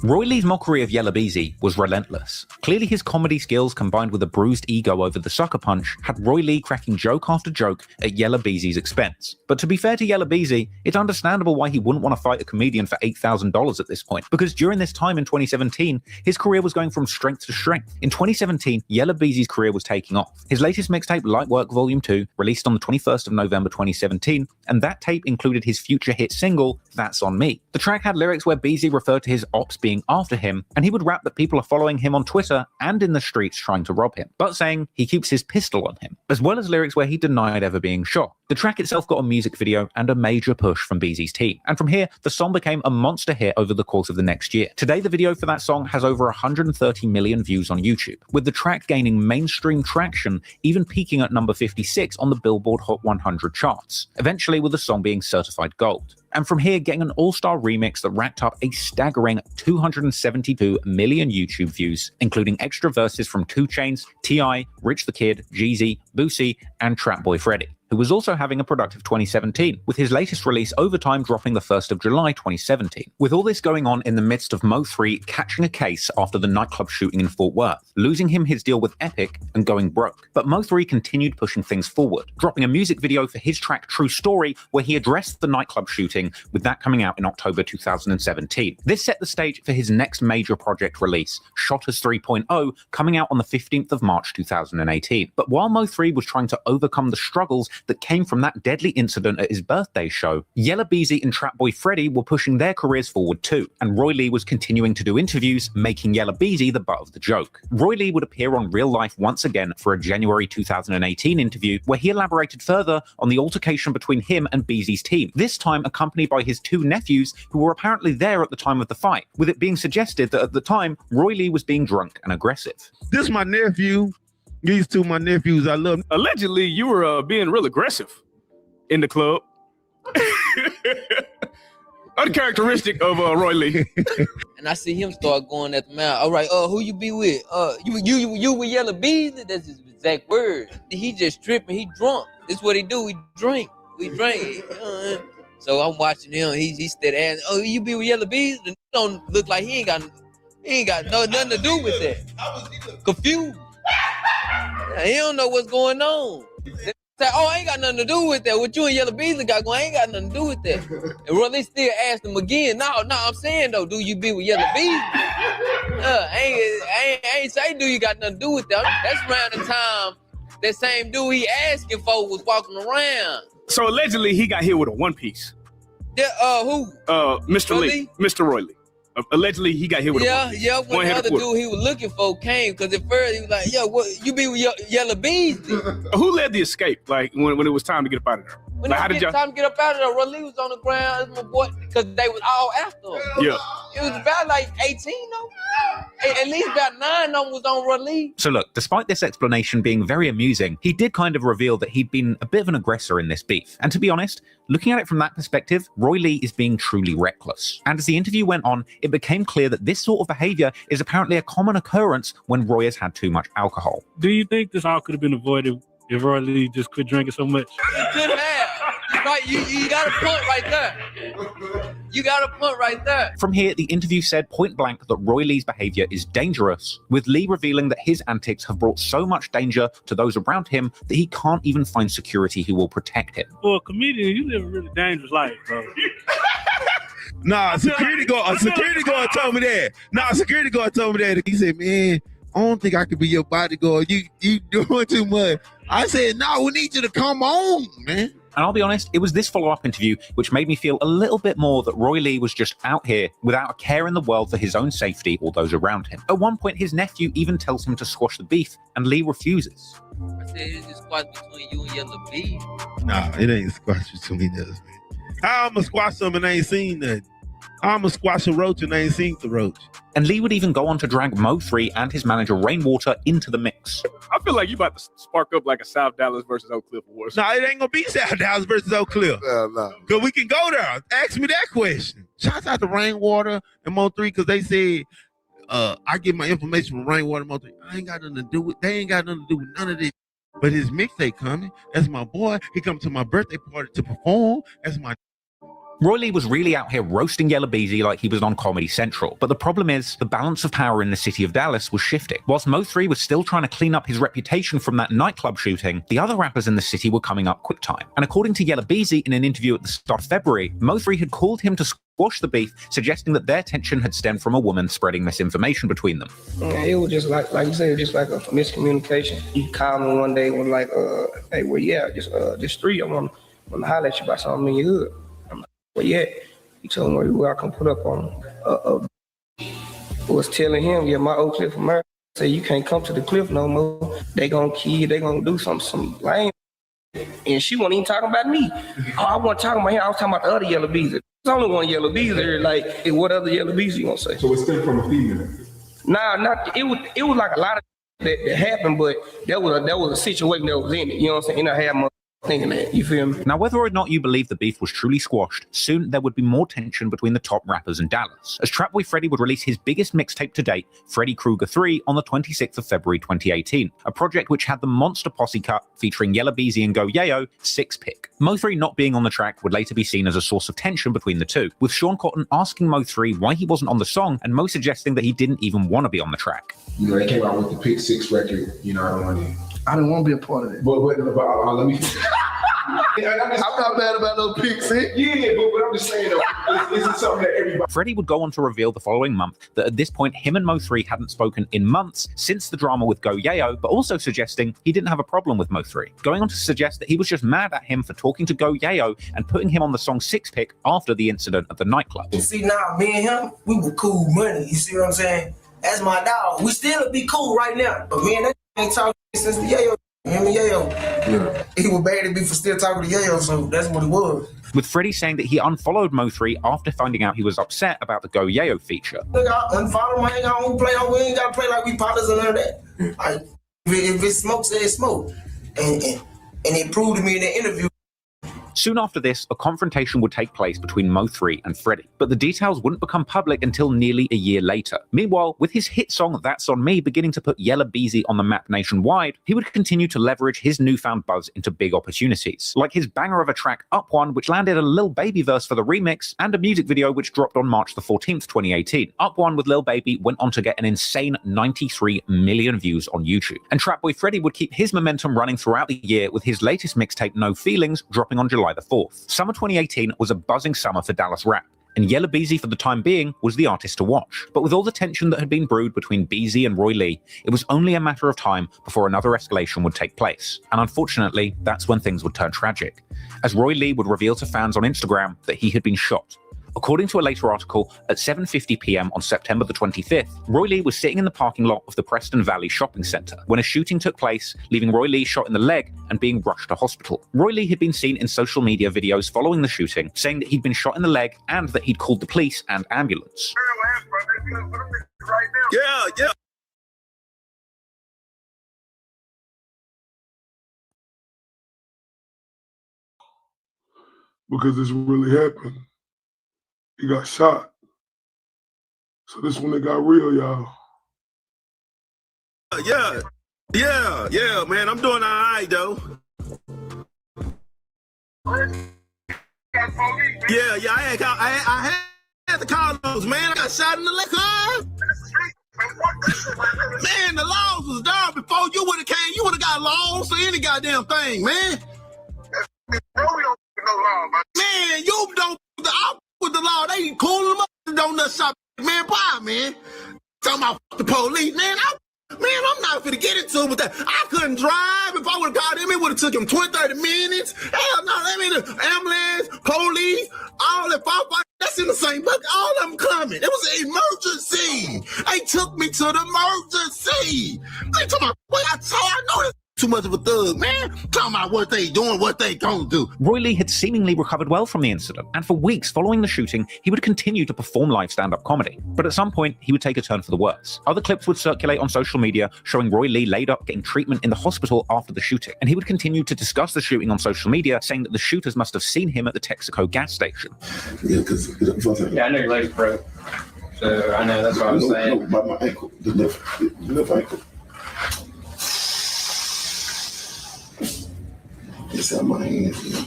Roy Lee's mockery of Yella Beezy was relentless. Clearly his comedy skills combined with a bruised ego over the sucker punch had Roy Lee cracking joke after joke at Yella Beezy's expense. But to be fair to Yella Beezy, it's understandable why he wouldn't want to fight a comedian for $8,000 at this point, because during this time in 2017, his career was going from strength to strength. In 2017, Yella Beezy's career was taking off. His latest mixtape, Light Work Volume 2, released on the 21st of November 2017, and that tape included his future hit single, That's On Me. The track had lyrics where Beezy referred to his ops being after him, and he would rap that people are following him on Twitter and in the streets trying to rob him, but saying he keeps his pistol on him, as well as lyrics where he denied ever being shot. The track itself got a music video and a major push from Beezy's team, and from here, the song became a monster hit over the course of the next year. Today, the video for that song has over 130 million views on YouTube, with the track gaining mainstream traction, even peaking at number 56 on the Billboard Hot 100 charts, eventually with the song being certified gold. And from here, getting an all-star remix that racked up a staggering 272 million YouTube views, including extra verses from 2 Chainz, T.I., Rich the Kid, Jeezy, Boosie, and Trap Boy Freddy, who was also having a productive 2017, with his latest release Overtime dropping the 1st of July 2017. With all this going on in the midst of Mo3 catching a case after the nightclub shooting in Fort Worth, losing him his deal with Epic and going broke. But Mo3 continued pushing things forward, dropping a music video for his track True Story, where he addressed the nightclub shooting, with that coming out in October 2017. This set the stage for his next major project release, Shotters 3.0, coming out on the 15th of March 2018. But while Mo3 was trying to overcome the struggles that came from that deadly incident at his birthday show, Yella Beezy and Trap Boy Freddy were pushing their careers forward too, and Roy Lee was continuing to do interviews, making Yella Beezy the butt of the joke. Roy Lee would appear on Real Life once again for a January 2018 interview where he elaborated further on the altercation between him and Beezy's team, this time accompanied by his 2 nephews who were apparently there at the time of the fight, with it being suggested that at the time, Roy Lee was being drunk and aggressive. This is my nephew. These 2 my nephews I love. Allegedly, you were being real aggressive in the club. Uncharacteristic of Roy Lee. And I see him start going at the mouth. All right, who you be with? You with Yella Beezy? That's his exact word. He just tripping. He drunk. That's what he do. We drink. So I'm watching him. He steady asking, "Oh, you be with Yella Beezy?" And don't look like he ain't got nothing to do with that. Confused. He don't know what's going on. Say, "Oh, I ain't got nothing to do with that. What you and Yella Beezy got going, I ain't got nothing to do with that." And Roy Lee still asked him again. No, I'm saying though, do you be with Yella Beezy? I ain't say do you got nothing to do with that. That's around the time that same dude he asking for was walking around. So allegedly he got hit with a 1-piece. Yeah, who? Mr. Lee. Mr. Roy Lee. Allegedly he got hit with a 1-piece. Yeah, when the other dude he was looking for came, because at first he was like, "Yo, what you be with Yella Beezy?" Who led the escape? Like when it was time to get up out of there? When like, it was time to get up out of there, Roy Lee was on the ground, my boy, because they was all after him. Yeah. It was about like 18 though. At least about 9 of them was on Roy Lee. So look, despite this explanation being very amusing, he did kind of reveal that he'd been a bit of an aggressor in this beef. And to be honest, looking at it from that perspective, Roy Lee is being truly reckless. And as the interview went on, it became clear that this sort of behavior is apparently a common occurrence when Roy has had too much alcohol. Do you think this all could have been avoided if Roy Lee just quit drinking so much? You could have. Right, you got a point right there. You got a point right there. From here, the interview said point blank that Roy Lee's behavior is dangerous, with Lee revealing that his antics have brought so much danger to those around him that he can't even find security who will protect him. For a comedian, you live a really dangerous life, bro. Nah, security guard told me that. He said, "Man, I don't think I could be your bodyguard. You doing too much. I said, no, we need you to come on, man. And I'll be honest, it was this follow-up interview which made me feel a little bit more that Roy Lee was just out here without a care in the world for his own safety or those around him. At one point, his nephew even tells him to squash the beef, and Lee refuses. I said it's a squash between you and Yellow B. Nah, it ain't a squash between us, man. How I'm gonna squash something and I ain't seen nothing? How I'm gonna squash a roach and I ain't seen the roach? And Lee would even go on to drag Mo3 and his manager Rainwater into the mix. I feel like you about to spark up like a South Dallas versus Oak Cliff Awards. No, it ain't gonna be South Dallas versus Oak Cliff. No. Cause we can go there. Ask me that question. Shouts out to Rainwater and Mo3 because they said I get my information from Rainwater and Mo3. I ain't got nothing to do with. They ain't got nothing to do with none of this. But his mixtape coming. That's my boy. He come to my birthday party to perform. That's my. Roy Lee was really out here roasting Yella Beezy like he was on Comedy Central. But the problem is, the balance of power in the city of Dallas was shifting. Whilst Mo3 was still trying to clean up his reputation from that nightclub shooting, the other rappers in the city were coming up quick time. And according to Yella Beezy in an interview at the start of February, Mo3 had called him to squash the beef, suggesting that their tension had stemmed from a woman spreading misinformation between them. It was just like you said, just like a miscommunication. He called me one day and was like, hey, where you at? This street, I want to holler at you about something in your hood. I'm like, where you at? He told me where I can put up on was telling him, yeah, my Oak Cliff America say you can't come to the cliff no more. They gonna kill you, they gonna do some lame. And she wasn't even talking about me. Oh, I wasn't talking about him, I was talking about the other Yellow Bees. There's only one Yellow Bees there, like, what other Yellow Bees you gonna say? So it's still from a female? Nah, it was like a lot of that happened, but that was a situation that was in it, you know what I'm saying? And I had my thinking that, you feel me? Now, whether or not you believe the beef was truly squashed, soon there would be more tension between the top rappers in Dallas, as Trapboy Freddy would release his biggest mixtape to date, Freddy Krueger 3, on the 26th of February 2018, a project which had the monster posse cut featuring Yella Beezy and Go Yayo, 6-pick. Mo3 not being on the track would later be seen as a source of tension between the two, with Sean Cotton asking Mo3 why he wasn't on the song and Mo suggesting that he didn't even want to be on the track. You know, they came out with the Pick 6 record, you know, I didn't want to be a part of it. But let me I'm not mad about no Pick 6. Yeah, but I'm just saying, though, this is something that everybody... Freddie would go on to reveal the following month that at this point, him and Mo3 hadn't spoken in months since the drama with Go Yayo, but also suggesting he didn't have a problem with Mo3, going on to suggest that he was just mad at him for talking to Go Yayo and putting him on the song 6-pick after the incident at the nightclub. You see, now, me and him, we were cool money, you see what I'm saying? That's my dog. We still be cool right now, but me and that ain't talking since the Yayo. Him and Yayo. Yeah. He was bad at me for still talking to Yayo, so that's what it was. With Freddie saying that he unfollowed Mo3 after finding out he was upset about the Go Yayo feature. Look, I unfollow him, I ain't gonna play on, we ain't gotta play like we partners and none of that. Like, if it smokes, it smoke. And it proved to me in the interview. Soon after this, a confrontation would take place between Mo3 and Freddie, but the details wouldn't become public until nearly a year later. Meanwhile, with his hit song That's On Me beginning to put Yella Beezy on the map nationwide, he would continue to leverage his newfound buzz into big opportunities, like his banger of a track Up One, which landed a Lil Baby verse for the remix, and a music video which dropped on March the 14th, 2018. Up One with Lil Baby went on to get an insane 93 million views on YouTube. And Trapboy Freddy would keep his momentum running throughout the year with his latest mixtape No Feelings dropping on July the 4th. Summer 2018 was a buzzing summer for Dallas rap, and Yella Beezy for the time being was the artist to watch. But with all the tension that had been brewed between Beezy and Roy Lee, it was only a matter of time before another escalation would take place. And unfortunately, that's when things would turn tragic, as Roy Lee would reveal to fans on Instagram that he had been shot. According to a later article, at 7:50 p.m. on September the 25th, Roy Lee was sitting in the parking lot of the Preston Valley Shopping Center when a shooting took place, leaving Roy Lee shot in the leg and being rushed to hospital. Roy Lee had been seen in social media videos following the shooting, saying that he'd been shot in the leg and that he'd called the police and ambulance. Yeah. Because this really happened. He got shot. So this when it got real, y'all. Yeah, man. I'm doing all right, though. Yeah, I had to call those, man. I got shot in the leg. Man, the laws was done before you would have came. You would have got laws for any goddamn thing, man. Man, you don't. With the law, they calling them up the donut shop. Man, bye, man. Talking about the police, man. I Man, I'm not finna get into it with that. I couldn't drive. If I would have called him, it would have took him 20, 30 minutes. Hell no, I mean, the ambulance, police, all that firefighter, that's in the same bucket. All of them coming. It was an emergency. They took me to the emergency. They talking about, what I saw, I know this too much of a thug, man. Talking about what they doing, what they gonna do. Roy Lee had seemingly recovered well from the incident, and for weeks following the shooting, he would continue to perform live stand-up comedy. But at some point, he would take a turn for the worse. Other clips would circulate on social media showing Roy Lee laid up getting treatment in the hospital after the shooting, and he would continue to discuss the shooting on social media, saying that the shooters must have seen him at the Texaco gas station. Yeah, I know your leg's broke, so I know that's what I was saying. No, by my ankle, the left ankle. It's on my hands, man.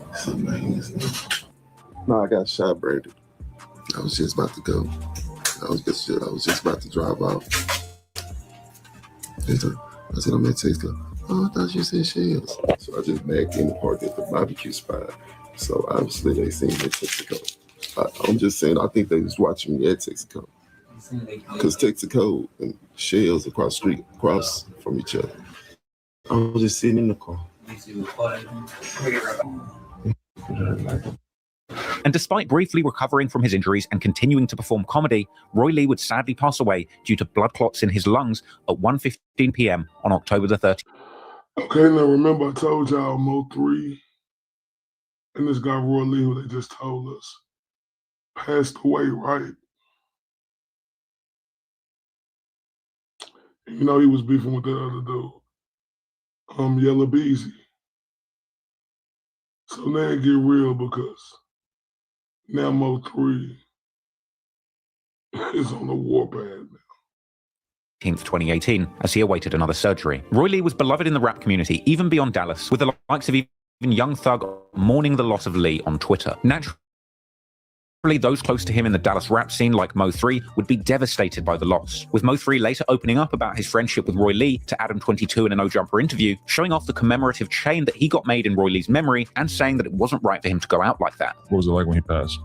It's on my hands, man. No, I got shot, Brandon. I was just about to go. I was just about to drive off. I said, I'm at Texaco. Oh, I thought you said shells. So I just backed in the park at the barbecue spot. So obviously they seen me at Texaco. I'm just saying, I think they was watching me at Texaco. Because Texaco and shells across from each other. I was just sitting in the car. And despite briefly recovering from his injuries and continuing to perform comedy, Roy Lee would sadly pass away due to blood clots in his lungs at 1:15 p.m. on October the 30th. Okay, now remember I told y'all Mo3 and this guy Roy Lee, who they just told us, passed away, right? You know he was beefing with that other dude. Yellow Beezy. So now it get real because now Mo3 is on the warpath now. 2018, as he awaited another surgery. Roy Lee was beloved in the rap community, even beyond Dallas, with the likes of even Young Thug mourning the loss of Lee on Twitter. Naturally, those close to him in the Dallas rap scene, like Mo3, would be devastated by the loss, with Mo3 later opening up about his friendship with Roy Lee to Adam 22 in a No Jumper interview, showing off the commemorative chain that he got made in Roy Lee's memory and saying that it wasn't right for him to go out like that. What was it like when he passed?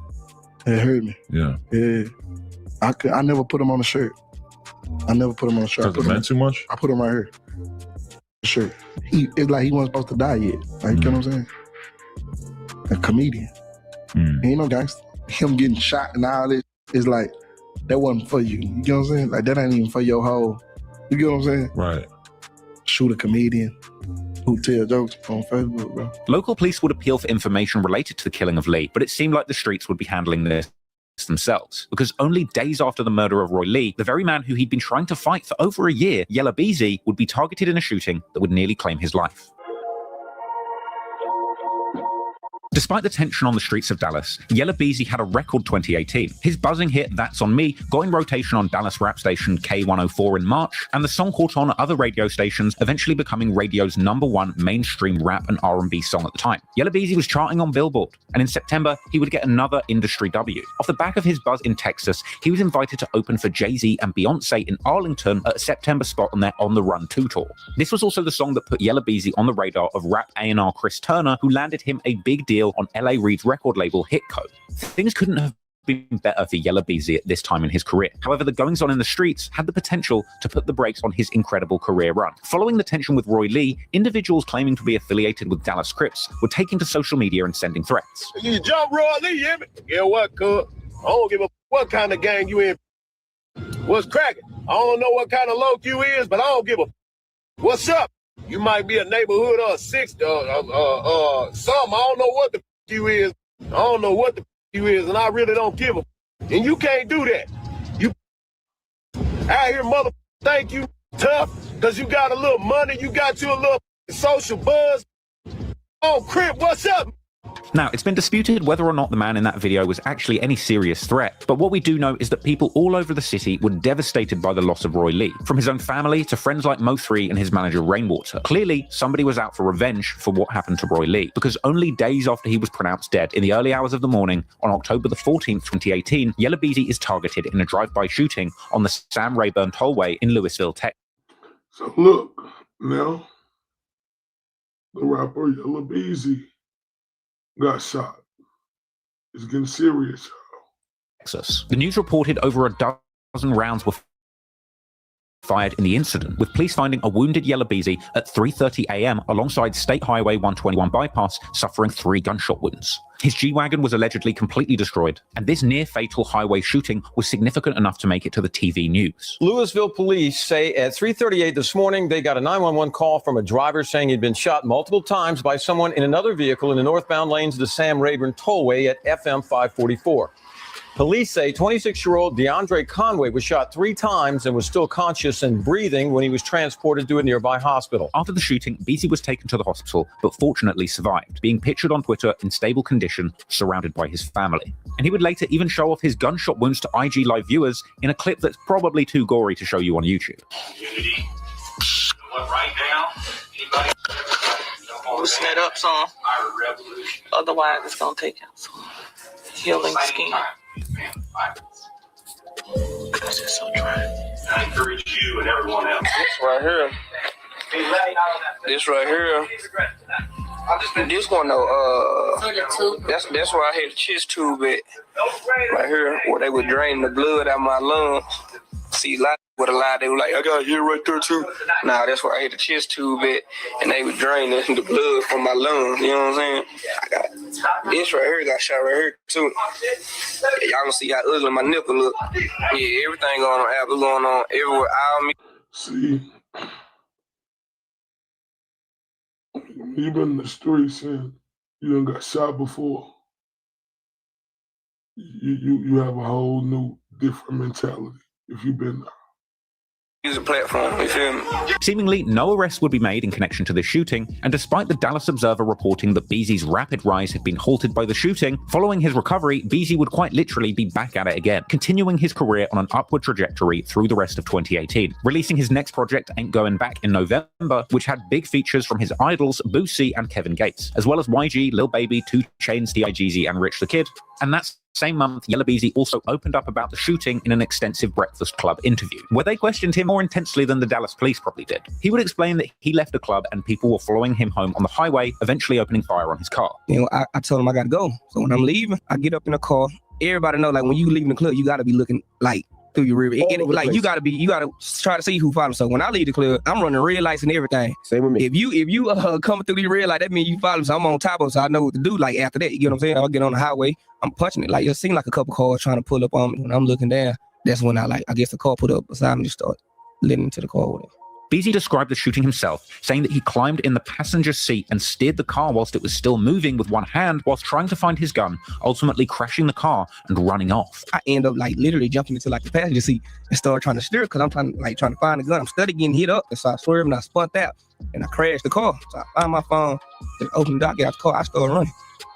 It hurt me. Yeah. Yeah. I never put him on a shirt. I never put him on a shirt. Does it meant too much? I put him right here. Shirt. It's like he wasn't supposed to die yet. Like, you know what I'm saying? A comedian. He ain't no gangster. Him getting shot and all this is like, that wasn't for you. You know what I'm saying? Like, that ain't even for your whole, you get what I'm saying? Right. Shoot a comedian who tell jokes on Facebook, bro. Local police would appeal for information related to the killing of Lee, but it seemed like the streets would be handling this themselves, because only days after the murder of Roy Lee, the very man who he'd been trying to fight for over a year, Yella Beezy, would be targeted in a shooting that would nearly claim his life. Despite the tension on the streets of Dallas, Yella Beezy had a record 2018. His buzzing hit That's On Me got in rotation on Dallas rap station K104 in March, and the song caught on at other radio stations, eventually becoming radio's #1 mainstream rap and R&B song at the time. Yella Beezy was charting on Billboard, and in September, he would get another industry W. Off the back of his buzz in Texas, he was invited to open for Jay-Z and Beyonce in Arlington at a September spot on their On The Run 2 tour. This was also the song that put Yella Beezy on the radar of rap A&R Chris Turner, who landed him a big deal on LA Reid's record label Hitco. Things couldn't have been better for Yella Beezy at this time in his career. However, the goings-on in the streets had the potential to put the brakes on his incredible career run. Following the tension with Roy Lee, individuals claiming to be affiliated with Dallas Crips were taking to social media and sending threats. You jump Roy Lee, you hear me? Yeah, what, cuz? I don't give a what kind of gang you in. What's cracking? I don't know what kind of loc you is, but I don't give a what's up. You might be a neighborhood or a six, something. I don't know what the you is. I don't know what the you is, and I really don't give a. And you can't do that. You out here, mother, think you tough because you got a little money, you got you a little social buzz. Oh, Crip, what's up? Now, it's been disputed whether or not the man in that video was actually any serious threat, but what we do know is that people all over the city were devastated by the loss of Roy Lee, from his own family to friends like Mo3 and his manager Rainwater. Clearly, somebody was out for revenge for what happened to Roy Lee, because only days after he was pronounced dead, in the early hours of the morning, on October the 14th, 2018, Yella Beezy is targeted in a drive-by shooting on the Sam Rayburn Tollway in Louisville, Texas. So look, now, the rapper Yella Beezy got shot. It's getting serious, y'all. Texas. The news reported over a dozen rounds were fired in the incident, with police finding a wounded Yella Beezy at 3:30 a.m. alongside State Highway 121 bypass, suffering 3 gunshot wounds. His G-Wagon was allegedly completely destroyed, and this near-fatal highway shooting was significant enough to make it to the TV news. Louisville police say at 3:38 this morning they got a 911 call from a driver saying he'd been shot multiple times by someone in another vehicle in the northbound lanes of the Sam Rayburn Tollway at FM 544. Police say 26-year-old DeAndre Conway was shot 3 times and was still conscious and breathing when he was transported to a nearby hospital. After the shooting, Beezy was taken to the hospital, but fortunately survived, being pictured on Twitter in stable condition, surrounded by his family. And he would later even show off his gunshot wounds to IG Live viewers in a clip that's probably too gory to show you on YouTube. Unity. Right now, anybody? Loosen it up some. Otherwise, it's going to take out some healing skin. Because it's so dry. I encourage you and everyone else. This right here. This right here. This one though, that's where I had the chest tube at. Right here, where they would drain the blood out of my lungs. See, a lot would have lied. They were like, I got here right there too. Nah, that's where I had the chest tube at, and they would drain the blood from my lungs. You know what I'm saying? I got this right here, got shot right here too. Yeah, y'all gonna see how ugly my nipple look. Yeah, everything going on, Apple going on everywhere. All me. See, you've been in the streets and you done got shot before. You have a whole new, different mentality if you've been there. Use a platform, you feel me? Seemingly, no arrest would be made in connection to this shooting, and despite the Dallas Observer reporting that Beezy's rapid rise had been halted by the shooting, following his recovery, Beezy would quite literally be back at it again, continuing his career on an upward trajectory through the rest of 2018, releasing his next project, Ain't Going Back, in November, which had big features from his idols Boosie and Kevin Gates, as well as YG, Lil Baby, 2 Chainz, T.I. Jeezy, and Rich the Kid. And that's same month, Yella Beezy also opened up about the shooting in an extensive Breakfast Club interview, where they questioned him more intensely than the Dallas police probably did. He would explain that he left the club and people were following him home on the highway, eventually opening fire on his car. You know, I told him I gotta go. So when I'm leaving, I get up in the car. Everybody know, like, when you leaving the club, you gotta be looking like through your rear. Like you gotta try to see who follows. So when I leave the club, I'm running red lights and everything. Same with me. If you coming through the red light, that means you follow. So I'm on top of it, so I know what to do. Like after that, you know what I'm saying? I'll get on the highway. I'm punching it. Like it seemed like a couple cars trying to pull up on me. When I'm looking down, that's when I guess the car put up beside me and start letting into the car with it. Beezy described the shooting himself, saying that he climbed in the passenger seat and steered the car whilst it was still moving with one hand whilst trying to find his gun, ultimately crashing the car and running off. I end up like literally jumping into like the passenger seat and start trying to steer because I'm trying to find the gun. I'm studying getting hit up, and so I swerved and I spun out and I crashed the car. So I find my phone, and open the door, get out the car, I started running.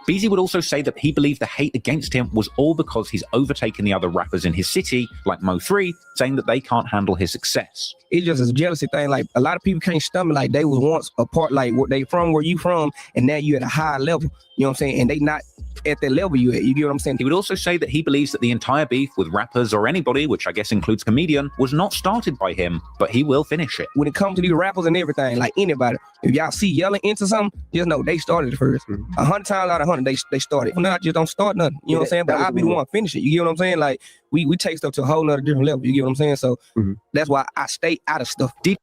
Beezy would also say that he believed the hate against him was all because he's overtaken the other rappers in his city, like Mo3, saying that they can't handle his success. It's just a jealousy thing. Like a lot of people can't stomach, like they was once a part, like where they from, where you from, and now you at a higher level. You know what I'm saying? And they not at that level you at. You get what I'm saying? He would also say that he believes that the entire beef with rappers or anybody, which I guess includes comedian, was not started by him, but he will finish it. When it comes to these rappers and everything, like anybody, if y'all see yelling into something, just know they started it first. 100 times out of 100, they started. Well, not just don't start nothing. You know what I'm saying? But I'll be the one finish it. You get what I'm saying? Like we take stuff to a whole nother different level. You get what I'm saying? So that's why I stay out of stuff. See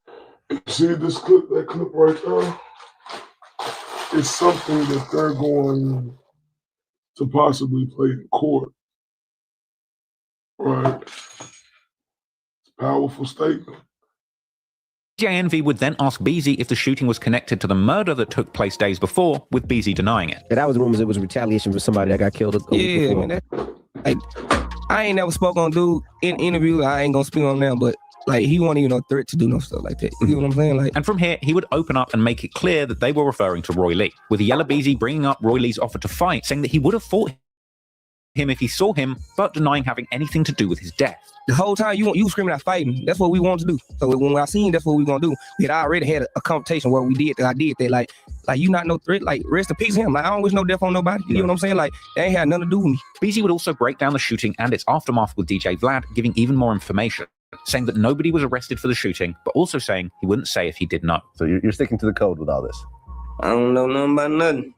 this clip, that clip right there? It's something that they're going to possibly play in court. Right? It's a powerful statement. JNV would then ask Beezy if the shooting was connected to the murder that took place days before, with Beezy denying it. That was rumors it was retaliation for somebody that got killed. Yeah, man, I ain't never spoke on dude in interview. I ain't gonna speak on now, but like he wasn't even a threat to do no stuff like that. You know what I'm saying? Like, and from here, he would open up and make it clear that they were referring to Roy Lee, with Yella Beezy bringing up Roy Lee's offer to fight, saying that he would have fought him if he saw him, but denying having anything to do with his death. The whole time you screaming out fighting. That's what we wanted to do. So when I seen that's what we gonna do, we had already had a conversation where we did that. I did that. Like you not no threat. Like rest in peace him. Like I don't wish no death on nobody. You know what I'm saying? Like they ain't had nothing to do with me. Beezy would also break down the shooting and its aftermath with DJ Vlad, giving even more information, saying that nobody was arrested for the shooting, but also saying he wouldn't say if he did know. So you're sticking to the code with all this? I don't know nothing about nothing.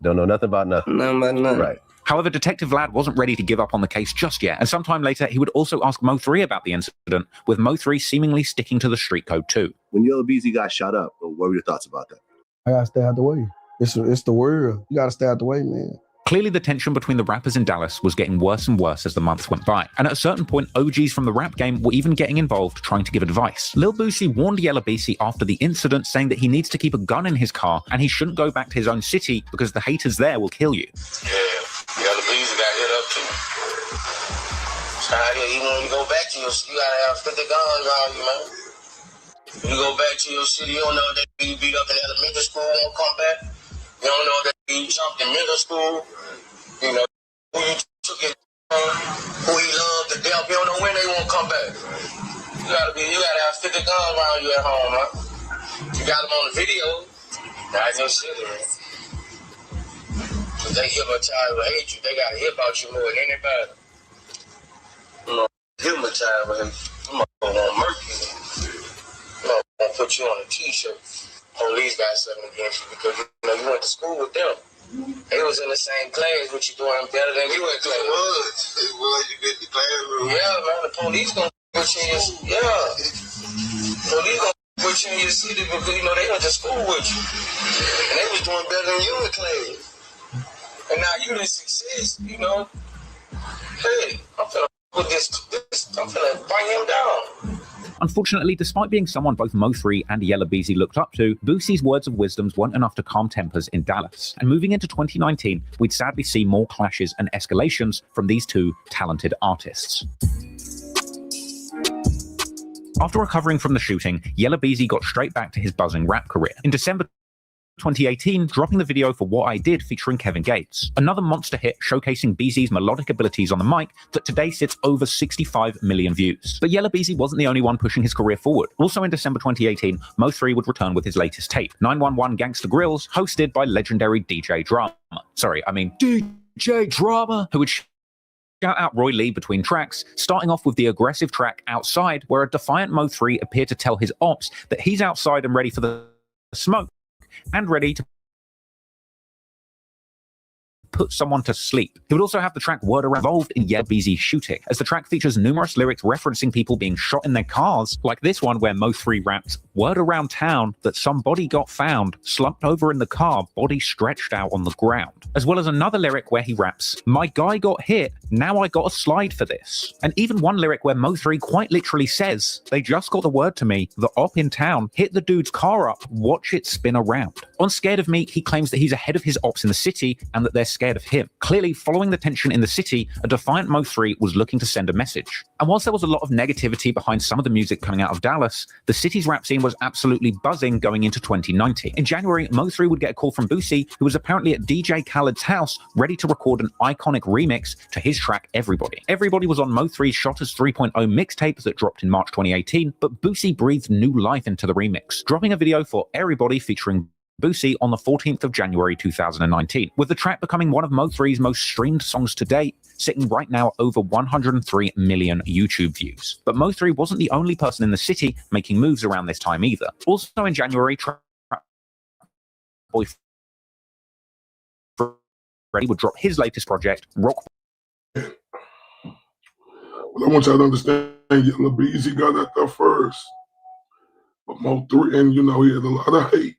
Don't know nothing about nothing. Nothing about nothing. Right. However, Detective Vlad wasn't ready to give up on the case just yet, and sometime later he would also ask Mo3 about the incident, with Mo3 seemingly sticking to the street code too. When Yellow Beezy got shot up, what were your thoughts about that? I gotta stay out the way. It's the world. You gotta stay out the way, man. Clearly, the tension between the rappers in Dallas was getting worse and worse as the months went by, and at a certain point, OGs from the rap game were even getting involved trying to give advice. Lil Boosie warned Yella Beezy after the incident, saying that he needs to keep a gun in his car and he shouldn't go back to his own city because the haters there will kill you. Yeah, Yella Beezy got hit up too. So even when you go back to your city, you gotta have 50 guns around you, man. When you go back to your city, you don't know that you beat up in elementary school won't come back. You don't know that you jumped in middle school. You know, who you took it from, who he loved to death. You don't know when they won't come back. You gotta have 50 guns around you at home, man. You got them on the video. That's your city, man. Cause they hypnotize will hate you. They gotta hear about you more than anybody. You know, hypnotize with him. You motherfucker won't murk you. You know, won't put you on a t-shirt. Police got something against you because you went to school with them. They was in the same class, but you doing better than you went to. It was. You get the classroom. Yeah, man. The police gonna put you in your police gonna put you in your city because they went to school with you, and they was doing better than you in class. And now you the success, Hey, I'm finna put this. I'm finna bring him down. Unfortunately, despite being someone both Mo3 and Yella Beezy looked up to, Boosie's words of wisdom weren't enough to calm tempers in Dallas. And moving into 2019, we'd sadly see more clashes and escalations from these two talented artists. After recovering from the shooting, Yella Beezy got straight back to his buzzing rap career. In December 2018, dropping the video for What I Did featuring Kevin Gates, another monster hit showcasing Beezy's melodic abilities on the mic that today sits over 65 million views. But Yella Beezy wasn't the only one pushing his career forward. Also in December 2018, Mo3 would return with his latest tape, 911 Gangsta Grills, hosted by legendary DJ Drama, who would shout out Roy Lee between tracks, starting off with the aggressive track Outside, where a defiant Mo3 appeared to tell his ops that he's outside and ready for the smoke, and ready to put someone to sleep. He would also have the track Word Around involved in Yella Beezy's shooting, as the track features numerous lyrics referencing people being shot in their cars, like this one where Mo3 raps, "Word around town that some body got found, slumped over in the car, body stretched out on the ground." As well as another lyric where he raps, "My guy got hit, now I got a slide for this." And even one lyric where Mo3 quite literally says, "They just got the word to me, the op in town hit the dude's car up, watch it spin around." On Scared of Me, he claims that he's ahead of his ops in the city and that they're scared of him. Clearly, following the tension in the city, a defiant Mo3 was looking to send a message. And whilst there was a lot of negativity behind some of the music coming out of Dallas, the city's rap scene was absolutely buzzing going into 2019. In January, Mo3 would get a call from Boosie, who was apparently at DJ Khaled's house, ready to record an iconic remix to his track Everybody. Everybody was on Mo3's Shotters 3.0 mixtape that dropped in March 2018, but Boosie breathed new life into the remix, dropping a video for Everybody featuring Boosie on the 14th of January 2019, with the track becoming one of Mo3's most streamed songs to date, sitting right now over 103 million YouTube views. But Mo3 wasn't the only person in the city making moves around this time either. Also in January, Boy Freddy would drop his latest project, Rock. Well, I want y'all to understand, Yella Beezy got out there first. But Mo3, and he had a lot of hate.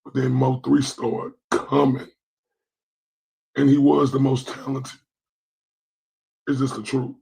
But then Mo3 started coming. And he was the most talented. It's just the truth.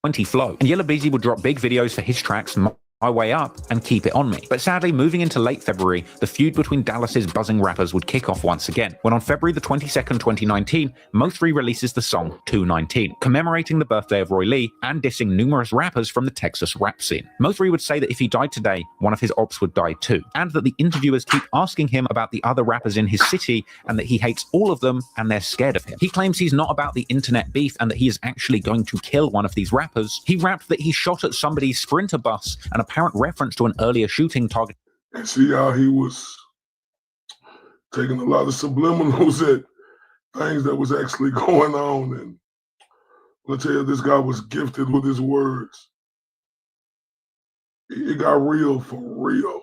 20 flow. And Yella Beezy would drop big videos for his tracks My Way Up and Keep It On Me. But sadly, moving into late February, the feud between Dallas's buzzing rappers would kick off once again, when on February the 22nd, 2019, Mo3 releases the song 219, commemorating the birthday of Roy Lee and dissing numerous rappers from the Texas rap scene. Mo3 would say that if he died today, one of his ops would die too, and that the interviewers keep asking him about the other rappers in his city and that he hates all of them and they're scared of him. He claims he's not about the internet beef and that he is actually going to kill one of these rappers. He rapped that he shot at somebody's Sprinter bus, an apparent reference to an earlier shooting target. And see how he was taking a lot of subliminals at things that was actually going on. And I'm gonna tell you, this guy was gifted with his words. It got real for real.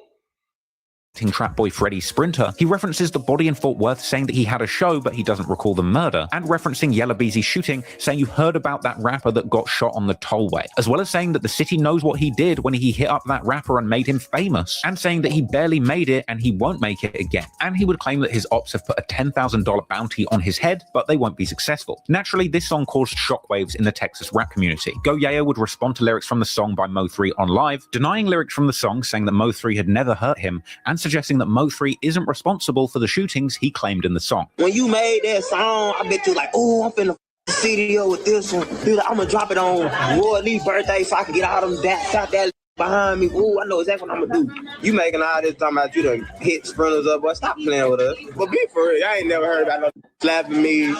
Trapboy Freddy's Sprinter, he references the body in Fort Worth saying that he had a show but he doesn't recall the murder, and referencing Yella Beezy's shooting, saying you heard about that rapper that got shot on the tollway, as well as saying that the city knows what he did when he hit up that rapper and made him famous, and saying that he barely made it and he won't make it again. And he would claim that his ops have put a $10,000 bounty on his head, but they won't be successful. Naturally, this song caused shockwaves in the Texas rap community. Go Yayo would respond to lyrics from the song by Mo3 on Live, denying lyrics from the song, saying that Mo3 had never hurt him, and suggesting that Mo3 isn't responsible for the shootings he claimed in the song. When you made that song, I bet you like, oh, I'm finna studio with this one. He was like, I'm gonna drop it on Roy Lee's birthday so I can get all them that behind me. Ooh, I know exactly what I'm gonna do. You making all this talking about you done hit sprinters up, boy. Stop playing with us. But be for real, I ain't never heard about no slapping me,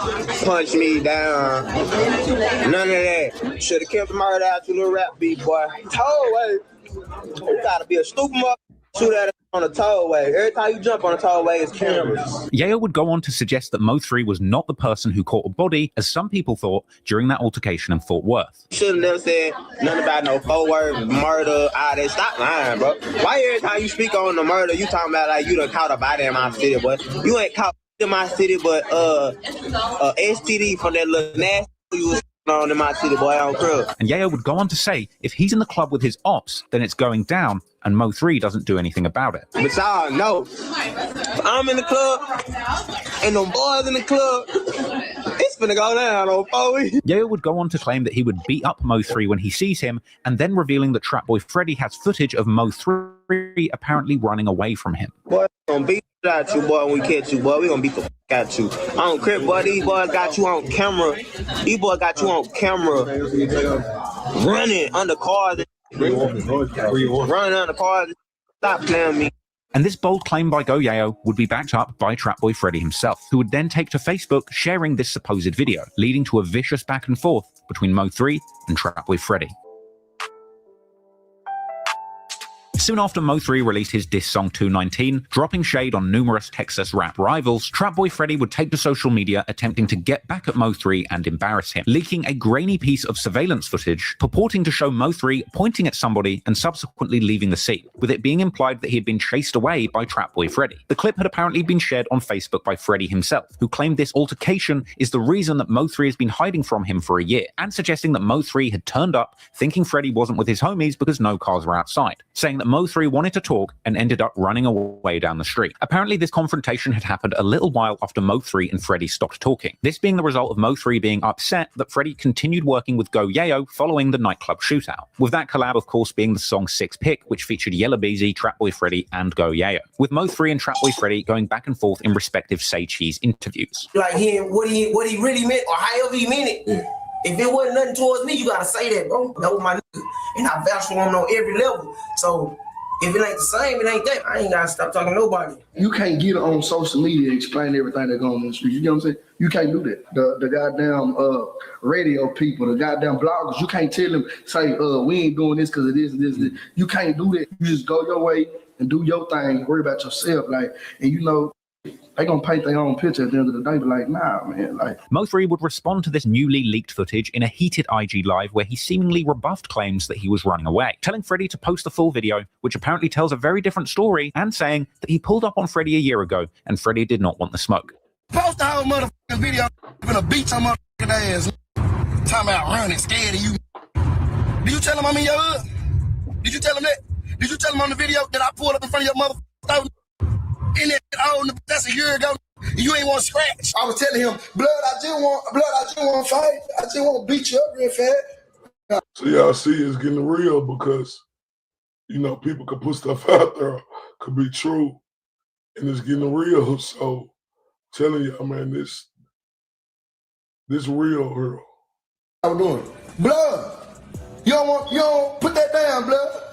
punch me down. None of that. Should have kept the murder out your little rap beat, boy. Tollway. You gotta be a stupid mother. Shoot at it on a tollway. Every time you jump on a tollway, it's cameras. Yayo would go on to suggest that Mo3 was not the person who caught a body, as some people thought, during that altercation in Fort Worth. Should have never said nothing about no forward murder, all that. Stop lying, bro. Why every time you speak on the murder, you talking about like you done caught a body in my city, boy? You ain't caught in my city, but STD from that little nasty you was on in my city, boy, on crib. And Yayo would go on to say, if he's in the club with his ops, then it's going down, and Mo3 doesn't do anything about it. But y'all know, if I'm in the club, and them boys in the club, it's finna go down on 4 weeks. Yayo would go on to claim that he would beat up Mo3 when he sees him, and then revealing that Trapboy Freddy has footage of Mo3 apparently running away from him. Boy, we gonna beat out you, boy, when we catch you, boy. We gonna beat the at you. I don't care, boy. These boys got you on camera. These boys got you on camera running under cars. Running under cars. Stop playing with me. And this bold claim by Go Yayo would be backed up by Trapboy Freddy himself, who would then take to Facebook sharing this supposed video, leading to a vicious back and forth between Mo3 and Trapboy Freddy. Soon after Mo3 released his diss song 219, dropping shade on numerous Texas rap rivals, Trapboy Freddy would take to social media attempting to get back at Mo3 and embarrass him, leaking a grainy piece of surveillance footage purporting to show Mo3 pointing at somebody and subsequently leaving the scene, with it being implied that he had been chased away by Trapboy Freddy. The clip had apparently been shared on Facebook by Freddy himself, who claimed this altercation is the reason that Mo3 has been hiding from him for a year, and suggesting that Mo3 had turned up thinking Freddy wasn't with his homies because no cars were outside, saying that Mo3 wanted to talk and ended up running away down the street. Apparently, this confrontation had happened a little while after Mo3 and Freddy stopped talking, this being the result of Mo3 being upset that Freddy continued working with Go Yayo following the nightclub shootout, with that collab of course being the song Six Pick, which featured Yella Beezy, Trapboy Freddy and Go Yayo, with Mo3 and Trapboy Freddy going back and forth in respective Say Cheese interviews. Like what he really meant, or however he meant it. Yeah. If it wasn't nothing towards me, you gotta say that, bro. That was my nigga. And I vouch for him on every level. So if it ain't the same, it ain't that. I ain't gotta stop talking to nobody. You can't get on social media and explain everything that's going on in the street. You know what I'm saying? You can't do that. The goddamn radio people, the goddamn bloggers, you can't tell them, say, we ain't doing this because of this and this and this. You can't do that. You just go your way and do your thing, worry about yourself. Like, and you know, they gonna paint their own picture at the end of the day, but like, nah, man, like. Mo3 would respond to this newly leaked footage in a heated IG live where he seemingly rebuffed claims that he was running away, telling Freddy to post the full video, which apparently tells a very different story, and saying that he pulled up on Freddy a year ago and Freddy did not want the smoke. Post the whole motherfucking video. I'm gonna beat some motherfucking ass. Talking about running, scared of you. Did you tell him I'm in your hood? Did you tell him that? Did you tell him on the video that I pulled up in front of your motherfucking in that that's a year ago? You ain't want to scratch. I was telling him, blood, I just want to fight. I just want to beat you up real fast. So y'all see it's getting real because, you know, people could put stuff out there, could be true, and it's getting real. So telling y'all, man, this real, real. I was doing blood. You don't put that down, blood.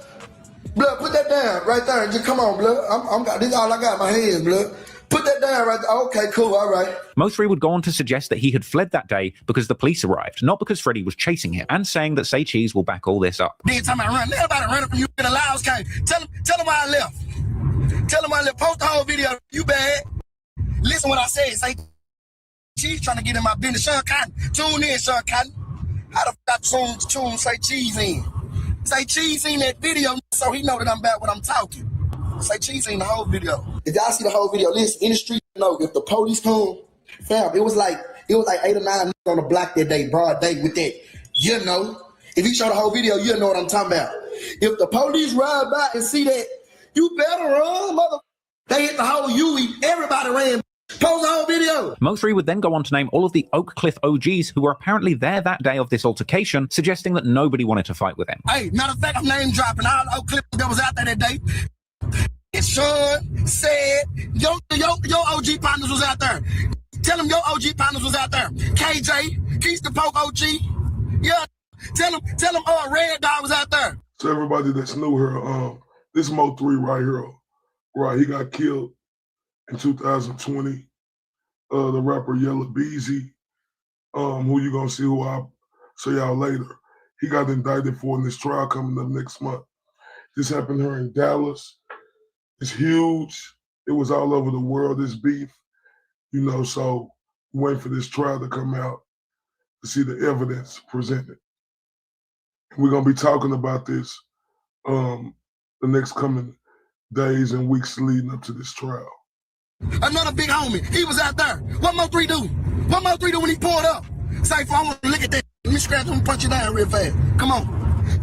Blood, put that down right there. Just come on, blood. I'm got this all I got in my hands, blood. Put that down right there. Okay, cool, all right. Mo3 would go on to suggest that he had fled that day because the police arrived, not because Freddy was chasing him, and saying that Say Cheese will back all this up. Then time I run, everybody running from you in the loud came. Tell him why I left. Tell him why I left. Post the whole video. You bad. Listen what I said. Say Cheese trying to get in my business. Sean Cotton. Tune in, Sean Cotton. How the fuck tune Say Cheese in? Say Cheese in that video so he know that I'm back when I'm talking. Say Chief seen the whole video. If y'all see the whole video, listen, in the street, know if the police come, fam, it was like 8 or 9 niggas on the block that day, broad day with that. You know. If you show the whole video, you'll know what I'm talking about. If the police ride by and see that, you better run, mother. They hit the whole Huey. Everybody ran. Post the whole video. Mo3 would then go on to name all of the Oak Cliff OGs who were apparently there that day of this altercation, suggesting that nobody wanted to fight with him. Hey, matter of fact, I'm name dropping all the Oak Cliff that was out there that day. And Sean said, your OG partners was out there. Tell them your OG partners was out there. KJ, Keith the Poke OG. Yeah. Tell them, Red Dog was out there. So everybody that's new here, this Mo3 right here, right? He got killed in 2020. The rapper Yella Beezy, who you gonna see, who I'll show y'all later. He got indicted for in this trial coming up next month. This happened here in Dallas. It's huge. It was all over the world, this beef. You know, so waiting for this trial to come out to see the evidence presented. We're going to be talking about this the next coming days and weeks leading up to this trial. Another big homie, he was out there. What Mo3 do? What Mo3 do when he pulled up? Say, I want to look at that. Let me scratch him and punch you down real fast. Come on.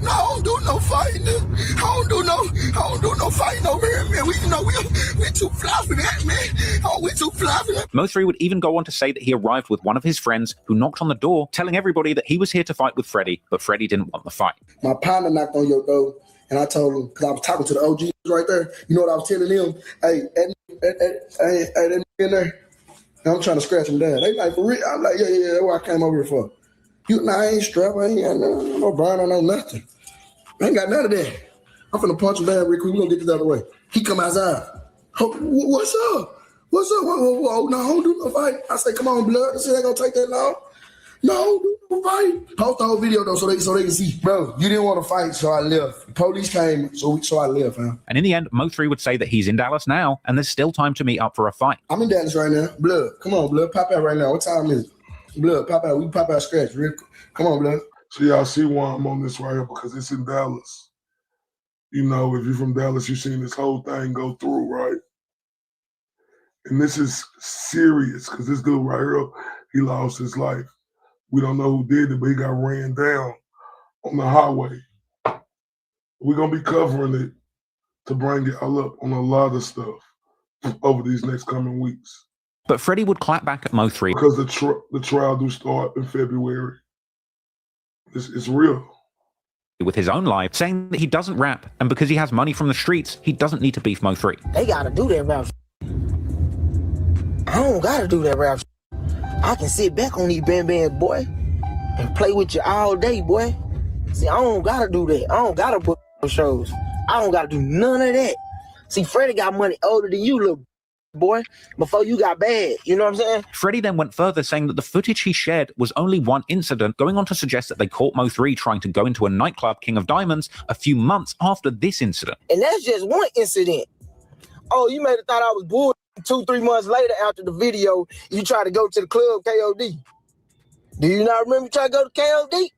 No, I don't do no fighting. I don't do no fighting over here, man. We too fly for that, man. Oh, we too fly for that. Mo3 would even go on to say that he arrived with one of his friends who knocked on the door, telling everybody that he was here to fight with Freddie, but Freddie didn't want the fight. My partner knocked on your door, and I told him, because I was talking to the OGs right there, you know what I was telling them? Hey, that nigga in there, and I'm trying to scratch him down. They like, for real? I'm like, yeah, that's what I came over here for. I ain't strapped, I ain't got no burn, I know nothing. I ain't got none of that. I'm finna punch him down real quick. We're gonna get this out of the way. He come outside. Oh, what's up? What's up? Whoa. No, I don't do no fight. I say, come on, blood. This ain't gonna take that long. No, I don't do no fight. Post the whole video though so they can see. Bro, you didn't want to fight, so I left. Police came, so I left, man. And in the end, Mo3 would say that he's in Dallas now, and there's still time to meet up for a fight. I'm in Dallas right now. Blood, come on, blood. Pop out right now. What time is it? Blood, pop out. We pop out scratch real quick. Come on, blood. So y'all see why I'm on this right here, because it's in Dallas. You know, if you're from Dallas, you've seen this whole thing go through, right? And this is serious, because this dude right here, he lost his life. We don't know who did it, but he got ran down on the highway. We're going to be covering it to bring y'all up on a lot of stuff over these next coming weeks. But Freddie would clap back at Mo3. Because the trial do start in February. It's real. With his own life, saying that he doesn't rap, and because he has money from the streets, he doesn't need to beef Mo3. They gotta do that rap. I don't gotta do that rap. I can sit back on these bands, boy, and play with you all day, boy. See, I don't gotta do that. I don't gotta book shows. I don't gotta do none of that. See, Freddie got money older than you, little boy, before you got bad. You know what I'm saying? Freddie then went further, saying that the footage he shared was only one incident, going on to suggest that they caught Mo3 trying to go into a nightclub, King of Diamonds, a few months after this incident. And that's just one incident. Oh, you may have thought I was bull 2-3 months later after the video, you try to go to the club, KOD. Do you not remember trying to go to KOD?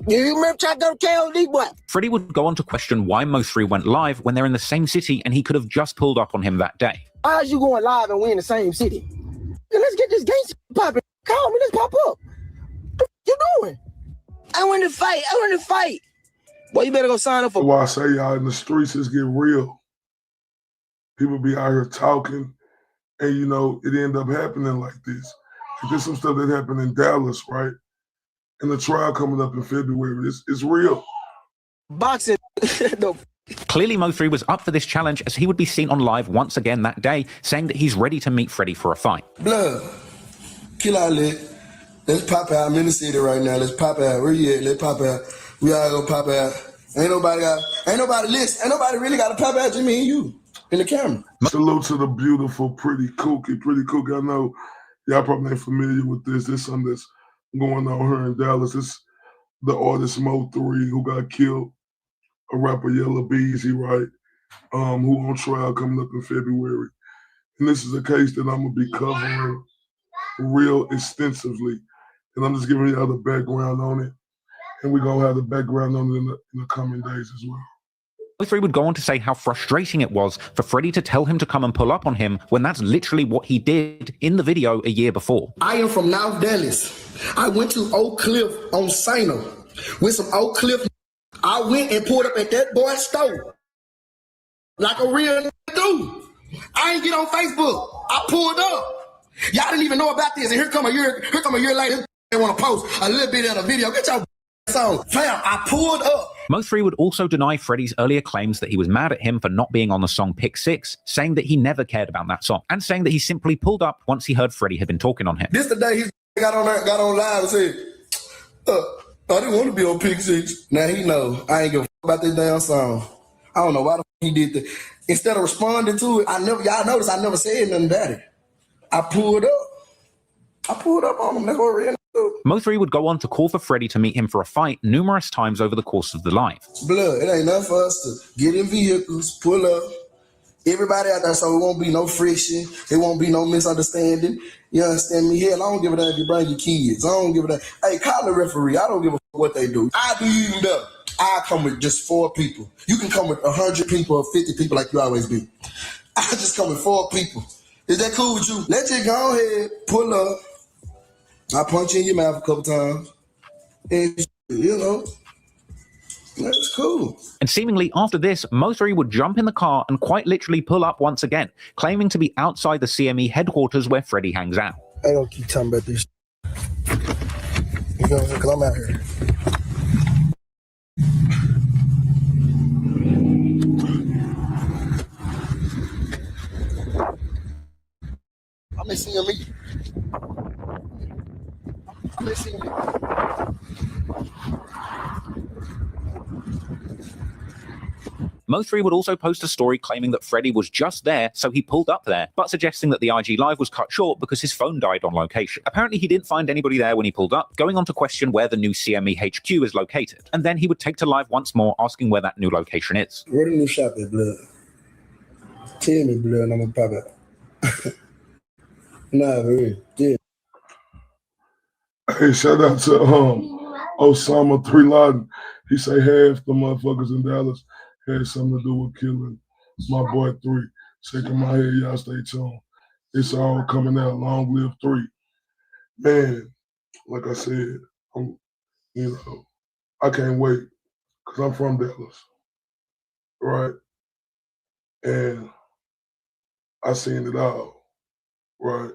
Do you remember trying to go to KOD, boy? Freddie would go on to question why Mo3 went live when they're in the same city and he could have just pulled up on him that day. Why is you going live and we in the same city? Let's get this gangster popping. Call me, let's pop up. What you doing? I want to fight. Boy, you better go sign up for. Why I say y'all in the streets is get real. People be out here talking, and you know, it end up happening like this. Like, there's some stuff that happened in Dallas, right? And the trial coming up in February. It's real. Boxing. No. Clearly, Mo3 was up for this challenge, as he would be seen on live once again that day, saying that he's ready to meet Freddie for a fight. Blood, kill out lit. Let's pop out. I'm in the city right now. Let's pop out. Where you at? Let's pop out. We all gonna pop out. Ain't nobody really got to pop out. Just me and you in the camera. Salute to the beautiful, pretty Kooky. I know y'all probably ain't familiar with this. This is something that's going on here in Dallas. It's the artist Mo3 who got killed. A rapper Yella Beezy, right? Who on trial coming up in February. And this is a case that I'm gonna be covering real extensively. And I'm just giving y'all the background on it. And we're gonna have the background on it in the coming days as well. Mo3 would go on to say how frustrating it was for Freddie to tell him to come and pull up on him when that's literally what he did in the video a year before. I am from North Dallas. I went to Oak Cliff on Sino with some Oak Cliff. I went and pulled up at that boy's store like a real dude. I ain't get on Facebook. I pulled up. Y'all didn't even know about this, and here come a year later. They want to post a little bit of the video. Get your on, fam. I pulled up. Mo3 would also deny Freddie's earlier claims that he was mad at him for not being on the song Pick 6, saying that he never cared about that song, and saying that he simply pulled up once he heard Freddie had been talking on him. This the day he got on live and said, I didn't want to be on Pick 6. Now he know I ain't give a fuck about this damn song. I don't know why the fuck he did that. Instead of responding to it, y'all notice I never said nothing about it. I pulled up on him. That's what real. Mo3 would go on to call for Freddie to meet him for a fight numerous times over the course of the live. Blood, it ain't nothing for us to get in vehicles, pull up, everybody out there, so it won't be no friction, it won't be no misunderstanding. You understand me? Hell, I don't give a damn if you bring your kids. I don't give a damn. Hey, call the referee. I don't give a fuck what they do. I do you even better. I come with just 4 people. You can come with 100 people or 50 people like you always be. I just come with 4 people. Is that cool with you? Let you go ahead, pull up. I punch you in your mouth a couple times. And, you know, that's cool. And seemingly after this, Mo3 would jump in the car and quite literally pull up once again, claiming to be outside the CME headquarters where Freddie hangs out. I don't keep talking about this. You know, because I'm out here. I'm missing your meat. I'm missing you. Mo3 would also post a story claiming that Freddie was just there, so he pulled up there, but suggesting that the IG live was cut short because his phone died on location. Apparently he didn't find anybody there when he pulled up, going on to question where the new CME HQ is located. And then he would take to live once more, asking where that new location is. Where the new shop is, blood? Tell me, blood, and I'm gonna pop it. Nah, really. Yeah. Hey, shout out to Osama 3 Laden. He say half the motherfuckers in Dallas had something to do with killing my boy 3. Shaking my head, y'all stay tuned. It's all coming out. Long live 3. Man, like I said, I can't wait because I'm from Dallas, right? And I seen it all, right?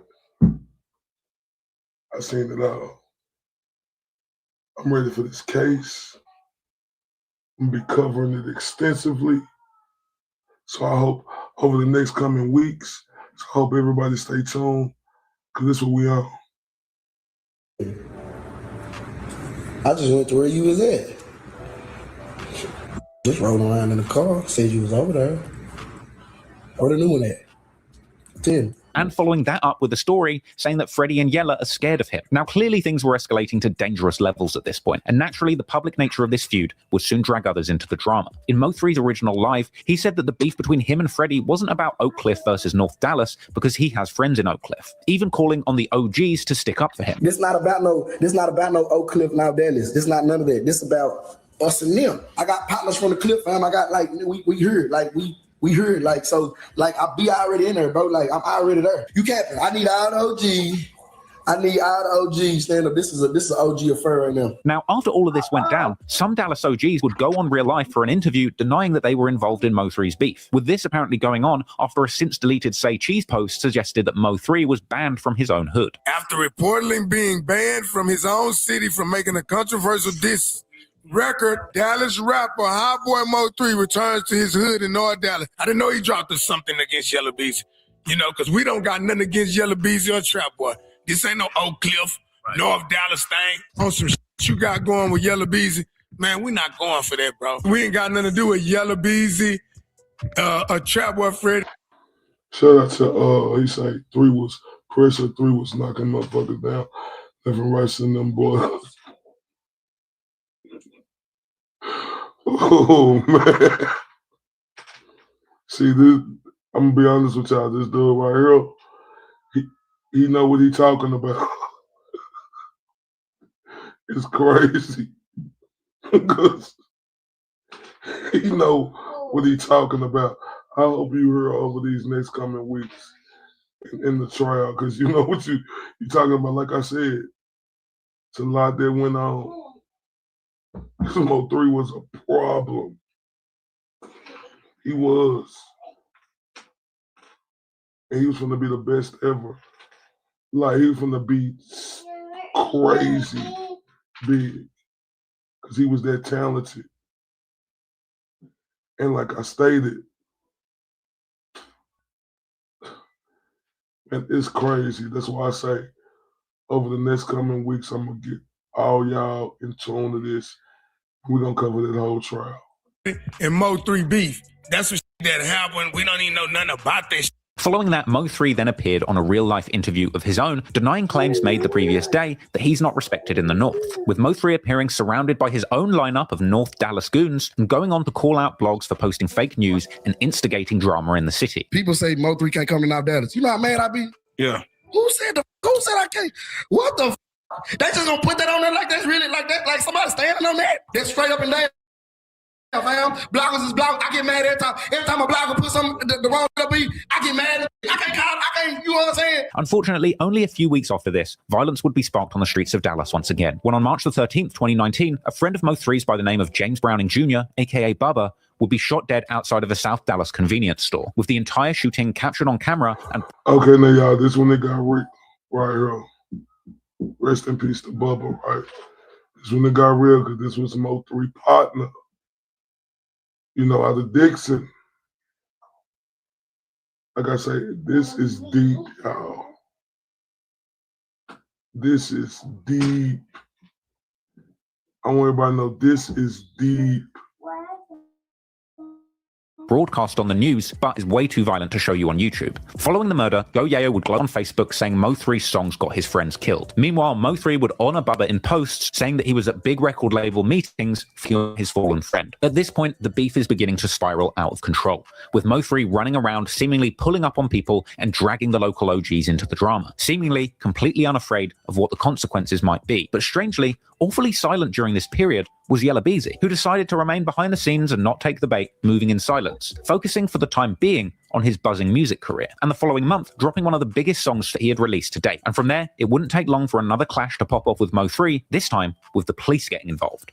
I seen it all. I'm ready for this case. I'm gonna be covering it extensively. So I hope over the next coming weeks, so I hope everybody stay tuned, because this is what we on. I just went to where you was at. Just rolling around in the car, said you was over there. Where the new one at? 10. And following that up with a story saying that Freddie and Yella are scared of him. Now, clearly things were escalating to dangerous levels at this point, and naturally the public nature of this feud would soon drag others into the drama. In Mo3's original live, he said that the beef between him and Freddie wasn't about Oak Cliff versus North Dallas because he has friends in Oak Cliff, even calling on the OGs to stick up for him. This not about no Oak Cliff, North Dallas. This not none of that. This about us and them. I got partners from the Cliff, fam. I got we heard we heard, so I be already in there, bro. Like, I'm already there. You can't, I need all the OGs. I need all the OGs stand up. This is an OG affair right now. Now, after all of this went down, some Dallas OGs would go on Real Life for an interview denying that they were involved in Mo3's beef. With this apparently going on after a since deleted Say Cheese post suggested that Mo3 was banned from his own hood. After reportedly being banned from his own city from making a controversial diss record, Dallas rapper Hot Boy Mo3 returns to his hood in North Dallas. I didn't know he dropped us something against Yella Beezy, because we don't got nothing against Yella Beezy or Trap Boy. This ain't no Oak Cliff, North Dallas thing. On some shit you got going with Yella Beezy, man, we not going for that, bro. We ain't got nothing to do with Yella Beezy, a Trap Boy Fred. Shout out to, he say 3 was pressure, 3 was knocking motherfuckers down, left and right in them boys. Oh, man. See, this, I'm going to be honest with y'all. This dude right here, he know what he talking about. It's crazy. Because he know what he talking about. I hope you hear over these next coming weeks in the trial, because you know what you talking about. Like I said, it's a lot that went on. Mo3 was a problem. He was. And he was going to be the best ever. Like, he was going to be crazy big because he was that talented. And like I stated, and it's crazy. That's why I say over the next coming weeks, I'm going to get all y'all in tune to this. We're going to cover that whole trial. And Mo3 beef. That's what that happened. We don't even know nothing about this. Following that, Mo3 then appeared on a real-life interview of his own, denying claims made the previous day that he's not respected in the North, with Mo3 appearing surrounded by his own lineup of North Dallas goons and going on to call out blogs for posting fake news and instigating drama in the city. People say Mo3 can't come to North Dallas. You know how mad I be? Yeah. Who said I can't? What the They just gonna put that on there like that's really like that, like somebody standing on that? That's straight up and down. Fam. Bloggers is bloggers. I get mad every time. Every time a blogger puts some the wrong up, I get mad. I can't, you know what I'm saying? Unfortunately, only a few weeks after this, violence would be sparked on the streets of Dallas once again, when on March the 13th, 2019, a friend of Mo3's by the name of James Browning Jr., aka Bubba, would be shot dead outside of a South Dallas convenience store, with the entire shooting captured on camera and... Okay, now y'all, this one they got rigged right here. Rest in peace to Bubba, right? This one that got real, because this was Mo3 partner. You know, out of Dixon. Like I say, this is deep, y'all. This is deep. I want everybody to know this is deep. broadcast on the news, but is way too violent to show you on YouTube. Following the murder, Go Yayo would gloat on Facebook saying Mo3's songs got his friends killed. Meanwhile, Mo3 would honor Bubba in posts, saying that he was at big record label meetings for his fallen friend. At this point, the beef is beginning to spiral out of control, with Mo3 running around seemingly pulling up on people and dragging the local OGs into the drama, seemingly completely unafraid of what the consequences might be. But strangely, awfully silent during this period was Yella Beezy, who decided to remain behind the scenes and not take the bait, moving in silence, focusing for the time being on his buzzing music career, and the following month dropping one of the biggest songs that he had released to date. And from there, it wouldn't take long for another clash to pop off with Mo3, this time with the police getting involved.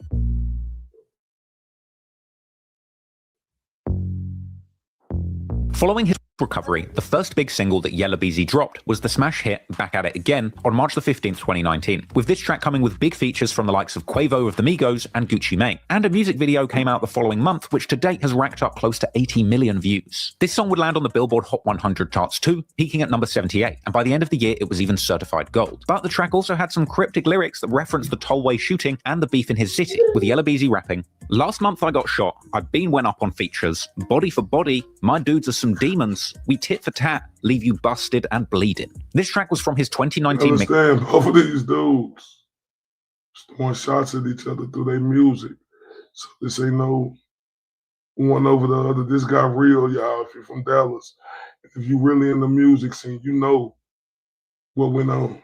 Following his recovery, the first big single that Yella Beezy dropped was the smash hit Back At It Again on March the 15th, 2019, with this track coming with big features from the likes of Quavo of the Migos and Gucci Mane. And a music video came out the following month, which to date has racked up close to 80 million views. This song would land on the Billboard Hot 100 charts too, peaking at number 78, and by the end of the year it was even certified gold. But the track also had some cryptic lyrics that referenced the tollway shooting and the beef in his city, with Yella Beezy rapping, "Last month I got shot, I've been went up on features, body for body, my dudes are some demons, we tit for tat, leave you busted and bleeding." This track was from his 2019 mix. Understand, both of these dudes throwing shots at each other through their music. So this ain't no one over the other. This got real, y'all, if you're from Dallas. If you really in the music scene, you know what went on.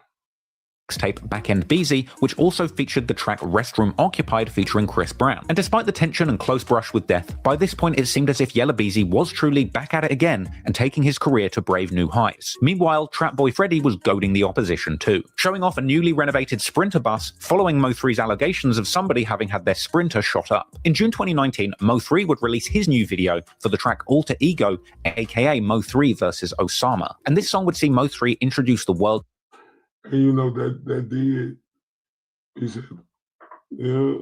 Mixtape Back End Beezy, which also featured the track Restroom Occupied featuring Chris Brown. And despite the tension and close brush with death, by this point it seemed as if Yella Beezy was truly back at it again and taking his career to brave new heights. Meanwhile, Trap Boy Freddy was goading the opposition too, showing off a newly renovated Sprinter bus following Mo3's allegations of somebody having had their Sprinter shot up. In June 2019, Mo3 would release his new video for the track Alter Ego, aka Mo3 versus Osama. And this song would see Mo3 introduce the world. And you know that did, he said, yeah,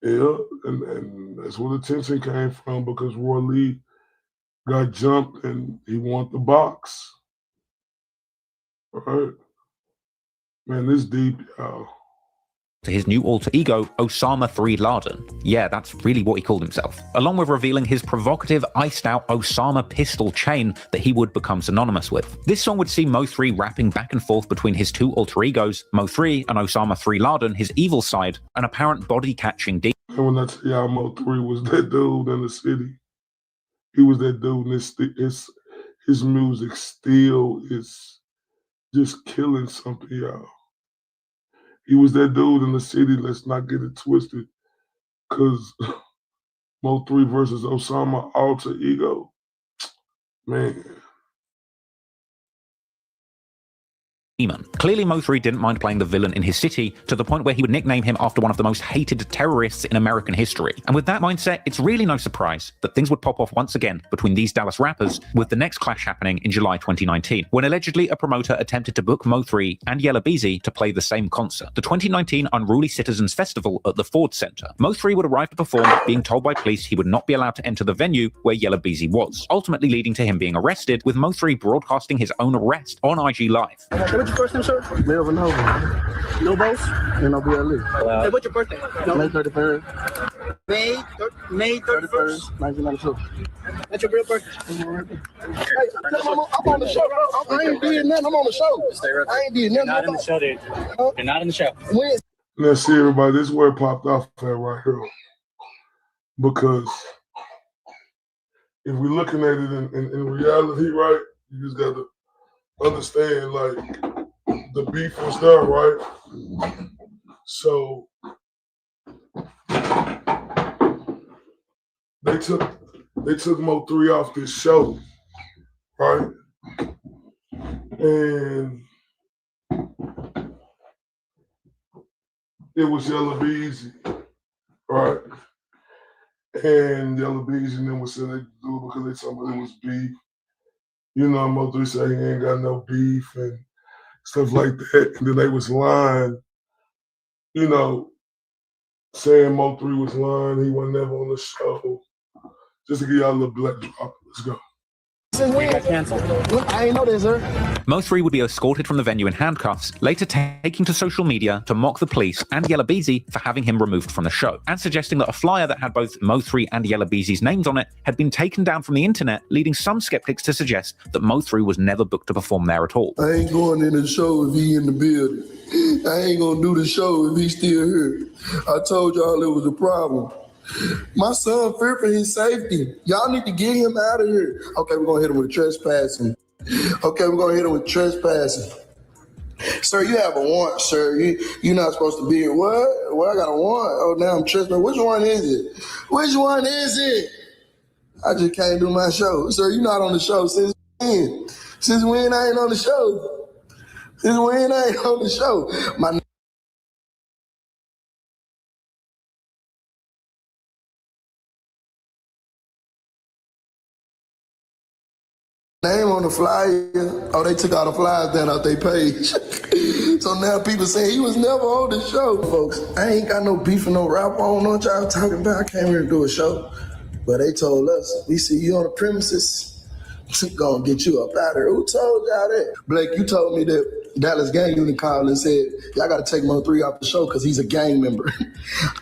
and that's where the tension came from, because Roy Lee got jumped and he wanted the box. All right, man, this deep, y'all. To his new alter ego, Osama 3 Laden. Yeah, that's really what he called himself. Along with revealing his provocative, iced-out Osama pistol chain that he would become synonymous with. This song would see Mo3 rapping back and forth between his two alter egos, Mo3 and Osama 3 Laden, his evil side, an apparent body-catching demon. And when I tell y'all Mo3 was that dude in the city, he was that dude, and his music still is just killing something, y'all. He was that dude in the city, let's not get it twisted. Because Mo3 versus Osama alter ego, man. Clearly, Mo3 didn't mind playing the villain in his city to the point where he would nickname him after one of the most hated terrorists in American history. And with that mindset, it's really no surprise that things would pop off once again between these Dallas rappers, with the next clash happening in July 2019, when allegedly a promoter attempted to book Mo3 and Yella Beezy to play the same concert, the 2019 Unruly Citizens Festival at the Ford Center. Mo3 would arrive to perform, being told by police he would not be allowed to enter the venue where Yella Beezy was, ultimately leading to him being arrested, with Mo3 broadcasting his own arrest on IG Live. What's your first name, sir? Melvin Nova. No boss? And no BLE. Hey, what's your birthday? May 31st. May 31st, 1992. That's your real birthday? Hey, I'm on the show. I ain't doing nothing. I'm on the show. Stay right there. I ain't doing nothing. You're not in the show, dude. You're not in the show. When? Let's see, everybody. This is where it popped off at right here. Because if we're looking at it in reality, right, you just got to understand, like, the beef was there, right? So they took Mo3 off this show, right? And it was Yella Beezy, right? And Yella Beezy and them was saying they do it because they told me it was beef. You know, Mo3 said he ain't got no beef and stuff like that. And then they was lying, you know, saying Mo3 was lying, he wasn't never on the show. Just to give y'all a little black drop. Let's go. I ain't know this, sir. Mo3 would be escorted from the venue in handcuffs, later taking to social media to mock the police and Yella Beezy for having him removed from the show, and suggesting that a flyer that had both Mo3 and Yella Beezy's names on it had been taken down from the internet, leading some skeptics to suggest that Mo3 was never booked to perform there at all. I ain't going in the show if he in the building. I ain't gonna do the show if he's still here. I told y'all it was a problem. My son feared for his safety. Y'all need to get him out of here. Okay, we're gonna hit him with trespassing. Okay, we're gonna hit him with trespassing. Sir, you have a warrant, sir. You're not supposed to be here. What? Well, I got a warrant. Oh, now I'm trespassing. Which one is it? Which one is it? I just can't do my show. Sir, you're not on the show since when? Since when I ain't on the show? Since when I ain't on the show? My name on the flyer. Oh, they took all the flyers down off their page. So now people saying he was never on the show, folks. I ain't got no beef and no rap. I don't know what y'all talking about. I came here to do a show. But they told us, we see you on the premises, gonna get you up out of here. Who told y'all that? Blake, you told me that Dallas gang unit called and said, y'all gotta take Mo3 off the show because he's a gang member.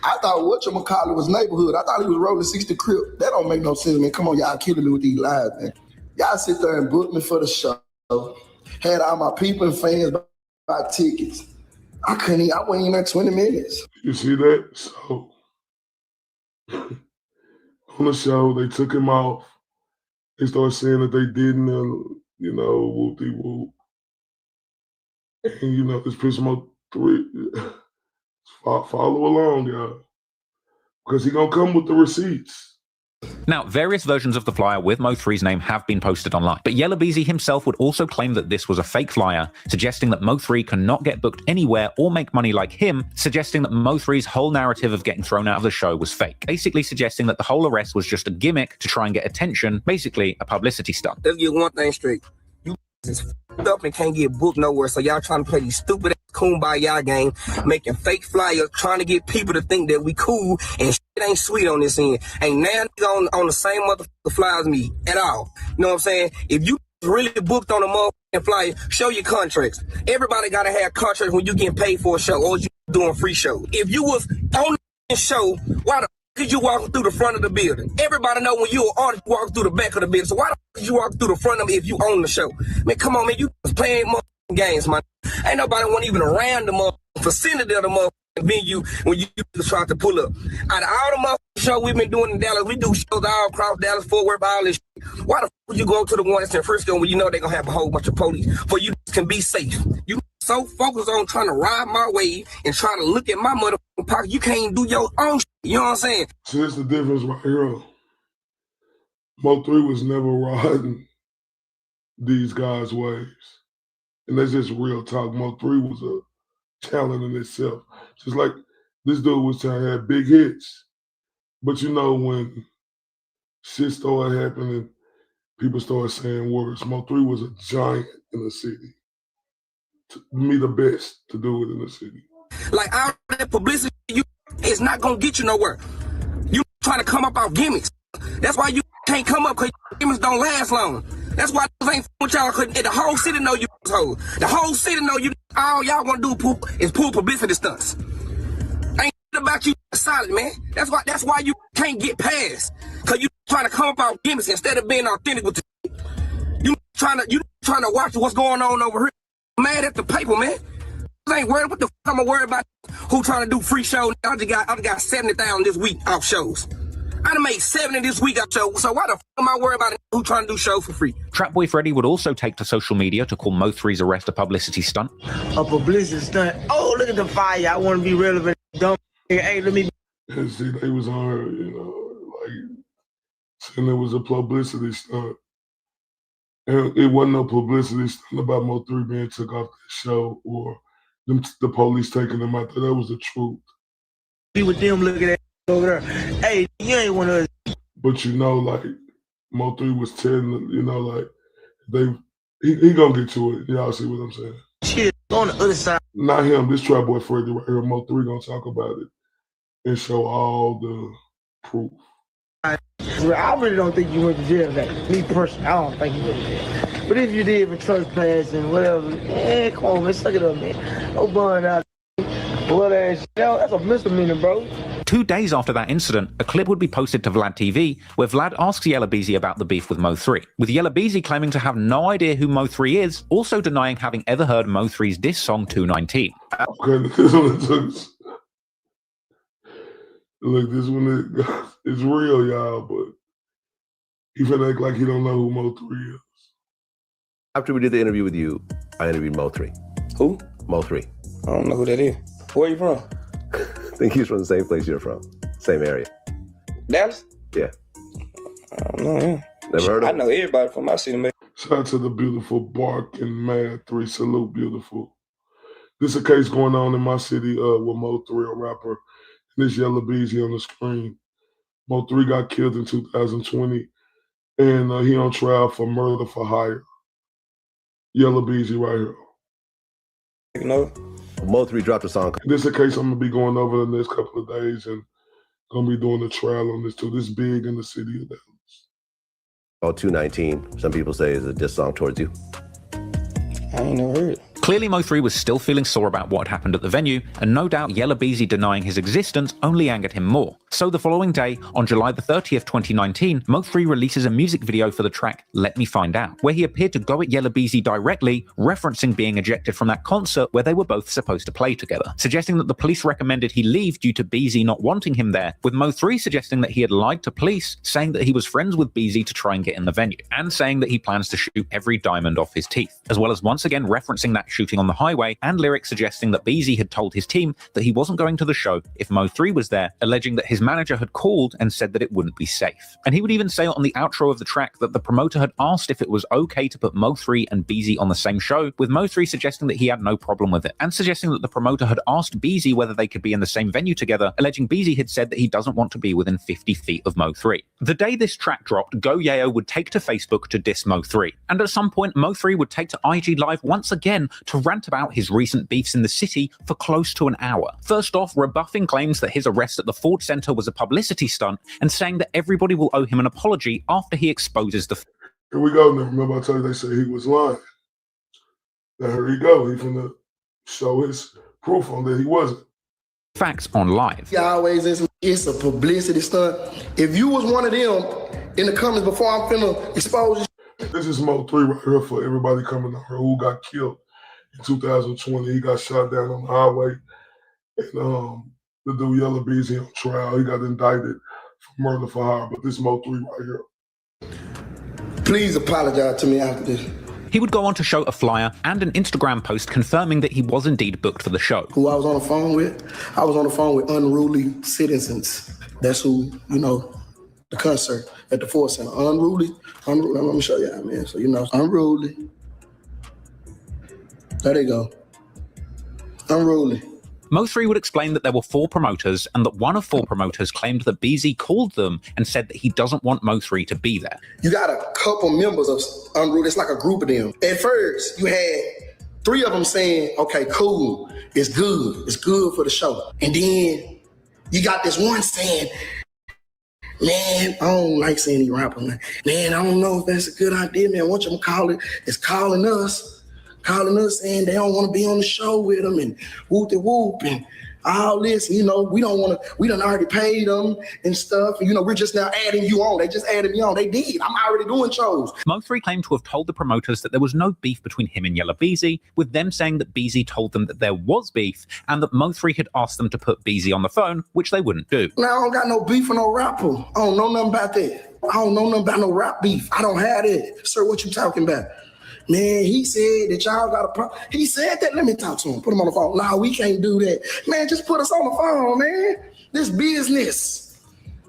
I thought whatchamacallit was neighborhood. I thought he was rolling 60 Crip. That don't make no sense, man. Come on, y'all killing me with these lies, man. Y'all sit there and book me for the show. Had all my people and fans buy tickets. I wasn't even there 20 minutes. You see that? So on the show, they took him off. They started saying that they didn't, you know, whoop-de-whoop. And, you know, this pitch Mo3, follow along, y'all. Because he gonna come with the receipts. Now, various versions of the flyer with Mo3's name have been posted online, but Yella Beezy himself would also claim that this was a fake flyer, suggesting that Mo3 cannot get booked anywhere or make money like him, suggesting that Mo3's whole narrative of getting thrown out of the show was fake, basically suggesting that the whole arrest was just a gimmick to try and get attention, basically a publicity stunt. Let's get one thing straight. You is f***ed up and can't get booked nowhere, so y'all trying to play these stupid ass kumbaya game, making fake flyers, trying to get people to think that we cool, and shit ain't sweet on this end. Ain't now on the same motherfucker fly as me at all. You know what I'm saying? If you really booked on a motherfucking flyer, show your contracts. Everybody gotta have contracts when you getting paid for a show or you doing free show. If you was on the show, why the did you walk through the front of the building? Everybody know when you're an artist, you walk through the back of the building. So why the did you walk through the front of it if you own the show? Man, come on, man, you playing motherfucking games, man. Ain't nobody want even around the motherfucking vicinity of the motherfucking venue when you try to pull up. Out of all the motherfucking shows we've been doing in Dallas, we do shows all across Dallas, Fort Worth, all this shit. Why the fuck would you go to the one that's in Frisco when you know they're gonna have a whole bunch of police for you can be safe? You so focused on trying to ride my wave and trying to look at my motherfucking pocket. You can't do your own shit. You know what I'm saying? So that's the difference right here. Mo3 was never riding these guys' waves. And that's just real talk. Mo3 was a talent in itself. Just like this dude was trying to have big hits. But you know, when shit started happening, people started saying words. Mo3 was a giant in the city. To me, the best to do it in the city. Like, all that publicity, it's not going to get you nowhere. You trying to come up off gimmicks. That's why you can't come up, because gimmicks don't last long. That's why I ain't with y'all, because the whole city know you hoes. The whole city know you. All y'all want to do is pull publicity stunts. Ain't about you solid, man. That's why you can't get past. Because you trying to come up off gimmicks instead of being authentic with the You trying to watch what's going on over here. Mad at the paper, man. I ain't worried. What the fuck I'm gonna worry about? Who trying to do free shows? I just got 70,000 this week off shows. I done made 70 this week off shows. So why the fuck am I worried about who trying to do shows for free? Trapboy Freddy would also take to social media to call Mo3's arrest a publicity stunt. A publicity stunt. Oh, look at the fire. I want to be relevant. Dumb. Hey, let me. And see, they was on her, you know, like saying it was a publicity stunt. And it wasn't no publicity stunt about Mo3 being took off the show or the police taking them out there. That was the truth. Be with them looking at over there. Hey, you ain't one of us. But you know, like Mo3 was telling them, you know, like he gonna get to it. Y'all see what I'm saying? Shit, on the other side. Not him. This Trapboy Freddy right here. Mo3 gonna talk about it and show all the proof. I really don't think you went to jail that. Me personally, I don't think you went to jail. But if you did for trespass and whatever, come on, man, suck it up, man. No bun out. Blood ass shit. That's a misdemeanor, bro. 2 days after that incident, a clip would be posted to Vlad TV where Vlad asks Yella Beezy about the beef with Mo3, with Yella Beezy claiming to have no idea who Mo3 is, also denying having ever heard Mo3's diss song 219. Okay, this one look, this one is real, y'all, but he finna act like he don't know who Mo3 is. After we did the interview with you, I interviewed Mo3. Who? Mo3. I don't know who that is. Where you from? I think he's from the same place you're from. Same area. Dallas? Yeah. I don't know him. Never heard of him? I know everybody from my city, man. Shout out to the beautiful Bark and Mad 3. Salute, beautiful. This is a case going on in my city with Mo3, a rapper. And this Yella Beezy on the screen. Mo3 got killed in 2020. And he on trial for murder for hire. Yella Beezy right here. You know? Mo3 dropped a song. This is a case I'm going to be going over the next couple of days and going to be doing a trial on this too. This is big in the city of Dallas. Called 219. Some people say is a diss song towards you. I ain't never heard it. Clearly Mo3 was still feeling sore about what had happened at the venue, and no doubt Yella Beezy denying his existence only angered him more. So the following day, on July the 30th, 2019, Mo3 releases a music video for the track Let Me Find Out, where he appeared to go at Yella Beezy directly, referencing being ejected from that concert where they were both supposed to play together, suggesting that the police recommended he leave due to Beezy not wanting him there, with Mo3 suggesting that he had lied to police, saying that he was friends with Beezy to try and get in the venue, and saying that he plans to shoot every diamond off his teeth, as well as once again referencing that shooting on the highway, and lyrics suggesting that Beezy had told his team that he wasn't going to the show if Mo3 was there, alleging that his manager had called and said that it wouldn't be safe. And he would even say on the outro of the track that the promoter had asked if it was okay to put Mo3 and Beezy on the same show, with Mo3 suggesting that he had no problem with it, and suggesting that the promoter had asked Beezy whether they could be in the same venue together, alleging Beezy had said that he doesn't want to be within 50 feet of Mo3. The day this track dropped, Go Yayo would take to Facebook to diss Mo3, and at some point Mo3 would take to IG Live once again to rant about his recent beefs in the city for close to an hour. First off, rebuffing claims that his arrest at the Ford Center was a publicity stunt, and saying that everybody will owe him an apology after he exposes the... Here we go now. Remember I told you they said he was lying. Now here he go. He's gonna show his proof on that he wasn't. Facts on live. He always is, it's a publicity stunt. If you was one of them in the comments before I'm finna expose you. This is Mo3 right here for everybody coming on here who got killed in 2020. He got shot down on the highway. And the dude Yella Beezy on trial. He got indicted for murder for hire. But this Mo3 right here. Please apologize to me after this. He would go on to show a flyer and an Instagram post confirming that he was indeed booked for the show. Who I was on the phone with? I was on the phone with Unruly Citizens. That's who, the concert at the Ford Center. Unruly. Let me show you, man. So, Unruly. There they go. Unruly. Mo3 would explain that there were 4 promoters and that one of 4 promoters claimed that BZ called them and said that he doesn't want Mo3 to be there. You got a couple members of Unruly. It's like a group of them. At first, you had 3 of them saying, okay, cool, it's good for the show. And then you got this one saying, man, I don't like seeing these rappers. Man, I don't know if that's a good idea, man. What you call it? It's calling us saying they don't want to be on the show with them and whoop and all this. We don't want to, we done already paid them and stuff. And, we're just now adding you on. They just added me on. They did. I'm already doing shows. Mo3 claimed to have told the promoters that there was no beef between him and Yella Beezy, with them saying that Beezy told them that there was beef and that Mo3 had asked them to put Beezy on the phone, which they wouldn't do. Now, I don't got no beef with no rapper. I don't know nothing about that. I don't know nothing about no rap beef. I don't have that. Sir, what you talking about? Man, he said that y'all got a problem. He said that. Let me talk to him. Put him on the phone. Nah, we can't do that. Man, just put us on the phone, man. This business.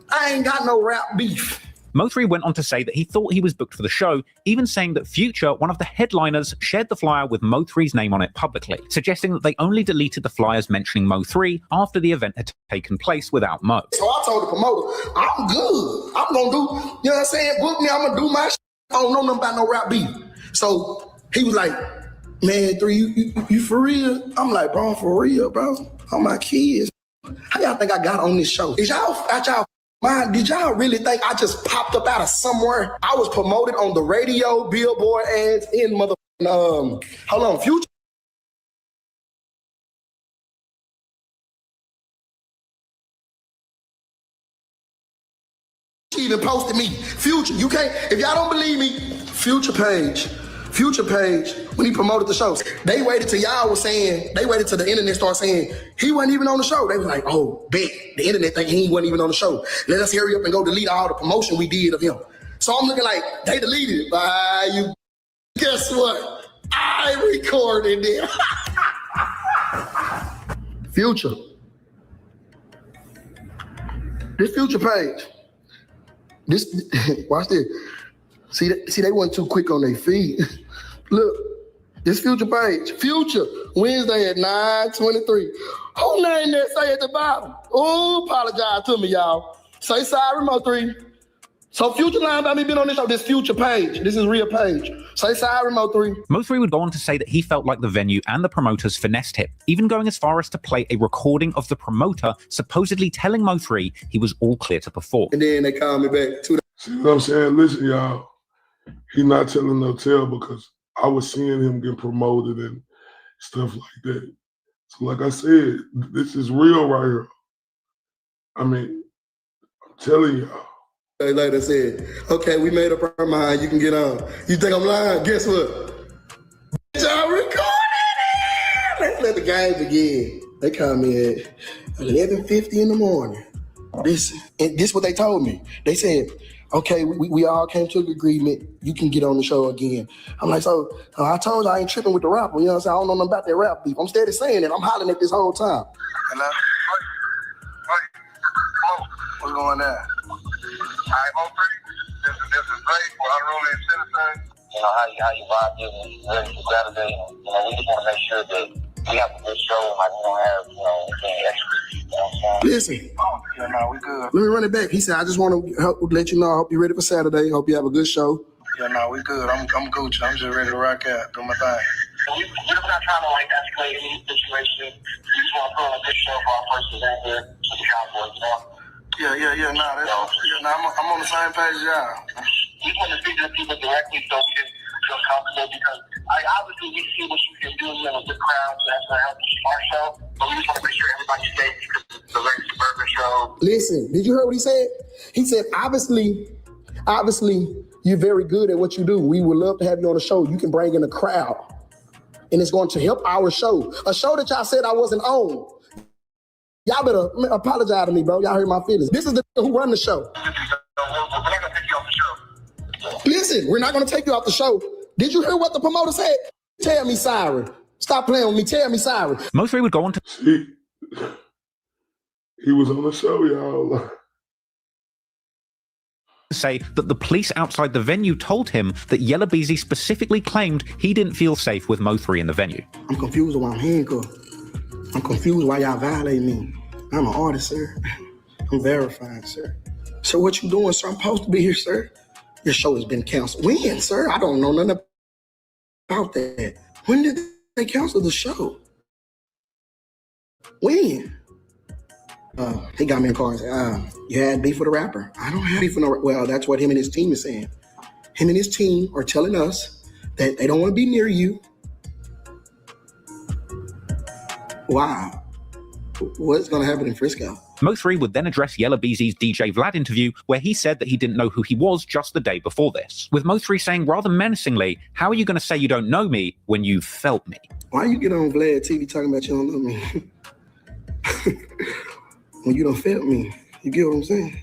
I ain't got no rap beef. Mo3 went on to say that he thought he was booked for the show, even saying that Future, one of the headliners, shared the flyer with Mo3's name on it publicly, suggesting that they only deleted the flyers mentioning Mo3 after the event had taken place without Mo. So I told the promoter, I'm good. I'm going to do, you know what I'm saying? Book me, I'm going to do my shit. I don't know nothing about no rap beef. So he was like, man, 3, you for real? I'm like, bro, I'm for real, bro. All my kids. How y'all think I got on this show? Is y'all out y'all mind? Did y'all really think I just popped up out of somewhere? I was promoted on the radio, billboard ads, in hold on, Future. She even posted me. Future, you can't, if y'all don't believe me, Future page, when he promoted the shows, they waited till y'all was saying, they waited till the internet started saying he wasn't even on the show. They was like, oh, bet, the internet think he wasn't even on the show. Let us hurry up and go delete all the promotion we did of him. So I'm looking like, they deleted it. Guess what? I recorded it. Future. This Future page. This, watch this. See, they weren't too quick on their feet. Look, this Future page. Future, Wednesday at 9:23. Who name that say at the bottom? Oh, apologize to me, y'all. Say sorry, Mo3. So Future lying about me being on this show, this Future page. This is real page. Say sorry, Mo3. Mo3 would go on to say that he felt like the venue and the promoters finessed him, even going as far as to play a recording of the promoter supposedly telling Mo3 he was all clear to perform. And then they called me back. See what I'm saying? Listen, y'all. He not telling no tale because I was seeing him get promoted and stuff like that. So like I said, this is real right here. I mean, I'm telling y'all. Like I said, okay, we made up our mind. You can get on. You think I'm lying? Guess what? Y'all recorded it. Let's let the game begin. They called me at 11:50 in the morning. This is what they told me. They said, okay, we all came to an agreement. You can get on the show again. I'm like, so I told you I ain't tripping with the rapper. You know what I'm saying? I don't know nothing about that rap beef. I'm steady saying it. I'm hollering at this whole time. Hello? What's going on? All right, Mo3, this is great. Well, I'm really citizen. You know, how you vibe getting ready for Saturday. We just want to make sure that we have a good show and we don't have, anything extra. You know what I'm saying? Listen. Yeah, no, we good. Let me run it back. He said, I just want to let you know, I hope you're ready for Saturday. Hope you have a good show. Yeah, no, we good. I'm Gucci. I'm just ready to rock out, do my thing. We're not trying to, escalate any situation. We just want to put on a good show for our first event here to the Cowboys, you know? Yeah. I'm on the same page as y'all. We want to speak to people directly so we can feel comfortable because obviously we see what you can do in a good crowd. So that's going to help our show. But we just want to make sure everybody's safe because it's a very suburban show. Listen, did you hear what he said? He said, obviously, you're very good at what you do. We would love to have you on the show. You can bring in a crowd. And it's going to help our show. A show that y'all said I wasn't on. Y'all better apologize to me, bro. Y'all hurt my feelings. This is the who run the show. We're not going to take you off the show. Listen, we're not going to take you off the show. Did you hear what the promoter said? Tell me sorry. Stop playing with me. Tell me sorry. Mo3 would go on to he was on the show, y'all. say that the police outside the venue told him that Yella Beezy specifically claimed he didn't feel safe with Mo3 in the venue. I'm confused why I'm handcuffed. I'm confused why y'all violate me. I'm an artist, sir. I'm verified, sir. So what you doing, sir? I'm supposed to be here, sir. Your show has been canceled. When, sir? I don't know nothing about that. When did they cancel the show? When? He got me in the car and said, you had beef with a rapper. I don't have beef with no rapper. Well, that's what him and his team is saying. Him and his team are telling us that they don't want to be near you. Wow. What's going to happen in Frisco? Mo3 would then address Yella Beezy's DJ Vlad interview, where he said that he didn't know who he was just the day before this, with Mo3 saying rather menacingly, how are you going to say you don't know me when you felt me? Why you get on Vlad TV talking about you don't know me? When you don't felt me, you get what I'm saying?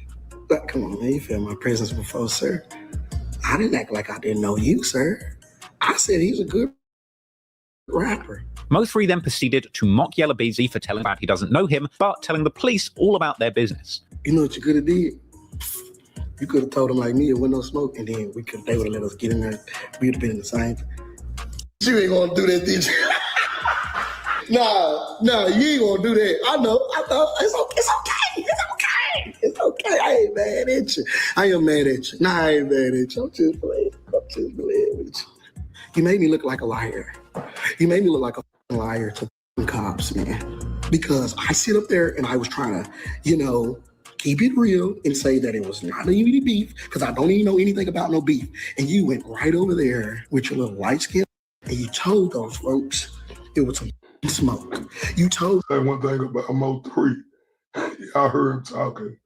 But come on, man, you felt my presence before, sir. I didn't act like I didn't know you, sir. I said he's a good rapper. Mo3 then proceeded to mock Yella Beezy for telling Vlad he doesn't know him, but telling the police all about their business. You know what you could have did? You could have told them like me, it wasn't no smoke, and then they would have let us get in there. We would have been in the same. You ain't gonna do that, did you? Nah, you ain't gonna do that. I know. It's okay. I ain't mad at you. I am mad at you. Nah, I ain't mad at you. I'm just playing with you. You made me look like a liar. You made me look like a liar to cops, man. Because I sit up there and I was trying to, keep it real and say that it was not any beef, because I don't even know anything about no beef. And you went right over there with your little light skin and you told those folks it was some smoke. You told. Say one thing about Mo3. I heard him talking.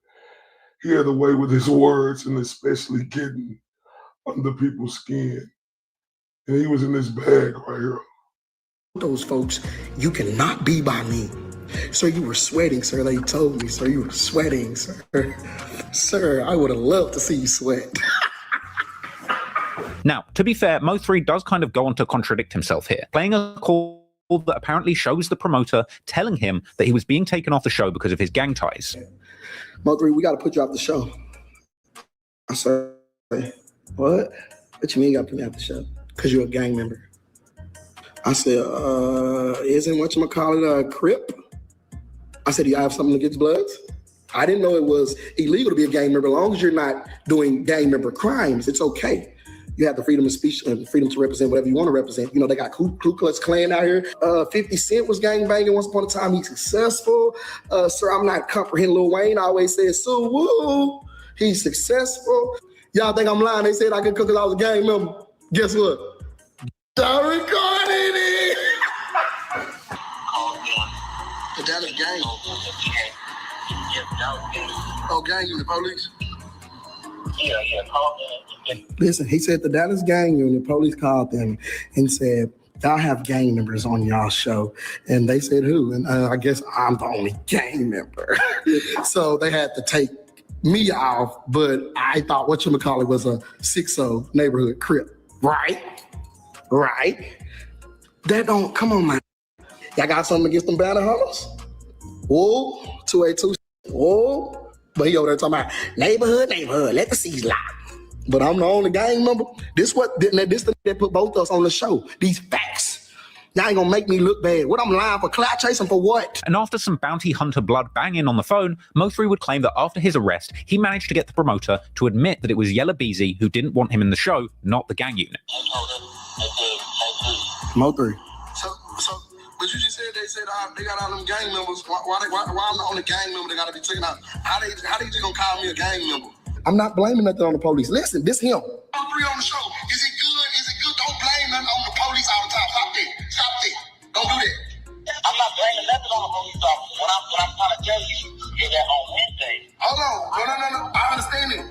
He had a way with his words, and especially getting under people's skin. And he was in this bag right here. Those folks, you cannot be by me. Sir, you were sweating, sir. They told me, sir, you were sweating, sir. Sir, I would have loved to see you sweat. Now, to be fair, Mo3 does kind of go on to contradict himself here, playing a call that apparently shows the promoter telling him that he was being taken off the show because of his gang ties. Mo3, we got to put you off the show. I said, what? What you mean you got to put me off the show? Because you're a gang member. I said, isn't whatchamacallit a Crip? I said, do you have something against Bloods? I didn't know it was illegal to be a gang member. As long as you're not doing gang member crimes, it's okay. You have the freedom of speech and freedom to represent whatever you want to represent. They got Ku Klux Klan out here. 50 Cent was gangbanging once upon a time. He's successful. Sir, I'm not comprehending Lil Wayne. I always say, so woo, he's successful. Y'all think I'm lying? They said I could cook because I was a gang member. Guess what? I recorded it. The Dallas gang. Oh, gang unit, police. Yeah, call them. Listen, he said the Dallas gang unit, police called them and said, y'all have gang members on y'all show. And they said, who? And I guess I'm the only gang member. So they had to take me off, but I thought whatchamacallit was a 6-0 neighborhood Crip. Right. That don't, come on, man. Y'all got something against them banner hunters? Whoa, 282. Whoa. But he over there talking about neighborhood, let the seas lie. But I'm the only gang member. This that put both of us on the show. These facts. Y'all ain't gonna make me look bad. What, I'm lying for clout chasing for what? And after some bounty hunter blood banging on the phone, Mo3 would claim that after his arrest, he managed to get the promoter to admit that it was Yella Beezy who didn't want him in the show, not the gang unit. Mo3. So, but you just said they got all them gang members. Why I'm the only gang member that got to be taken out? How they just gonna call me a gang member? I'm not blaming nothing on the police. Listen, this him. Mo3 on the show. Is it good? Don't blame nothing on the police all the time. Stop that. Don't do that. I'm not blaming nothing on the police officer. What I'm trying to tell you is that on Wednesday. Hold on. No. I understand it.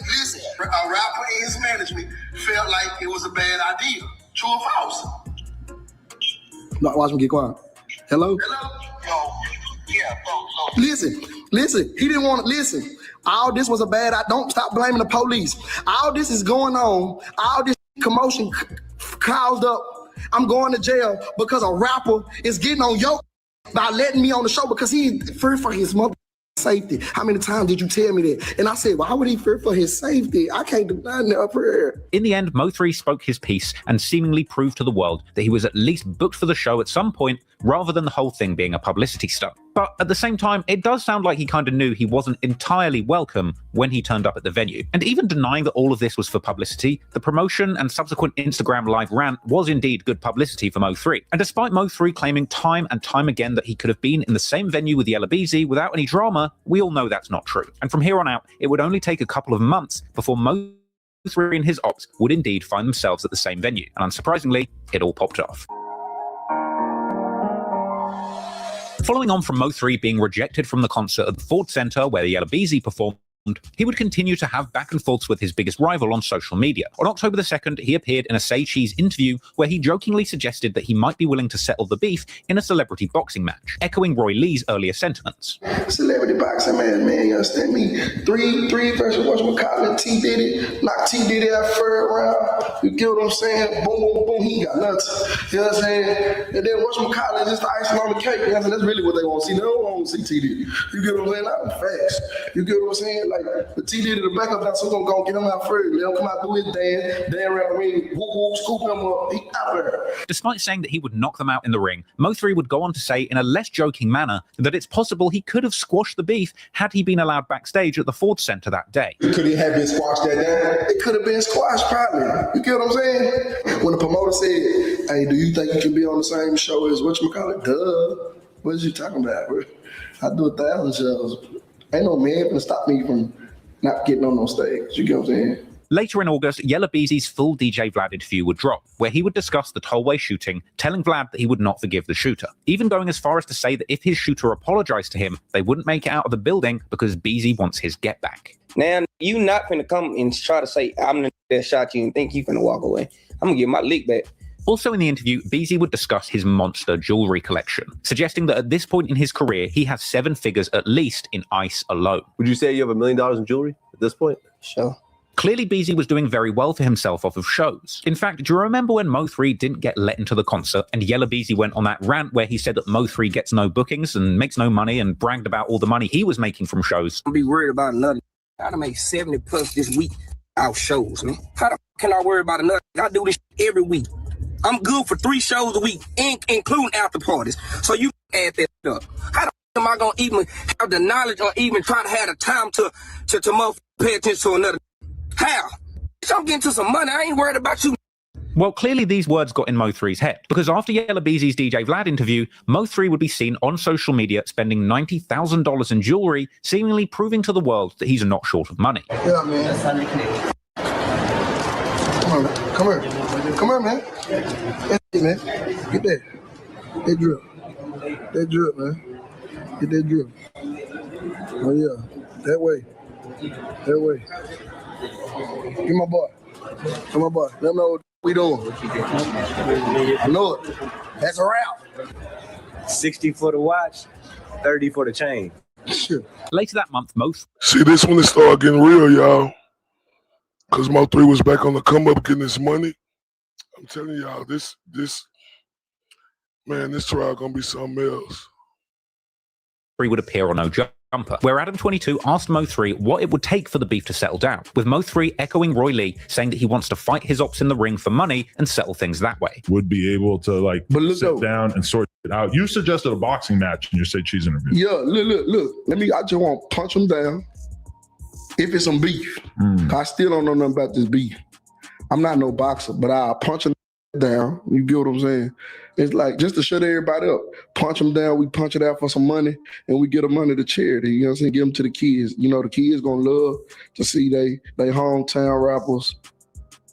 Listen, a rapper and his management felt like it was a bad idea. True or false? Watch me get quiet. Hello? Yeah, Listen. He didn't want to listen. All this was a bad idea. Don't stop blaming the police. All this is going on. All this commotion caused up. I'm going to jail because a rapper is getting on your by letting me on the show because he feared for his mother safety. How many times did you tell me that? And I said, why would he fear for his safety? I can't do nothing up here. In the end, Mo3 spoke his piece and seemingly proved to the world that he was at least booked for the show at some point, rather than the whole thing being a publicity stunt. But at the same time, it does sound like he kind of knew he wasn't entirely welcome when he turned up at the venue. And even denying that all of this was for publicity, the promotion and subsequent Instagram live rant was indeed good publicity for Mo3. And despite Mo3 claiming time and time again that he could have been in the same venue with Yella Beezy without any drama, we all know that's not true. And from here on out, it would only take a couple of months before Mo3 and his ops would indeed find themselves at the same venue. And unsurprisingly, it all popped off. Following on from Mo3 being rejected from the concert at the Ford Center where Yella Beezy performed, he would continue to have back and forths with his biggest rival on social media. On October the 2nd, he appeared in a Say Cheese interview where he jokingly suggested that he might be willing to settle the beef in a celebrity boxing match, echoing Roy Lee's earlier sentiments. Celebrity boxing, man, you understand me? Three versus whatchamacallit, T Diddy, knock T Diddy out third round. You get what I'm saying? Boom, boom, boom, he got nuts. You know what I'm saying? And then whatchamacallit, just the icing on the cake. You know, that's really what they want to see. They don't want to see T Diddy. You get what I'm saying? Not facts. You get what I'm saying? Like, the T Diddy, the backup, that's who's gonna go get him out first. Let him come out, do his dance around the ring, whoop, scoop him up, he out of there. Despite saying that he would knock them out in the ring, Mo3 would go on to say in a less joking manner that it's possible he could have squashed the beef had he been allowed backstage at the Ford Center that day. Could he have been squashed that day? It could have been squashed, probably. You get what I'm saying? When the promoter said, hey, do you think you can be on the same show as whatchamacallit? Duh. What is you talking about, bro? I do 1,000 shows. Ain't no man gonna stop me from not getting on stage. You get what I'm saying? Later in August, Yella Beezy's full DJ Vlad interview would drop, where he would discuss the tollway shooting, telling Vlad that he would not forgive the shooter, even going as far as to say that if his shooter apologized to him, they wouldn't make it out of the building because Beezy wants his get back. Now, you not finna come and try to say, I'm the that shot you and think you finna walk away. I'm gonna get my lick back. Also in the interview, Beezy would discuss his monster jewelry collection, suggesting that at this point in his career, he has 7 figures at least in ice alone. Would you say you have $1 million in jewelry at this point? Sure. Clearly, Beezy was doing very well for himself off of shows. In fact, do you remember when Mo3 didn't get let into the concert and Yella Beezy went on that rant where he said that Mo3 gets no bookings and makes no money and bragged about all the money he was making from shows? I'll be worried about another. I done make 70 plus this week out shows, man. How the can I worry about another? I do this every week. I'm good for 3 shows a week, including after parties. So you add that up. How the am I gonna even have the knowledge or even try to have the time to pay attention to another? How? I'm getting to some money. I ain't worried about you. Well, clearly these words got in Mo3's head, because after Yella Beezy's DJ Vlad interview, Mo3 would be seen on social media spending $90,000 in jewelry, seemingly proving to the world that he's not short of money. Yeah, man. Come here, man. Hey, man. Get that. That drip. That drip, man. Get that drip. Oh, yeah. That way. That way. Get my boy. Get my boy. Let him know what we doing. I know it. That's a wrap. 60 for the watch, 30 for the chain. Sure. Later that month, See, this when it started getting real, y'all. Because Mo3 was back on the come up getting his money. I'm telling y'all, this trial gonna be something else. Would appear on No Jumper, where Adam 22 asked Mo3 what it would take for the beef to settle down, with Mo3 echoing Roy Lee, saying that he wants to fight his ops in the ring for money and settle things that way. Would be able to sit down and sort it out. You suggested a boxing match in your Say Cheese interview. Yeah, look. I just want to punch him down if it's some beef. I still don't know nothing about this beef. I'm not no boxer, but I'll punch him down. You get what I'm saying? It's like, just to shut everybody up, punch them down, we punch it out for some money, and we get them money to charity. You know what I'm saying? Give them to the kids. You know, the kids gonna love to see they hometown rappers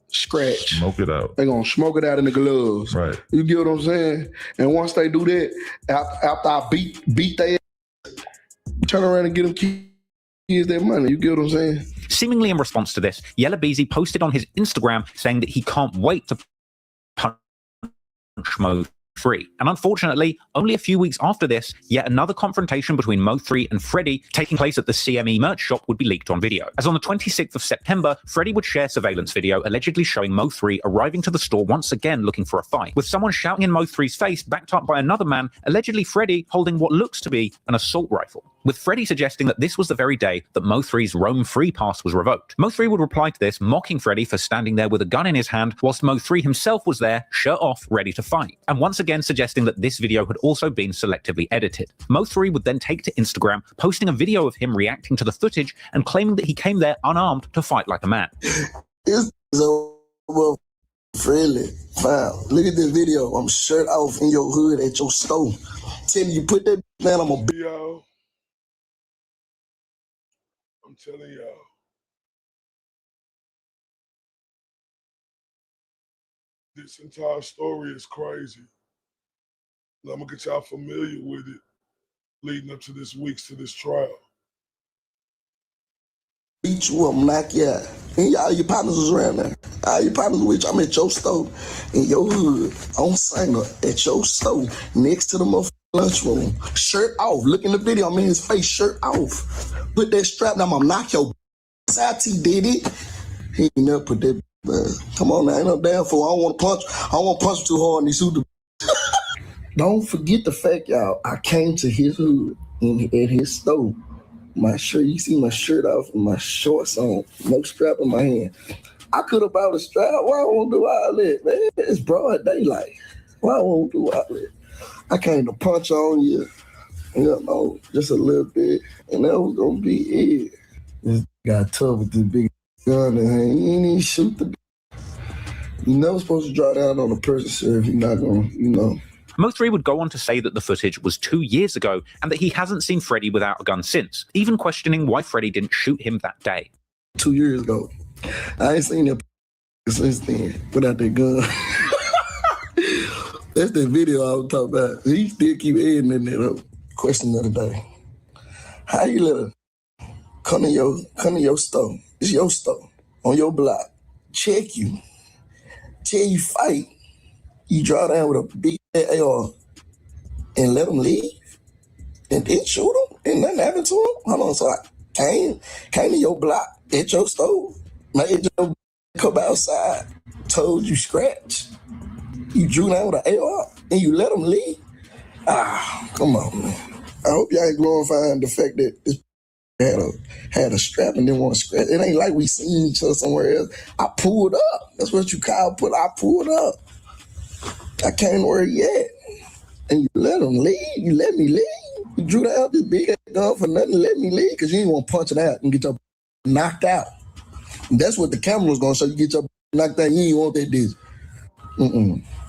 scratch. Smoke it out. They gonna smoke it out in the gloves. Right. You get what I'm saying? And once they do that, after I beat their ass, turn around and get them kids their money. You get what I'm saying? Seemingly in response to this, Yella Beezy posted on his Instagram saying that he can't wait to punch Mo3 Mo3. And unfortunately, only a few weeks after this, yet another confrontation between Mo3 and Freddie taking place at the CME merch shop would be leaked on video. As on the 26th of September, Freddie would share surveillance video allegedly showing Mo3 arriving to the store once again looking for a fight, with someone shouting in Mo3's face, backed up by another man, allegedly Freddie holding what looks to be an assault rifle, with Freddie suggesting that this was the very day that Mo3's roam free pass was revoked. Mo3 would reply to this, mocking Freddie for standing there with a gun in his hand, whilst Mo3 himself was there, shirt off, ready to fight, and once again suggesting that this video had also been selectively edited. Mo3 would then take to Instagram, posting a video of him reacting to the footage and claiming that he came there unarmed to fight like a man. It's so friendly. Wow. Look at this video. I'm shirt off in your hood at your store. Tell you put that man, I'm a Yo, I'm telling y'all. This entire story is crazy. I'm gonna get y'all familiar with it leading up to this trial. Beat you up, knock you out. And all your partners was around there. All your partners with you. I'm at your store, in your hood, on Sanger, at your store, next to the motherfucking lunchroom. Shirt off. Look in the video. I'm in his face, shirt off. Put that strap down. I'm knock your ass. He did it. He ain't never put that. Come on now, ain't no damn fool. I don't want to punch. I don't want to punch him too hard and he sued the. Don't forget the fact, y'all. I came to his hood at his store. My shirt, you see my shirt off and my shorts on, no strap in my hand. I could have bought a strap. Why I won't do all that, man? It's broad daylight. Why I won't do all that? I came to punch on you, just a little bit, and that was gonna be it. This got tough with this big gun in hand. He ain't even shoot the. You never supposed to draw down on a person, sir, if you're not gonna, Mo3 would go on to say that the footage was 2 years ago and that he hasn't seen Freddie without a gun since, even questioning why Freddie didn't shoot him that day. 2 years ago. I ain't seen that since then without that gun. That's the video I was talking about. He still keep adding in there. Question the other day. How you let her come to your store? It's your store on your block. Check you. Tell you fight. You draw down with a big AR and let them leave and then shoot them and nothing happened to them? Hold on, so I came to your block at your store, made your come outside, told you scratch. You drew down with an AR and you let them leave? Come on, man. I hope y'all ain't glorifying the fact that this had a strap and didn't want to scratch. It ain't like we seen each other somewhere else. I pulled up. That's what you call I pulled up. I came where he at, and you let him leave. You let me leave. You drew out this big gun for nothing. Let me leave because you didn't want to punch it out and get your knocked out. And that's what the camera was going to show. You get your knocked out. You didn't want that dish.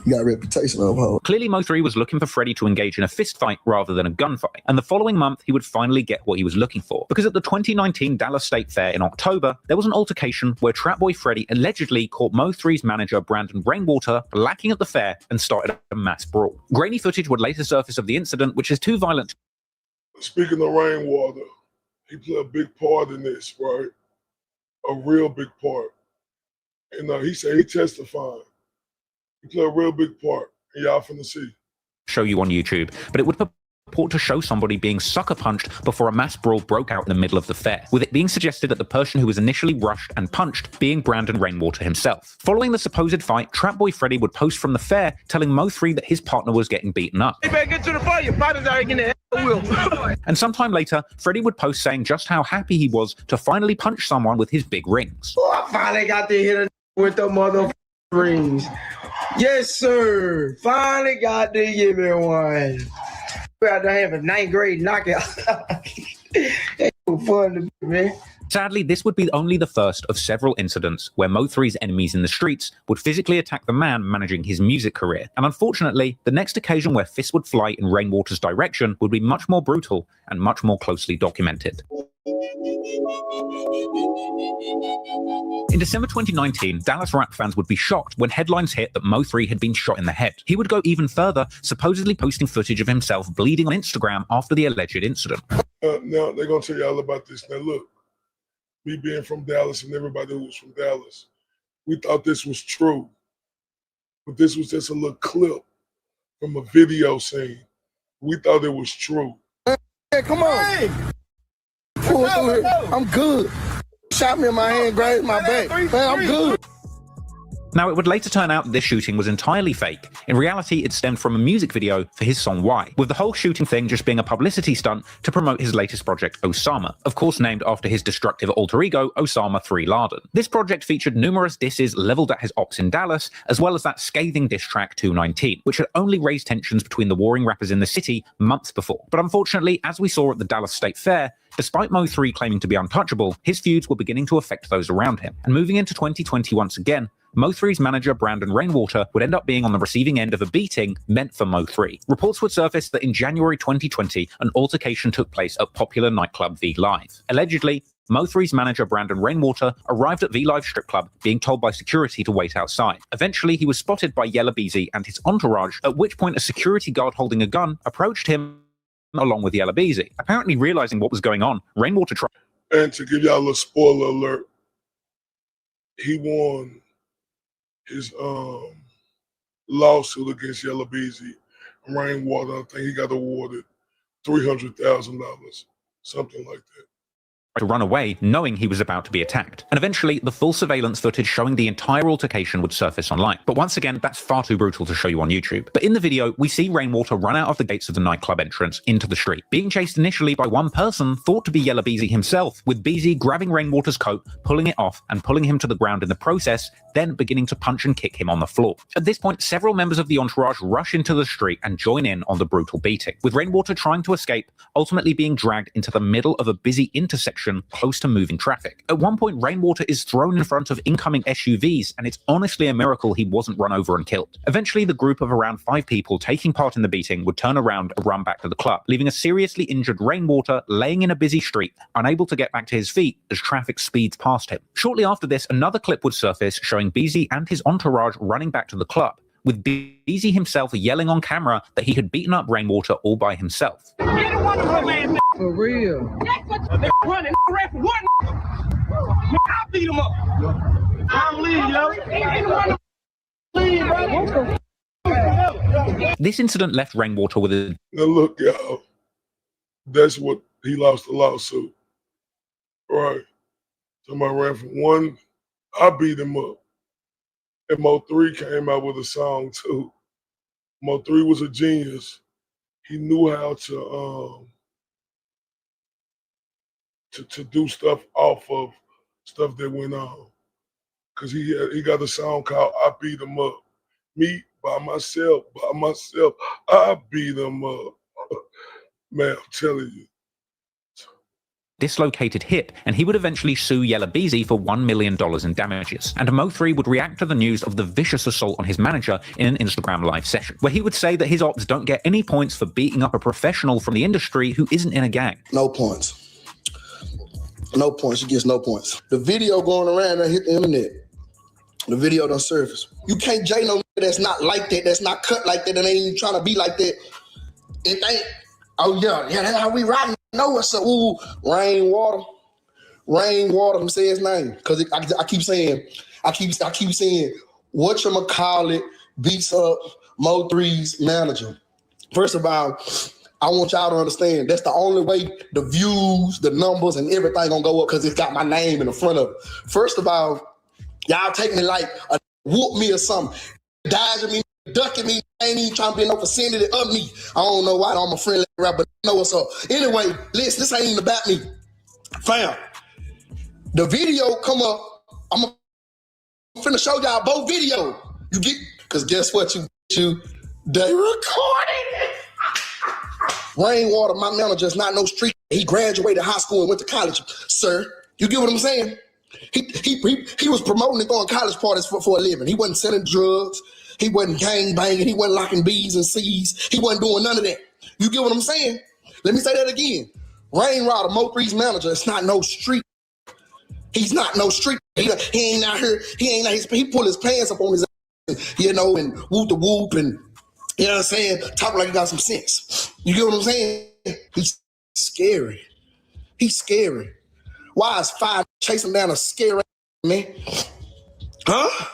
You got a reputation of her. Clearly, Mo3 was looking for Freddie to engage in a fist fight rather than a gunfight, and the following month he would finally get what he was looking for, because at the 2019 Dallas State Fair in October, there was an altercation where Trap Boy Freddie allegedly caught Mo3's manager Brandon Rainwater blacking at the fair and started a mass brawl. Grainy footage would later surface of the incident, which is too violent. Speaking of Rainwater, he played a big part in this, right? A real big part. And he said he testified. He played a real big part, and y'all finna see. Show you on YouTube, but it would purport to show somebody being sucker punched before a mass brawl broke out in the middle of the fair, with it being suggested that the person who was initially rushed and punched being Brandon Rainwater himself. Following the supposed fight, Trap Boy Freddie would post from the fair telling Mo3 that his partner was getting beaten up. Hey man, get to the fight, your partner's already getting the wheel. And sometime later, Freddie would post saying just how happy he was to finally punch someone with his big rings. Oh, I finally got to hit with the mother rings. Yes, sir. Finally got to give me one. We had to have a 9th grade knockout. It was fun to be, man. Sadly, this would be only the first of several incidents where Mo3's enemies in the streets would physically attack the man managing his music career. And unfortunately, the next occasion where fists would fly in Rainwater's direction would be much more brutal and much more closely documented. In December 2019, Dallas rap fans would be shocked when headlines hit that Mo3 had been shot in the head. He would go even further, supposedly posting footage of himself bleeding on Instagram after the alleged incident. Now, they're going to tell you all about this. Now, look, me being from Dallas and everybody who was from Dallas, we thought this was true. But this was just a little clip from a video scene. We thought it was true. Hey, come on. Hey. Pull through here. I'm good. Shot me in my hand, grazed my back. Man, I'm good. Now, it would later turn out that this shooting was entirely fake. In reality, it stemmed from a music video for his song Why, with the whole shooting thing just being a publicity stunt to promote his latest project, Osama, of course named after his destructive alter ego, Osama 3 Laden. This project featured numerous disses leveled at his ops in Dallas, as well as that scathing diss track 219, which had only raised tensions between the warring rappers in the city months before. But unfortunately, as we saw at the Dallas State Fair, despite Mo3 claiming to be untouchable, his feuds were beginning to affect those around him. And moving into 2020 once again, Mo3's manager Brandon Rainwater would end up being on the receiving end of a beating meant for Mo3. Reports would surface that in January 2020, an altercation took place at popular nightclub V Live. Allegedly, Mo3's manager Brandon Rainwater arrived at V Live strip club being told by security to wait outside. Eventually, he was spotted by Yella Beezy and his entourage, at which point a security guard holding a gun approached him along with Yella Beezy. Apparently realizing what was going on, Rainwater tried. And to give y'all a spoiler alert, he won his lawsuit against Yella Beezy. Rainwater, I think he got awarded $300,000, something like that. To run away, knowing he was about to be attacked. And eventually, the full surveillance footage showing the entire altercation would surface online. But once again, that's far too brutal to show you on YouTube. But in the video, we see Rainwater run out of the gates of the nightclub entrance into the street, being chased initially by one person thought to be Yella Beezy himself, with Beezy grabbing Rainwater's coat, pulling it off, and pulling him to the ground in the process, then beginning to punch and kick him on the floor. At this point, several members of the entourage rush into the street and join in on the brutal beating, with Rainwater trying to escape, ultimately being dragged into the middle of a busy intersection close to moving traffic. At one point, Rainwater is thrown in front of incoming SUVs, and it's honestly a miracle he wasn't run over and killed. Eventually, the group of around 5 people taking part in the beating would turn around and run back to the club, leaving a seriously injured Rainwater laying in a busy street, unable to get back to his feet as traffic speeds past him. Shortly after this, another clip would surface showing Beezy and his entourage running back to the club, with Beezy himself yelling on camera that he had beaten up Rainwater all by himself. For real. That's what they're running. What? I beat him up. I don't leave, yo. This incident left Rainwater with a... Now look, y'all, that's what he lost the lawsuit. Right. Somebody ran from one, I beat him up. And Mo3 came out with a song too. Mo3 was a genius. He knew how to do stuff off of stuff that went on. Cause he got a song called I Beat Him Up. Me by myself, I beat him up. Man, I'm telling you. Dislocated hip, and he would eventually sue Yella Beezy for $1 million in damages. And Mo3 would react to the news of the vicious assault on his manager in an Instagram live session, where he would say that his ops don't get any points for beating up a professional from the industry who isn't in a gang. No points. No points. She gets no points. The video going around that hit the internet. The video don't surface. You can't J no that's not like that, that's not cut like that, and ain't even trying to be like that. It ain't, oh yeah, that's how we riding. No, what's up? Ooh, Rainwater. Rainwater, I'm saying his name. Cause I keep saying, whatchamacallit beats up Mo3's manager. First of all, I want y'all to understand that's the only way the views, the numbers, and everything gonna go up because it's got my name in the front of it. First of all, y'all take me like a whoop me or something. Dodging me, ducking me, ain't even trying to be no vicinity of me. I don't know why I'm a friendly rapper, but I know what's up. Anyway, listen, this ain't even about me. Fam, the video come up, I'm finna show y'all both videos. You get, cause guess what they recorded it. Rainwater, my manager, is not no street. He graduated high school and went to college, sir. You get what I'm saying? He was promoting and throwing college parties for a living. He wasn't selling drugs. He wasn't gang banging. He wasn't locking B's and C's. He wasn't doing none of that. You get what I'm saying? Let me say that again. Rainwater, Mo3's manager, it's not no street. He's not no street. He ain't out here. He pull his pants up on his ass, you know, and whoop the whoop and, you know what I'm saying? Talk like he got some sense. You get what I'm saying? He's scary. He's scary. Why is 5 chasing down a scary man? Huh?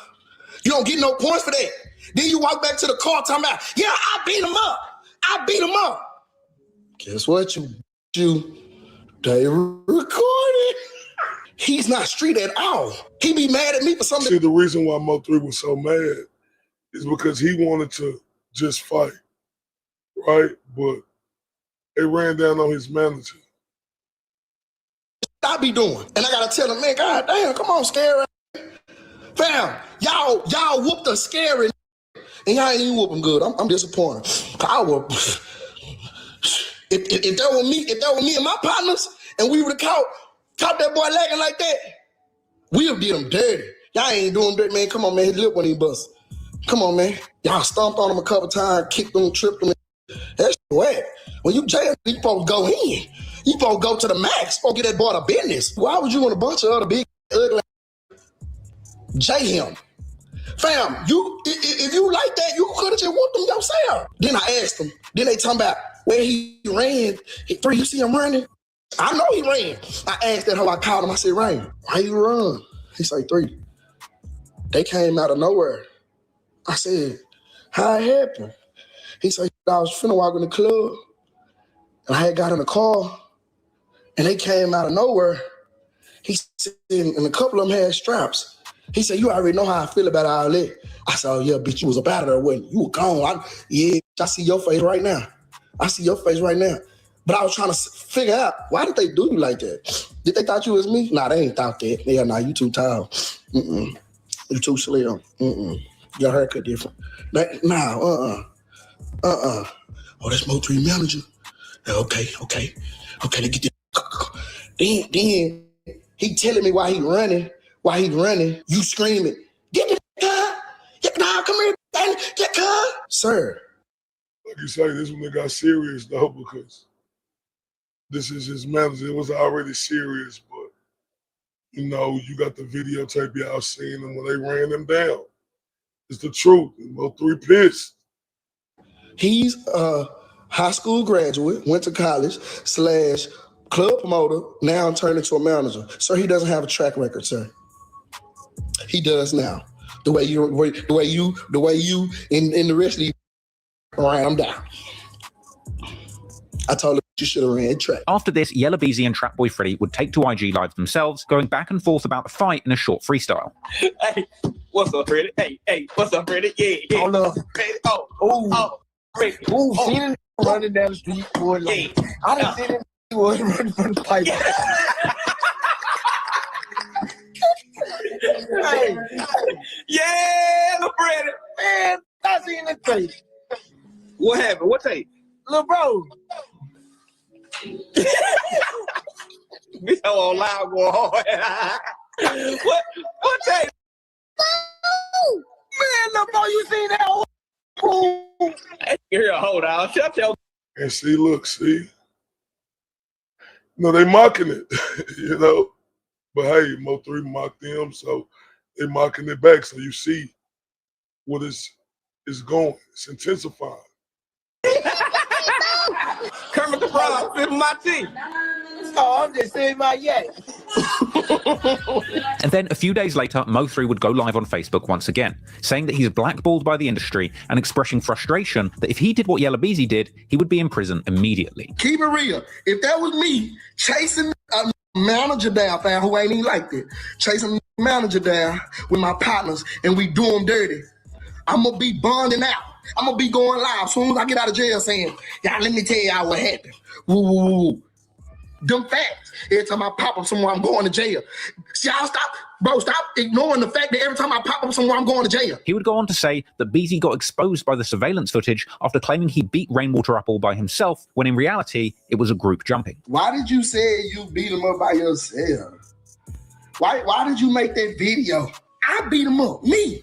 You don't get no points for that. Then you walk back to the car talking about, yeah, I beat him up. I beat him up. Guess what, they recorded. He's not street at all. He be mad at me for something. See, the reason why Mo3 was so mad is because he wanted to just fight, right? But they ran down on his manager. I be doing. And I gotta tell him, man, God damn, come on, scary. Fam, y'all whooped a scary and y'all ain't even whooping good. I'm disappointed. If that were me and my partners, and we would have caught that boy lagging like that, we would did him dirty. Y'all ain't doing dirty, man. Come on, man. His lip when he bust. Come on, man. Y'all stomped on him a couple times, kicked him, tripped him. That's whack. When you jail, you supposed to go in. You supposed to go to the max. Supposed to get that boy to business. Why would you want a bunch of other big, ugly jay him? Fam, if you like that, you could have just whooped him yourself. Then I asked him. Then they talking about where he ran. 3, you see him running? I know he ran. I asked that how I called him. I said, Rain, why you run? He said, 3. They came out of nowhere. I said, how it happened? He said, I was finna walk in the club, and I had got in the car, and they came out of nowhere. He said, and a couple of them had straps. He said, you already know how I feel about all that. I said, oh, yeah, bitch, you was up out of there, wasn't you? You were gone. I see your face right now. I see your face right now. But I was trying to figure out, why did they do you like that? Did they thought you was me? Nah, they ain't thought that. Yeah, nah, you too tall. You too slim. Your haircut different. Oh, that's Mo3 manager. Okay. They get that. Then he telling me why he running. You screaming, get the car. Nah, come here, get car. Sir. Like you say, this one that got serious though, because this is his manager. It was already serious, but you got the videotape, y'all seen them when they ran them down. It's the truth. Mo3 pissed. He's a high school graduate, went to college, / club promoter, now turned into a manager. Sir, he doesn't have a track record, sir. He does now. The way you and the rest of you ran him down. I told him you should have ran track. After this, Yella Beezy and Trap Boy Freddy would take to IG Live themselves, going back and forth about the fight in a short freestyle. Hey, what's up, Freddy? Hey, what's up, Freddy? Yeah. Hold up. Freddy. Seen him running down the street, boy. Like, I didn't see him running from the pipe. Hey. Yeah, little Freddy. Man, I seen the tape. What happened? What tape? Little bro. We so on live going hard. What tape? Man, little bro, you seen that? Here, hold on. Shut your. And see. No, they mocking it, But hey, Mo3 mocked them, so they mocking it back. So you see what is going. It's intensifying. Kermit the Frog, sipping my tea. Oh, I'm just saying my yak. And then a few days later, Mo3 would go live on Facebook once again, saying that he's blackballed by the industry and expressing frustration that if he did what Yella Beezy did, he would be in prison immediately. Keep it real. If that was me chasing a manager down, fam, who ain't even like that, chasing a manager down with my partners and we do them dirty, I'm going to be bonding out. I'm going to be going live as soon as I get out of jail saying, y'all, let me tell y'all what happened. Woo. Them facts. Every time I pop up somewhere, I'm going to jail. See, y'all stop ignoring the fact that every time I pop up somewhere, I'm going to jail. He would go on to say that Beezy got exposed by the surveillance footage after claiming he beat Rainwater up all by himself, when in reality, it was a group jumping. Why did you say you beat him up by yourself? Why did you make that video? I beat him up. Me.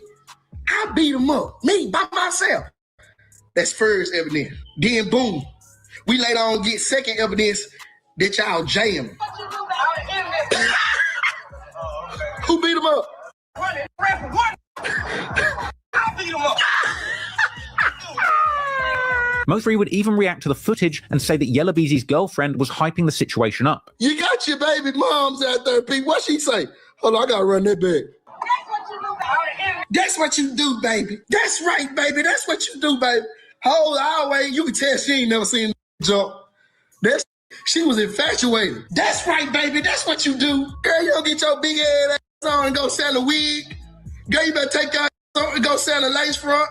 I beat him up. Me, by myself. That's first evidence. Then boom. We later on get second evidence that y'all jam. Who beat him up? I beat him up. Mo3 would even react to the footage and say that Yella Beezy's girlfriend was hyping the situation up. You got your baby moms out there, Pete. What she say? Hold on, I gotta run that back. That's what you do. That's what you do, baby. That's right, baby. That's what you do, baby. Hold our way. You can tell she ain't never seen jump. She was infatuated. That's right, baby. That's what you do. Girl, you don't get your big ass on and go sell a wig. Girl, you better take your ass on and go sell a lace front.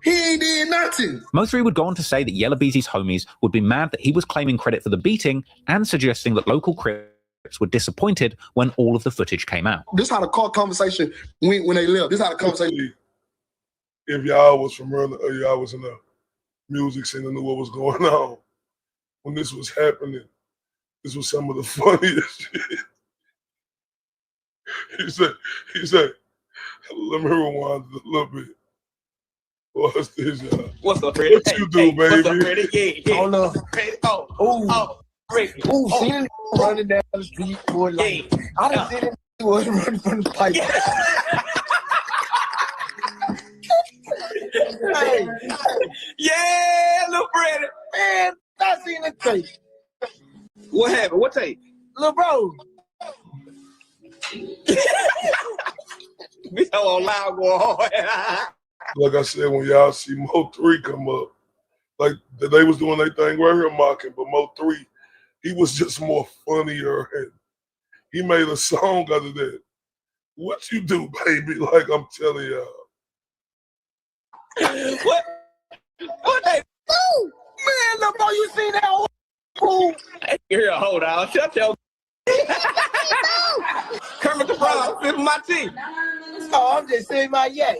He ain't did nothing. Mo3 would go on to say that Yella Beezy's homies would be mad that he was claiming credit for the beating and suggesting that local Crips were disappointed when all of the footage came out. This how the court conversation went when they left. This how the conversation. If y'all was from early, or y'all was in the music scene and knew what was going on, when this was happening, this was some of the funniest shit. He said, let me rewind a little bit. What's this, y'all? What's up, Freddie? What you do, baby? What's up, Freddie? Yeah. Hold up. Freddie. Ooh, see him running down the street, boy. Like, I done see him running from the pipe. Hey. Yeah, little Freddie. Man, I seen the tape. What happened? What tape? Little bro. We so on loud going hard. Like I said, when y'all see Mo3 come up, like they was doing their thing right here mocking, but Mo3, he was just more funnier and he made a song out of that. What you do, baby? Like I'm telling y'all. What they do? Man, look, bro, you seen that fool? Here, hold on. Shut your Kermit the Frog, sipping my tea. Oh, I'm just saying my yay.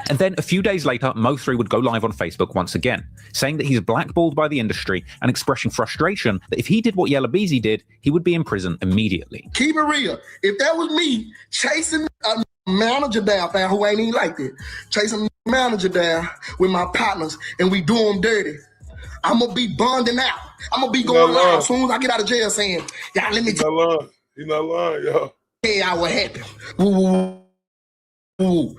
And then a few days later, Mo3 would go live on Facebook once again, saying that he's blackballed by the industry and expressing frustration that if he did what Yella Beezy did, he would be in prison immediately. Keep it real. If that was me chasing a manager down, fam, who ain't even like that, chasing a manager down with my partners and we do them dirty, I'm going to be bonding out. I'm going to be going out as soon as I get out of jail saying, y'all, let me He's not lying. He's not lying, y'all. Yeah, what happened. Woo.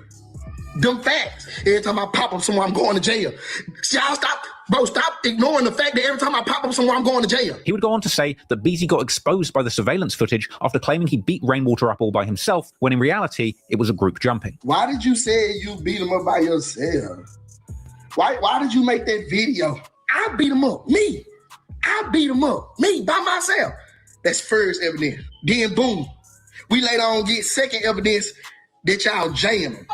Them facts. Every time I pop up somewhere, I'm going to jail. Y'all stop ignoring the fact that every time I pop up somewhere, I'm going to jail. He would go on to say that Beezy got exposed by the surveillance footage after claiming he beat Rainwater up all by himself, when in reality, it was a group jumping. Why did you say you beat him up by yourself? Why did you make that video? I beat him up. Me. I beat him up. Me, by myself. That's first evidence. Then boom. We later on get second evidence that y'all jamming.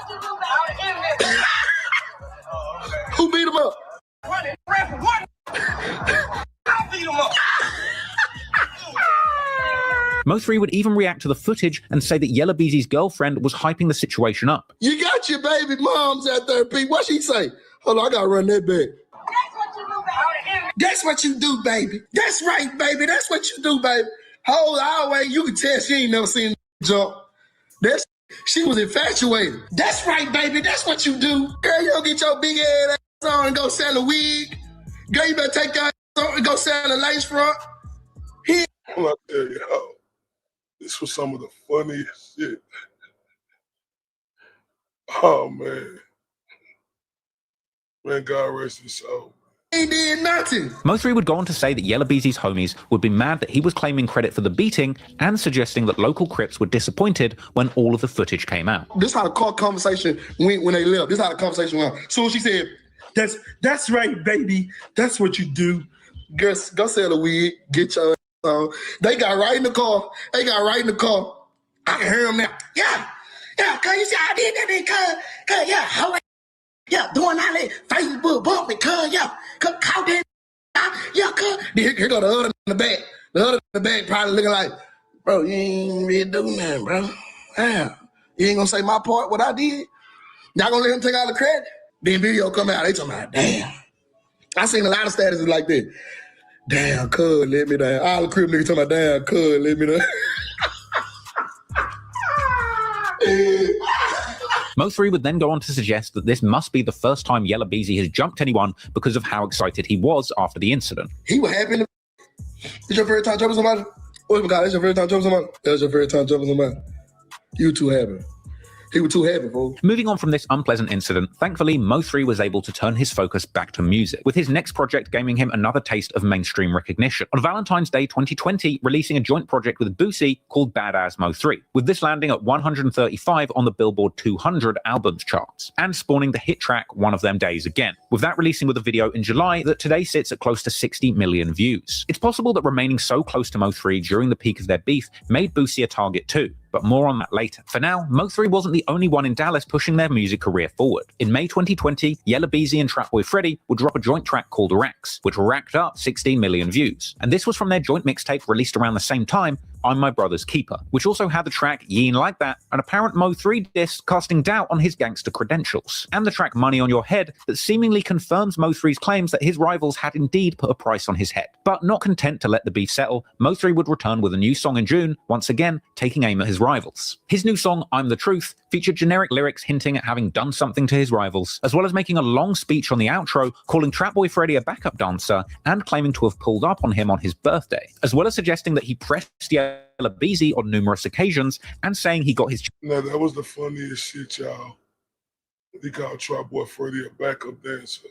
Who beat him up? I beat him up. Mo3 would even react to the footage and say that Yella Beezy's girlfriend was hyping the situation up. You got your baby moms out there, Pete. What she say? Hold on, I gotta run that back. That's what you do, baby. That's right, baby. That's what you do, baby. Hold our way. You can tell she ain't never seen jump. She was infatuated. That's right, baby. That's what you do. Girl, you don't get your big ass on and go sell a wig. Girl, you better take your ass on and go sell a lace front. I'm not there, y'all. This was some of the funniest shit. Oh, man. Man, God rest his soul. He did nothing. Mo3 would go on to say that Yella Beezy's homies would be mad that he was claiming credit for the beating and suggesting that local Crips were disappointed when all of the footage came out. This how the court conversation went when they left. This how the conversation went. So she said, that's right, baby. That's what you do. Go sell a wig, get your ass on. They got right in the car. I can hear them now. Yeah, cuz you see I did that, cuz, yeah, how yeah, doing all that Facebook bumping, cuz, yeah, cuz, call that, yeah, cuz. Here go the other in the back. The other in the back probably looking like, bro, you ain't really doing nothing, bro. Damn, you ain't gonna say my part, what I did? Y'all gonna let him take all the credit? Then video come out, they talking about, damn. I seen a lot of statuses like that. Damn, cuz, let me down. All the crib niggas talking about, damn, cuz, let me down. Mo3 would then go on to suggest that this must be the first time Yella Beezy has jumped anyone because of how excited he was after the incident. He was happy. It's your first time jumping somebody? Oh my God, it's your first time jumping somebody? That's your first time jumping somebody. You too happy. He was too heavy, bro. Moving on from this unpleasant incident, thankfully Mo3 was able to turn his focus back to music, with his next project gaining him another taste of mainstream recognition. On Valentine's Day 2020, releasing a joint project with Boosie called Bad As Mo3, with this landing at 135 on the Billboard 200 albums charts, and spawning the hit track One of Them Days again, with that releasing with a video in July that today sits at close to 60 million views. It's possible that remaining so close to Mo3 during the peak of their beef made Boosie a target too, but more on that later. For now, Mo3 wasn't the only one in Dallas pushing their music career forward. In May 2020, Yella Beezy and Trapboy Freddy would drop a joint track called Racks, which racked up 16 million views. And this was from their joint mixtape released around the same time, I'm My Brother's Keeper, which also had the track Ye Ain't Like That, an apparent Mo3 diss casting doubt on his gangster credentials, and the track Money on Your Head that seemingly confirms Mo3's claims that his rivals had indeed put a price on his head. But not content to let the beef settle, Mo3 would return with a new song in June, once again taking aim at his rivals. His new song, I'm the Truth, featured generic lyrics hinting at having done something to his rivals, as well as making a long speech on the outro calling Trapboy Freddy a backup dancer and claiming to have pulled up on him on his birthday, as well as suggesting that he pressed Yella Beezy on numerous occasions and saying he got his... Now, that was the funniest shit, y'all. He called Trapboy Freddy a backup dancer.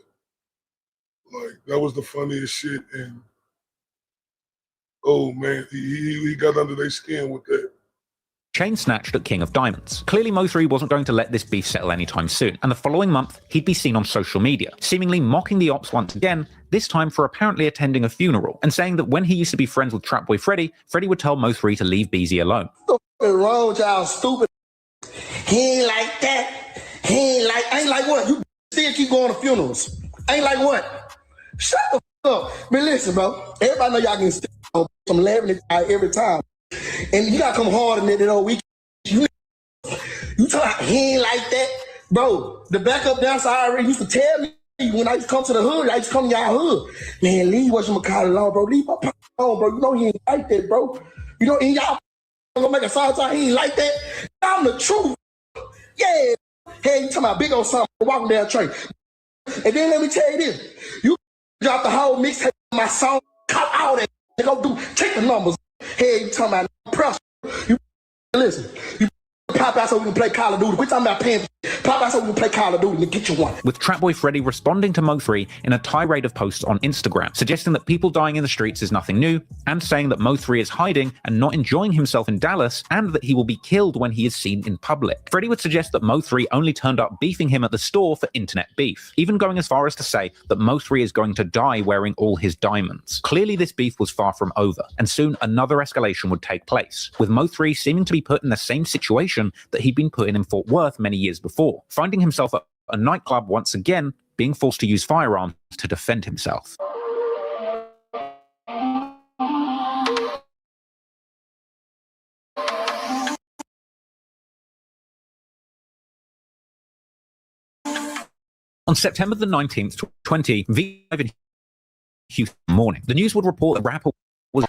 Like, that was the funniest shit, and oh man, he got under their skin with that. Chain snatched at King of Diamonds. Clearly Mo3 wasn't going to let this beef settle anytime soon, and the following month he'd be seen on social media, seemingly mocking the ops once again, this time for apparently attending a funeral, and saying that when he used to be friends with Trapboy Freddy, Freddy would tell Mo3 to leave Beezy alone. What's wrong with y'all stupid? He ain't like that. Ain't like what? You still keep going to funerals. Ain't like what? Shut the fuck up. Man, listen, bro. Everybody know y'all can still on some laughing every time. And you gotta come hard in it all week. You talk, he ain't like that. Bro, the backup dancer I already used to tell me when I used to come to the hood, I used to come to y'all hood. Man, leave what you call it alone, bro. Leave my alone, bro. You know he ain't like that, bro. You know, and y'all gonna make a song time, he ain't like that. I'm the truth. Yeah. Hey, you talking about big old something walking down the train. And then let me tell you this. You drop the whole mixtape of my song, cut all that. Go do, take the numbers. Hey, you talking about pressure. You listen. You pop out so we can play Call of Duty. We're talking about paying. Pop out so we can play Call of Duty and get you one. With Trapboy Freddy responding to Mo3 in a tirade of posts on Instagram, suggesting that people dying in the streets is nothing new, and saying that Mo3 is hiding and not enjoying himself in Dallas, and that he will be killed when he is seen in public. Freddy would suggest that Mo3 only turned up beefing him at the store for internet beef, even going as far as to say that Mo3 is going to die wearing all his diamonds. Clearly this beef was far from over, and soon another escalation would take place, with Mo3 seeming to be put in the same situation that he'd been put in Fort Worth many years before, finding himself at a nightclub once again, being forced to use firearms to defend himself. On September the 19th, 2020, V5 in Houston morning, the news would report that rapper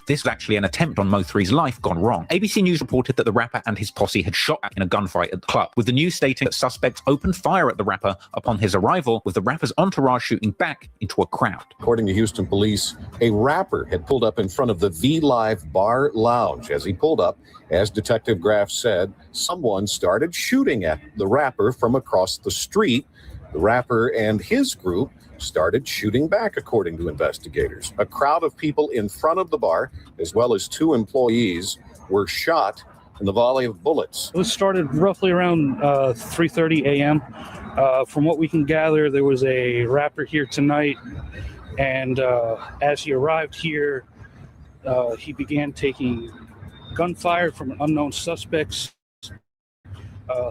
this was actually an attempt on Mo3's life gone wrong. ABC News reported that the rapper and his posse had shot in a gunfight at the club, with the news stating that suspects opened fire at the rapper upon his arrival, with the rapper's entourage shooting back into a crowd. According to Houston police, a rapper had pulled up in front of the V Live Bar Lounge. As he pulled up, as Detective Graff said, someone started shooting at the rapper from across the street. The rapper and his group started shooting back, according to investigators. A crowd of people in front of the bar, as well as 2 employees, were shot in the volley of bullets. It was started roughly around 3:30 a.m. From what we can gather, there was a rapper here tonight, and as he arrived here, he began taking gunfire from unknown suspects.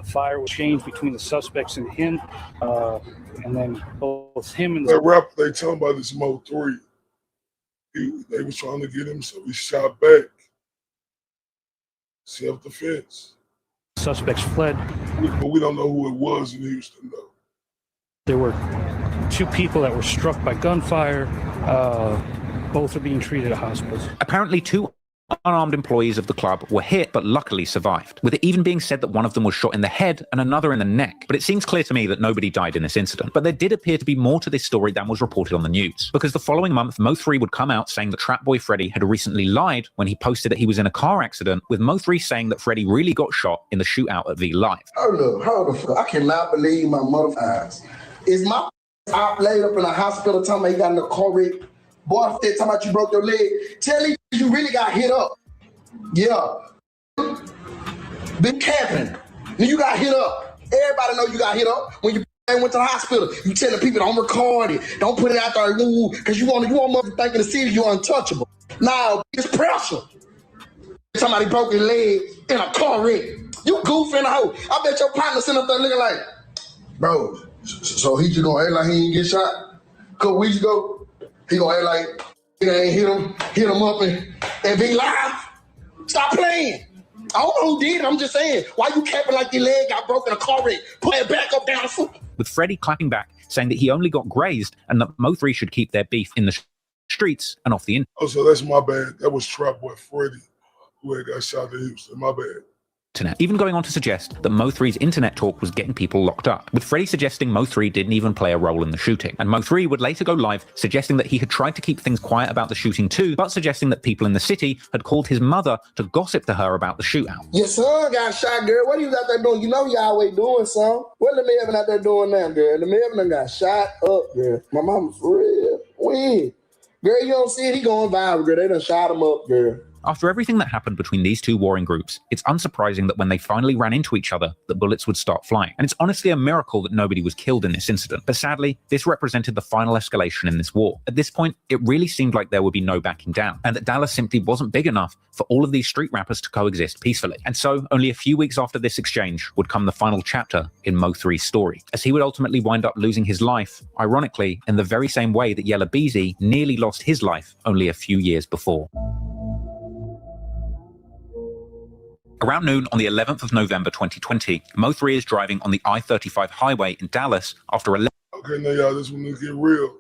Fire was changed between the suspects and him, and then both him and that rapper they talking about is Mo3. They was trying to get him, so he shot back. Self-defense. Suspects fled. But we don't know who it was in Houston, though. There were 2 people that were struck by gunfire. Both are being treated at hospitals. Apparently 2 unarmed employees of the club were hit but luckily survived, with it even being said that one of them was shot in the head and another in the neck. But it seems clear to me that nobody died in this incident. But there did appear to be more to this story than was reported on the news, because the following month Mo3 would come out saying that Trap Boy Freddy had recently lied when he posted that he was in a car accident, with Mo3 saying that Freddy really got shot in the shootout at V Live. Hold up. I cannot believe my mother eyes. Is my op laid up in a hospital talking about you got in a car wreck? Boy, talking about you broke your leg. Tell me you really got hit up. Yeah. Been capping. You got hit up. Everybody know you got hit up when you went to the hospital. You telling people don't record it, don't put it out there, because you want mother thinking the city you're untouchable. Now it's pressure. Somebody broke his leg in a car wreck. You goofing a hoe. I bet your partner sitting up there looking like, bro, so he just gonna act like he ain't get shot? A couple weeks ago, he gonna act like he ain't hit him up and be live? Stop playing. I don't know who did it. I'm just saying, why you capping like your leg got broken in a car wreck? Put it back up down the foot. With Freddy clapping back, saying that he only got grazed and that Mo3 should keep their beef in the streets and off the internet. Oh, so that's my bad. That was Trap Boy Freddy who had got shot in Houston. My bad. Even going on to suggest that Mo3's internet talk was getting people locked up, with Freddy suggesting Mo3 didn't even play a role in the shooting. And Mo3 would later go live suggesting that he had tried to keep things quiet about the shooting too, but suggesting that people in the city had called his mother to gossip to her about the shootout. Your son got shot, girl. What are you out there doing? You know you always doing something. What LeMelvin out there doing now, girl? LeMelvin got shot up, girl. My mama for real. When? Girl, you don't see it, he going viral, girl. They done shot him up, girl. After everything that happened between these two warring groups, it's unsurprising that when they finally ran into each other, that bullets would start flying. And it's honestly a miracle that nobody was killed in this incident. But sadly, this represented the final escalation in this war. At this point, it really seemed like there would be no backing down, and that Dallas simply wasn't big enough for all of these street rappers to coexist peacefully. And so, only a few weeks after this exchange would come the final chapter in Mo3's story, as he would ultimately wind up losing his life, ironically, in the very same way that Yella Beezy nearly lost his life only a few years before. Around noon on the 11th of November 2020, Mo3 is driving on the I-35 highway in Dallas after a... Okay, now y'all, this one to get real.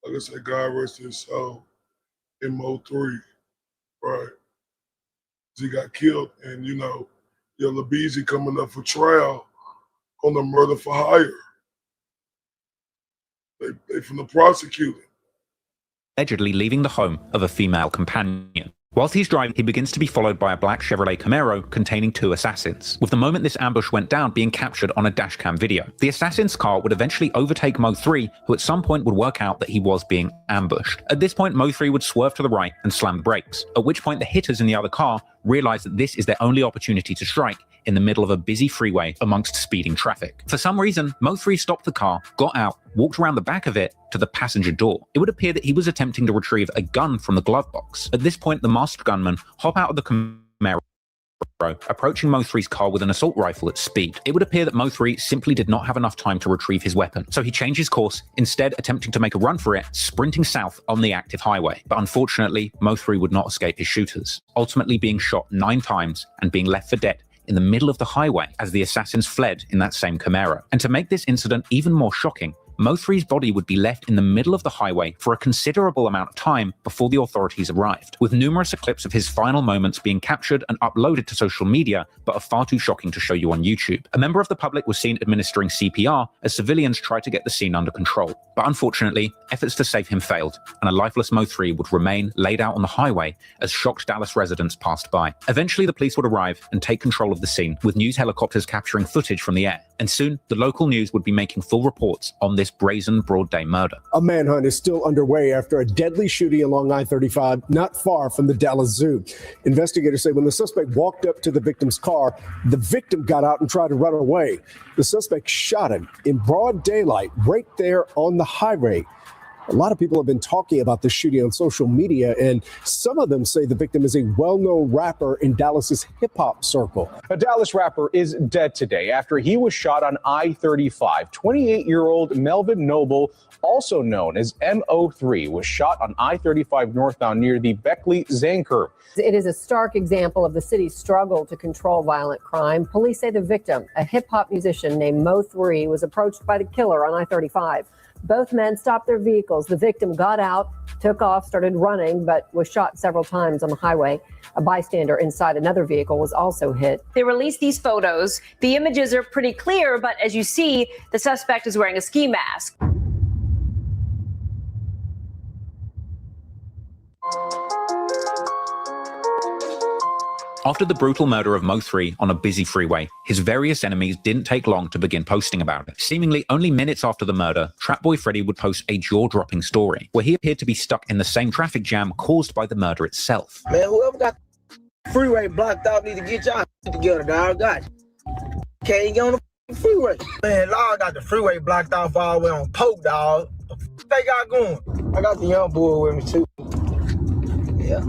Like I said, God rest his soul in Mo3, right? He got killed, and you know, Yella Beezy coming up for trial on the murder for hire. They from the prosecutor. Allegedly leaving the home of a female companion. Whilst he's driving, he begins to be followed by a black Chevrolet Camaro containing two assassins, with the moment this ambush went down being captured on a dashcam video. The assassin's car would eventually overtake Mo3, who at some point would work out that he was being ambushed. At this point, Mo3 would swerve to the right and slam the brakes, at which point the hitters in the other car realize that this is their only opportunity to strike in the middle of a busy freeway amongst speeding traffic. For some reason, Mo3 stopped the car, got out, walked around the back of it to the passenger door. It would appear that he was attempting to retrieve a gun from the glove box. At this point, the masked gunman hop out of the Camaro, approaching Mo3's car with an assault rifle at speed. It would appear that Mo3 simply did not have enough time to retrieve his weapon, so he changed his course, instead attempting to make a run for it, sprinting south on the active highway. But unfortunately, Mo3 would not escape his shooters, ultimately being shot 9 times and being left for dead in the middle of the highway as the assassins fled in that same Camaro. And to make this incident even more shocking, Mo3's body would be left in the middle of the highway for a considerable amount of time before the authorities arrived, with numerous clips of his final moments being captured and uploaded to social media, but are far too shocking to show you on YouTube. A member of the public was seen administering CPR as civilians tried to get the scene under control. But unfortunately, efforts to save him failed, and a lifeless Mo3 would remain laid out on the highway as shocked Dallas residents passed by. Eventually, the police would arrive and take control of the scene, with news helicopters capturing footage from the air. And soon, the local news would be making full reports on this brazen broad day murder. A manhunt is still underway after a deadly shooting along I-35 not far from the Dallas Zoo. Investigators say when the suspect walked up to the victim's car, the victim got out and tried to run away. The suspect shot him in broad daylight right there on the highway. A lot of people have been talking about this shooting on social media, and some of them say the victim is a well-known rapper in Dallas's hip-hop circle. A Dallas rapper is dead today after he was shot on I-35. 28-year-old Melvin Noble, also known as Mo3, was shot on I-35 northbound near the Beckley-Zane curve. It is a stark example of the city's struggle to control violent crime. Police say the victim, a hip-hop musician named Mo3, was approached by the killer on I-35. Both men stopped their vehicles. The victim got out, took off, started running, but was shot several times on the highway. A bystander inside another vehicle was also hit. They released these photos. The images are pretty clear, but as you see, the suspect is wearing a ski mask. After the brutal murder of Mo3 on a busy freeway, his various enemies didn't take long to begin posting about it. Seemingly only minutes after the murder, Trap Boy Freddy would post a jaw-dropping story where he appeared to be stuck in the same traffic jam caused by the murder itself. Man, whoever got the freeway blocked out need to get y'all together, dog. God, can't get on the freeway. Man, Lord got the freeway blocked off all the way on Pope, dog. What they got going? I got the young boy with me, too. Yeah.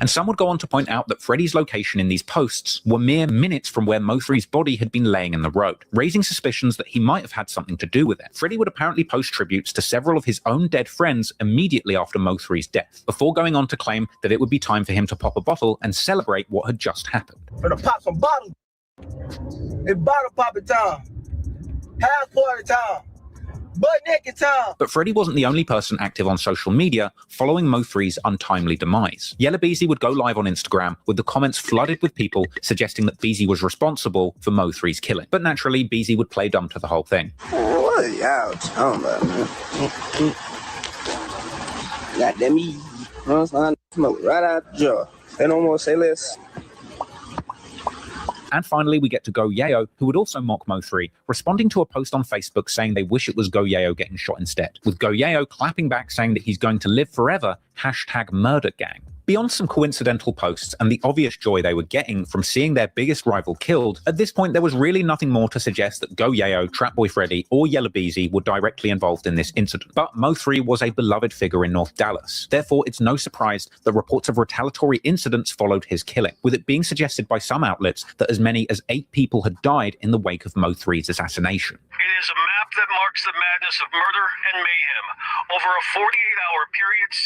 And some would go on to point out that Freddy's location in these posts were mere minutes from where Mo3's body had been laying in the road, raising suspicions that he might have had something to do with it. Freddy would apparently post tributes to several of his own dead friends immediately after Mo3's death, before going on to claim that it would be time for him to pop a bottle and celebrate what had just happened. Gonna pop some bottles. It's bottle popping time. Half party time. Butt naked time. But Freddy wasn't the only person active on social media following Mo3's untimely demise. Yella Beezy would go live on Instagram with the comments flooded with people suggesting that Beezy was responsible for Mo3's killing. But naturally, Beezy would play dumb to the whole thing. What are y'all talking about, man? Goddamn me. Smoke right out the jaw. Say no more, say less. And finally, we get to Go Yayo, who would also mock Mo3, responding to a post on Facebook saying they wish it was Go Yayo getting shot instead, with Go Yayo clapping back saying that he's going to live forever, #murdergang. Beyond some coincidental posts and the obvious joy they were getting from seeing their biggest rival killed, at this point there was really nothing more to suggest that Go Yayo, Trap Boy Freddy, or Yella Beezy were directly involved in this incident. But Mo3 was a beloved figure in North Dallas. Therefore, it's no surprise that reports of retaliatory incidents followed his killing, with it being suggested by some outlets that as many as 8 people had died in the wake of Mo3's assassination. It is a map that marks the madness of murder and mayhem. Over a 48-hour period, 6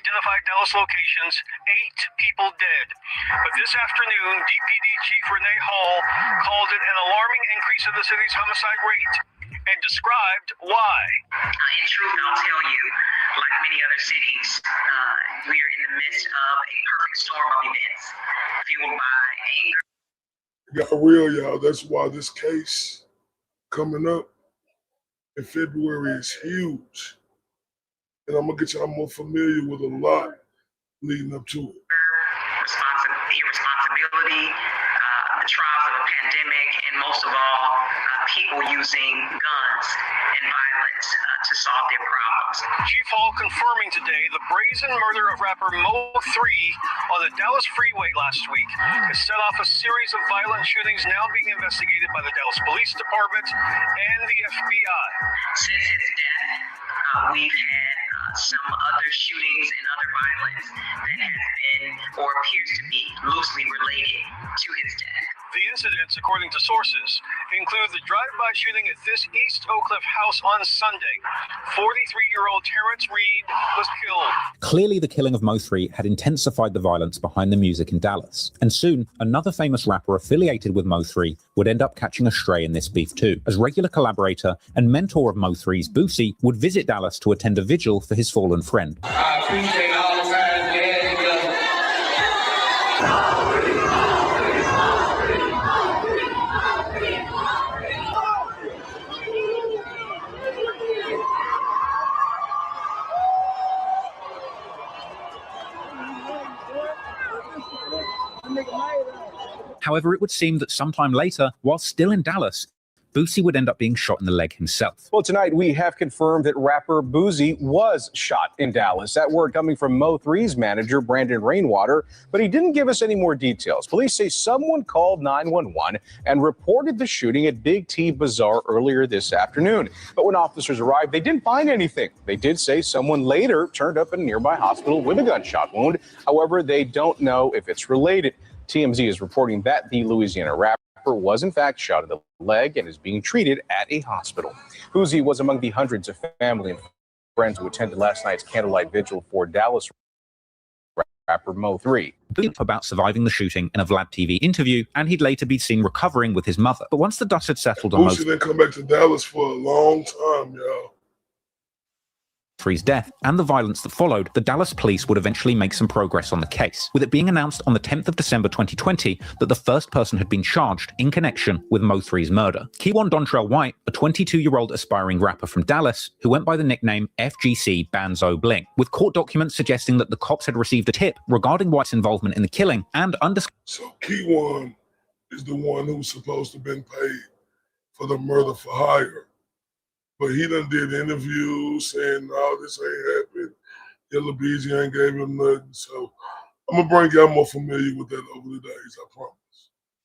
identified Dallas locations, 8 people dead. But this afternoon, DPD Chief Renee Hall called it an alarming increase in the city's homicide rate and described why. In truth, I'll tell you, like many other cities, we are in the midst of a perfect storm of events, fueled by anger. Got real, y'all. That's why this case coming up in February is huge. And I'm going to get y'all more familiar with a lot leading up to it. Irresponsibility, the trials of a pandemic, and most of all, people using guns and violence to solve their problems. Chief Hall confirming today the brazen murder of rapper Mo3 on the Dallas freeway last week has set off a series of violent shootings now being investigated by the Dallas Police Department and the FBI. Since his death, we've had some other shootings and other violence that has been or appears to be loosely related to his death. The incidents, according to sources, include the drive-by shooting at this East Oak Cliff house on Sunday. 43-year-old Terrence Reed was killed. Clearly, the killing of Mo3 had intensified the violence behind the music in Dallas. And soon, another famous rapper affiliated with Mo3 would end up catching a stray in this beef too, as regular collaborator and mentor of Mo3's Boosie would visit Dallas to attend a vigil for his fallen friend. I appreciate all the time we had together. However, it would seem that sometime later, while still in Dallas, Boosie would end up being shot in the leg himself. Well, tonight we have confirmed that rapper Boosie was shot in Dallas. That word coming from Mo3's manager, Brandon Rainwater, but he didn't give us any more details. Police say someone called 911 and reported the shooting at Big T Bazaar earlier this afternoon. But when officers arrived, they didn't find anything. They did say someone later turned up in a nearby hospital with a gunshot wound. However, they don't know if it's related. TMZ is reporting that the Louisiana rapper was in fact shot in the leg and is being treated at a hospital. Boosie was among the hundreds of family and friends who attended last night's candlelight vigil for Dallas rapper Mo3. About surviving the shooting in a Vlad TV interview, and he'd later be seen recovering with his mother. But once the dust had settled on Boosie didn't come back to Dallas for a long time, y'all. Mo3's death and the violence that followed, the Dallas police would eventually make some progress on the case, with it being announced on the 10th of December 2020 that the first person had been charged in connection with Mo3's murder. Keywan Dontrell White, a 22-year-old aspiring rapper from Dallas who went by the nickname FGC Banzo Bling, with court documents suggesting that the cops had received a tip regarding White's involvement in the killing and So Keywan is the one who's supposed to have been paid for the murder for hire. But he done did interviews saying, no, this ain't happened. Yellow Beezy ain't gave him nothing. So I'm going to bring y'all more familiar with that over the days, I promise.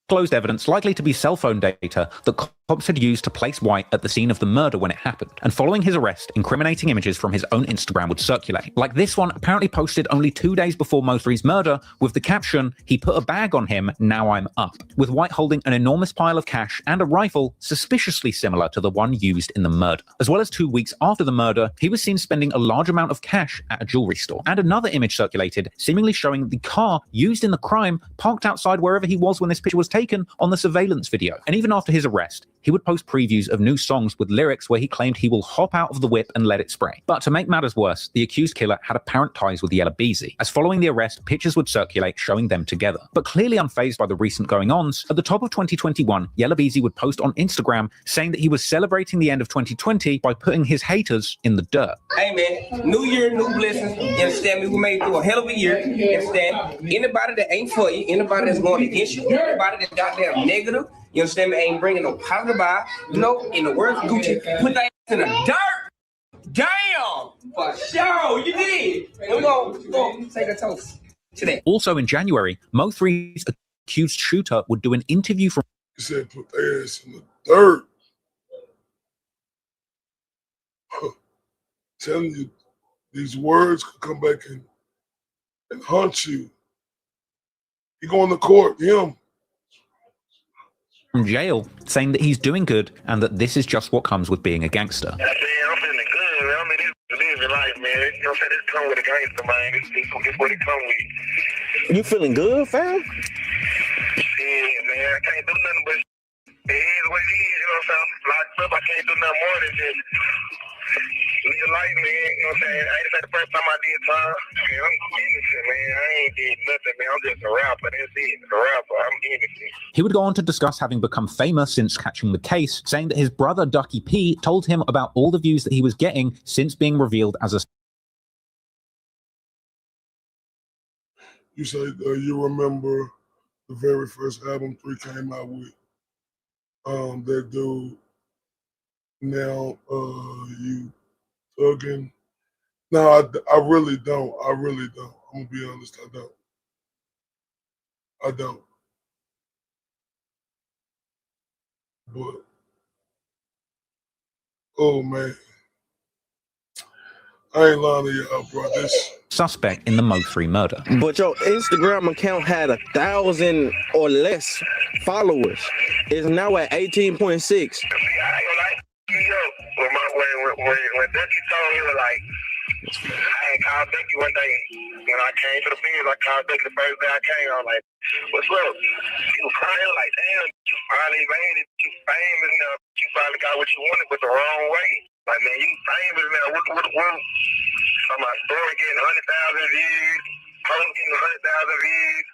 Disclosed evidence likely to be cell phone data that cops had used to place White at the scene of the murder when it happened. And following his arrest, incriminating images from his own Instagram would circulate. Like this one, apparently posted only 2 days before Mo3's murder, with the caption, "He put a bag on him, now I'm up," with White holding an enormous pile of cash and a rifle suspiciously similar to the one used in the murder. As well as 2 weeks after the murder, he was seen spending a large amount of cash at a jewelry store. And another image circulated, seemingly showing the car used in the crime parked outside wherever he was when this picture was taken on the surveillance video. And even after his arrest, he would post previews of new songs with lyrics where he claimed he will hop out of the whip and let it spray. But to make matters worse, the accused killer had apparent ties with Yella Beezy, as following the arrest, pictures would circulate showing them together. But clearly unfazed by the recent going-ons, at the top of 2021, Yella Beezy would post on Instagram saying that he was celebrating the end of 2020 by putting his haters in the dirt. Hey man, new year, new blessings. You understand me? We made it through a hell of a year. You understand? Anybody that ain't for you, anybody that's going against you, anybody that's goddamn negative, you understand me, ain't bringing no positive vibe. You know, in the words of Gucci, put that in the dirt. Damn! For sure, you did. And we're gonna take a toast today. Also in January, Mo3's accused shooter would do an interview from... He said put their ass in the dirt. Telling you, these words could come back and haunt you. He going to court, him. From jail, saying that he's doing good and that this is just what comes with being a gangster. I'm feeling good, man. I mean, this is life, man. You know what I'm saying? This come with a gangster, man. This what it come with. You feeling good, fam? Yeah, man. I can't do nothing but it is what it is. You know what I'm saying? I'm locked up. I can't do nothing more than just live life, man. You know what I'm saying? I ain't the first time I did time. Man, I'm innocent, man. I ain't did nothing, man. I'm just a rapper. That's it. A rapper. I'm innocent. He would go on to discuss having become famous since catching the case, saying that his brother Ducky P told him about all the views that he was getting since being revealed as a... You say you remember the very first album 3 came out with that dude, now you thugging. No, I really don't. I really don't. I'm gonna be honest, I don't. I don't. But oh man, I ain't lying to y'all, bro. This suspect in the Mo3 murder. But your Instagram account had 1,000 or less followers. It's now at 18.6. When Ducky told me, like, I had called Ducky one day. When I came to the field, I called Ducky the first day I came. I was like, what's up? He was crying like, damn, you finally made it. You famous now. You finally got what you wanted, but the wrong way. Like, man, you famous now. What? So my story getting 100,000 views, post getting 100,000 views.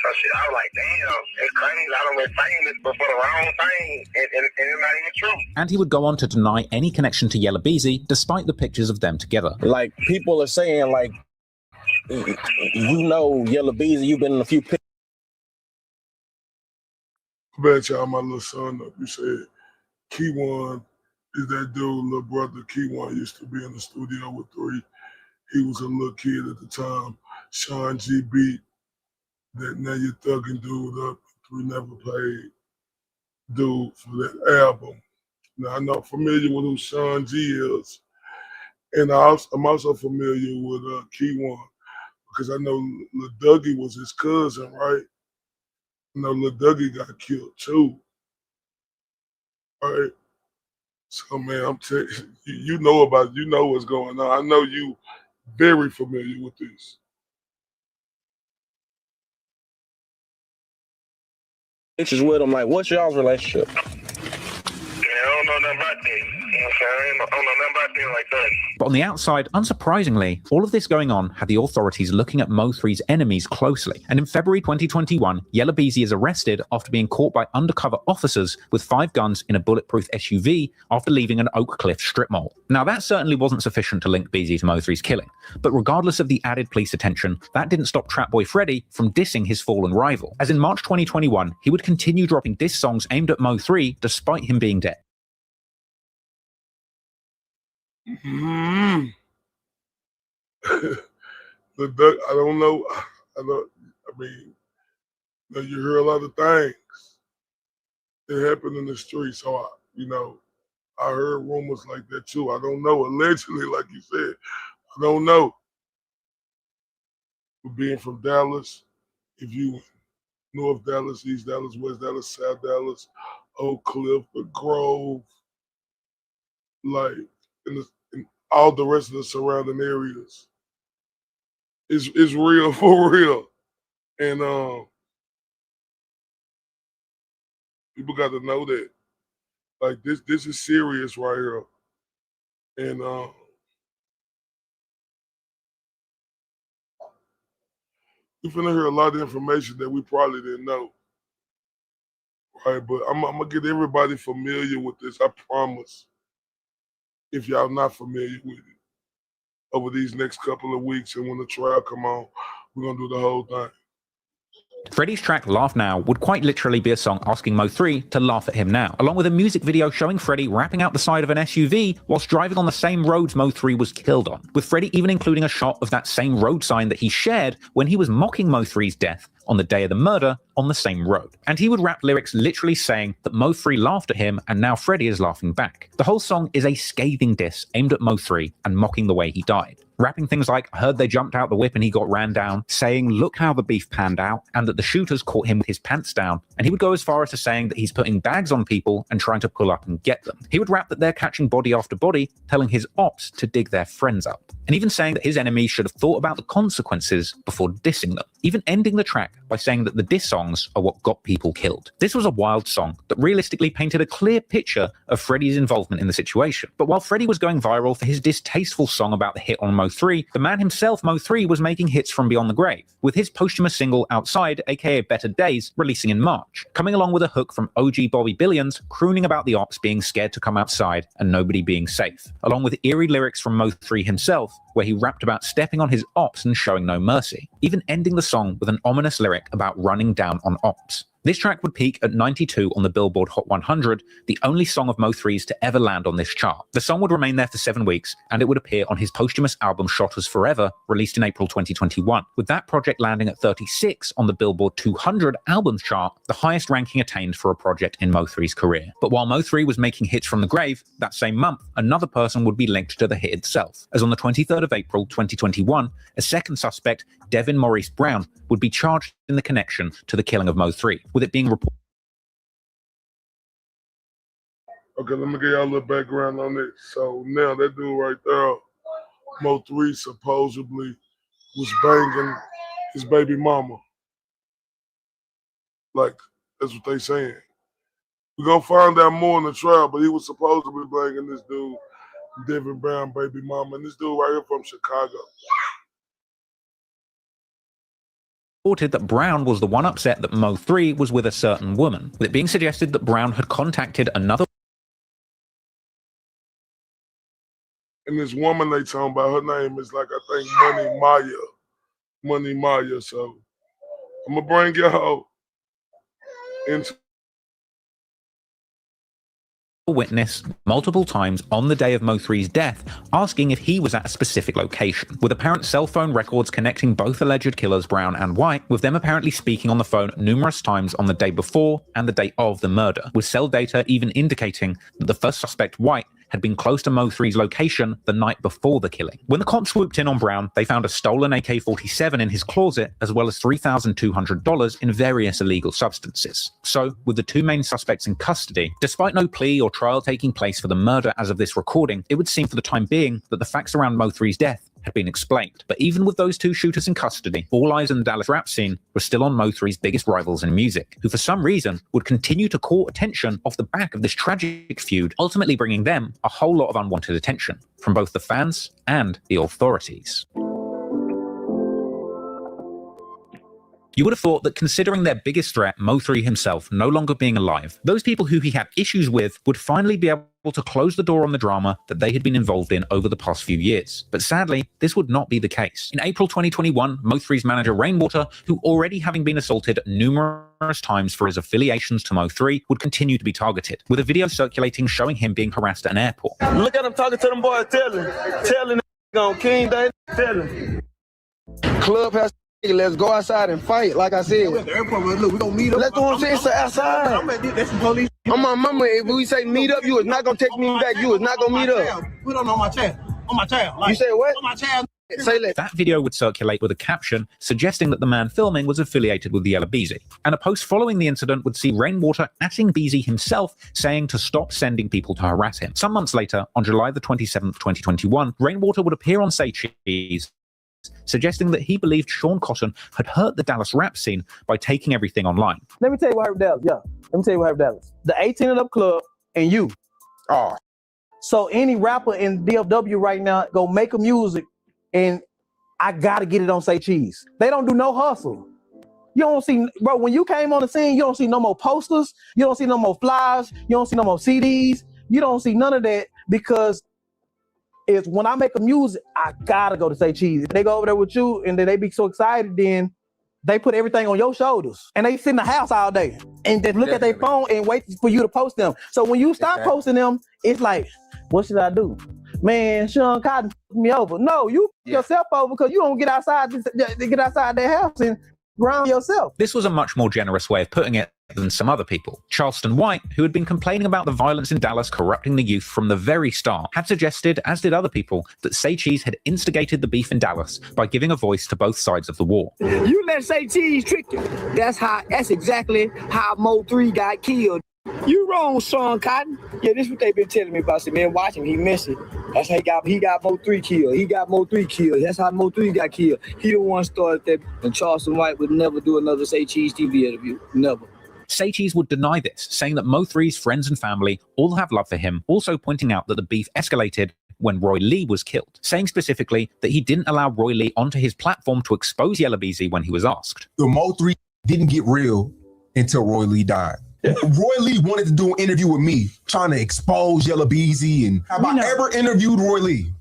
So shit, I was like, damn, it's crazy. I done been famous, but for the wrong thing, and it's not even true. And he would go on to deny any connection to Yella Beezy, despite the pictures of them together. Like, people are saying, like, you know Yella Beezy, you've been in a few pictures. I bet y'all my little son up. You said Keywan is that dude, little brother. Keywan used to be in the studio with 3. He was a little kid at the time. Sean G beat that Now You Thuggin' dude up. 3 never played dude for that album. Now I'm not familiar with who Sean G is. And I'm also familiar with Keywan because I know Lil Dougie was his cousin, right? I know Lil Dougie got killed too. Right? So man, I'm telling you, you know what's going on. I know you very familiar with this. Pictures with him, like, what's y'all's relationship? Yeah, I don't know nothing about that. But on the outside, unsurprisingly, all of this going on had the authorities looking at Mo3's enemies closely. And in February 2021, Yella Beezy is arrested after being caught by undercover officers with 5 guns in a bulletproof SUV after leaving an Oak Cliff strip mall. Now, that certainly wasn't sufficient to link Beezy to Mo3's killing. But regardless of the added police attention, that didn't stop Trapboy Freddy from dissing his fallen rival. As in March 2021, he would continue dropping diss songs aimed at Mo3 despite him being dead. I don't know. I mean, you hear a lot of things that happen in the street. So, I heard rumors like that too. I don't know. Allegedly, like you said, I don't know. But being from Dallas, if you North Dallas, East Dallas, West Dallas, South Dallas, Oak Cliff, the Grove, like in all the rest of the surrounding areas, it's real for real, and people got to know that. Like this is serious right here, and you're finna hear a lot of information that we probably didn't know. Right, but I'm gonna get everybody familiar with this, I promise. If y'all not familiar with it, over these next couple of weeks, and when the trial come on, we're gonna do the whole thing. Freddy's track Laugh Now would quite literally be a song asking Mo3 to laugh at him now, along with a music video showing Freddy rapping out the side of an SUV whilst driving on the same roads Mo3 was killed on, with Freddy even including a shot of that same road sign that he shared when he was mocking Mo3's death on the day of the murder on the same road. And he would rap lyrics literally saying that Mo3 laughed at him and now Freddy is laughing back. The whole song is a scathing diss aimed at Mo3 and mocking the way he died. Rapping things like, I heard they jumped out the whip and he got ran down, saying, look how the beef panned out, and that the shooters caught him with his pants down. And he would go as far as to saying that he's putting bags on people and trying to pull up and get them. He would rap that they're catching body after body, telling his ops to dig their friends up. And even saying that his enemies should have thought about the consequences before dissing them. Even ending the track by saying that the diss songs are what got people killed. This was a wild song that realistically painted a clear picture of Freddy's involvement in the situation. But while Freddy was going viral for his distasteful song about the hit on Mo3, the man himself, Mo3, was making hits from beyond the grave, with his posthumous single Outside, aka Better Days, releasing in March, coming along with a hook from OG Bobby Billions crooning about the ops being scared to come outside and nobody being safe, along with eerie lyrics from Mo3 himself, where he rapped about stepping on his ops and showing no mercy, even ending the song with an ominous lyric about running down on ops. This track would peak at 92 on the Billboard Hot 100, the only song of Mo3's to ever land on this chart. The song would remain there for 7 weeks, and it would appear on his posthumous album Shot Us Forever, released in April 2021, with that project landing at 36 on the Billboard 200 albums chart, the highest ranking attained for a project in Mo3's career. But while Mo3 was making hits from the grave, that same month, another person would be linked to the hit itself, as on the 23rd of April 2021, a second suspect, Devin Maurice Brown, would be charged in the connection to the killing of Mo3, with it being reported. Okay, let me give y'all a little background on it. So now that dude right there, Mo3 supposedly was banging his baby mama. Like, that's what they saying. We're gonna find out more in the trial, but he was supposed to be banging this dude, Devin Brown, baby mama, and this dude right here from Chicago. Reported that Brown was the one upset that Mo3 was with a certain woman, with it being suggested that Brown had contacted another. And this woman they talking about, her name is like, I think Money Maya. So I'm gonna bring y'all into witness multiple times on the day of Mo3's death, asking if he was at a specific location, with apparent cell phone records connecting both alleged killers, Brown and White, with them apparently speaking on the phone numerous times on the day before and the day of the murder, with cell data even indicating that the first suspect, White, had been close to Mo3's location the night before the killing. When the cops swooped in on Brown, they found a stolen AK-47 in his closet, as well as $3,200 in various illegal substances. So, with the two main suspects in custody, despite no plea or trial taking place for the murder as of this recording, it would seem for the time being that the facts around Mo3's death had been explained. But even with those two shooters in custody, all eyes in the Dallas rap scene were still on Mo3's biggest rivals in music, who for some reason would continue to court attention off the back of this tragic feud, ultimately bringing them a whole lot of unwanted attention from both the fans and the authorities. You would have thought that considering their biggest threat, Mo3 himself, no longer being alive, those people who he had issues with would finally be able to close the door on the drama that they had been involved in over the past few years. But sadly, this would not be the case. In April 2021, Mo3's manager Rainwater, who already having been assaulted numerous times for his affiliations to Mo3, would continue to be targeted, with a video circulating showing him being harassed at an airport. Look at him talking to them boys, telling on King Day, telling. Clubhouse. Let's go outside and fight, like I said. Look, we gonna meet up. Let's do what I'm saying, so outside. That's some police. On my mama, if we say meet up, you is not gonna take me back. You is not gonna meet up. Put on my child. On my child. Like, you say what? On my child. Say that. That video would circulate with a caption suggesting that the man filming was affiliated with the Yella Beezy. And a post following the incident would see Rainwater atting Beezy himself, saying to stop sending people to harass him. Some months later, on July the 27th, 2021, Rainwater would appear on Say Cheese, suggesting that he believed Sean Cotton had hurt the Dallas rap scene by taking everything online. Let me tell you what happened Dallas. Yeah, let me tell you what happened Dallas. The 18 and up club and you. Oh. So any rapper in DFW right now go make a music and I gotta get it on Say Cheese. They don't do no hustle. You don't see, bro, when you came on the scene, you don't see no more posters, you don't see no more flyers, you don't see no more CDs, you don't see none of that because is when I make a music, I gotta go to Say Cheese. If they go over there with you and then they be so excited, then they put everything on your shoulders. And they sit in the house all day and just look at their phone and wait for you to post them. So when you stop posting them, it's like, what should I do? Man, Sean Cotton me over. No, you yourself over because you don't get outside their house and ground yourself. This was a much more generous way of putting it than some other people. Charleston White, who had been complaining about the violence in Dallas corrupting the youth from the very start, had suggested, as did other people, that Say Cheese had instigated the beef in Dallas by giving a voice to both sides of the war. You let Say Cheese trick you. That's exactly how Mo3 got killed. You wrong, Sean Cotton. Yeah, this is what they've been telling me about. Man, watch him, he missed it. That's how he got Mo3 killed. He got Mo3 killed. That's how Mo3 got killed. He the one started that, and Charleston White would never do another Say Cheese TV interview. Never. Say Cheese would deny this, saying that Mo3's friends and family all have love for him, also pointing out that the beef escalated when Roy Lee was killed, saying specifically that he didn't allow Roy Lee onto his platform to expose Yella Beezy when he was asked. The Mo3 didn't get real until Roy Lee died. Roy Lee wanted to do an interview with me, trying to expose Yella Beezy, and have I ever interviewed Roy Lee?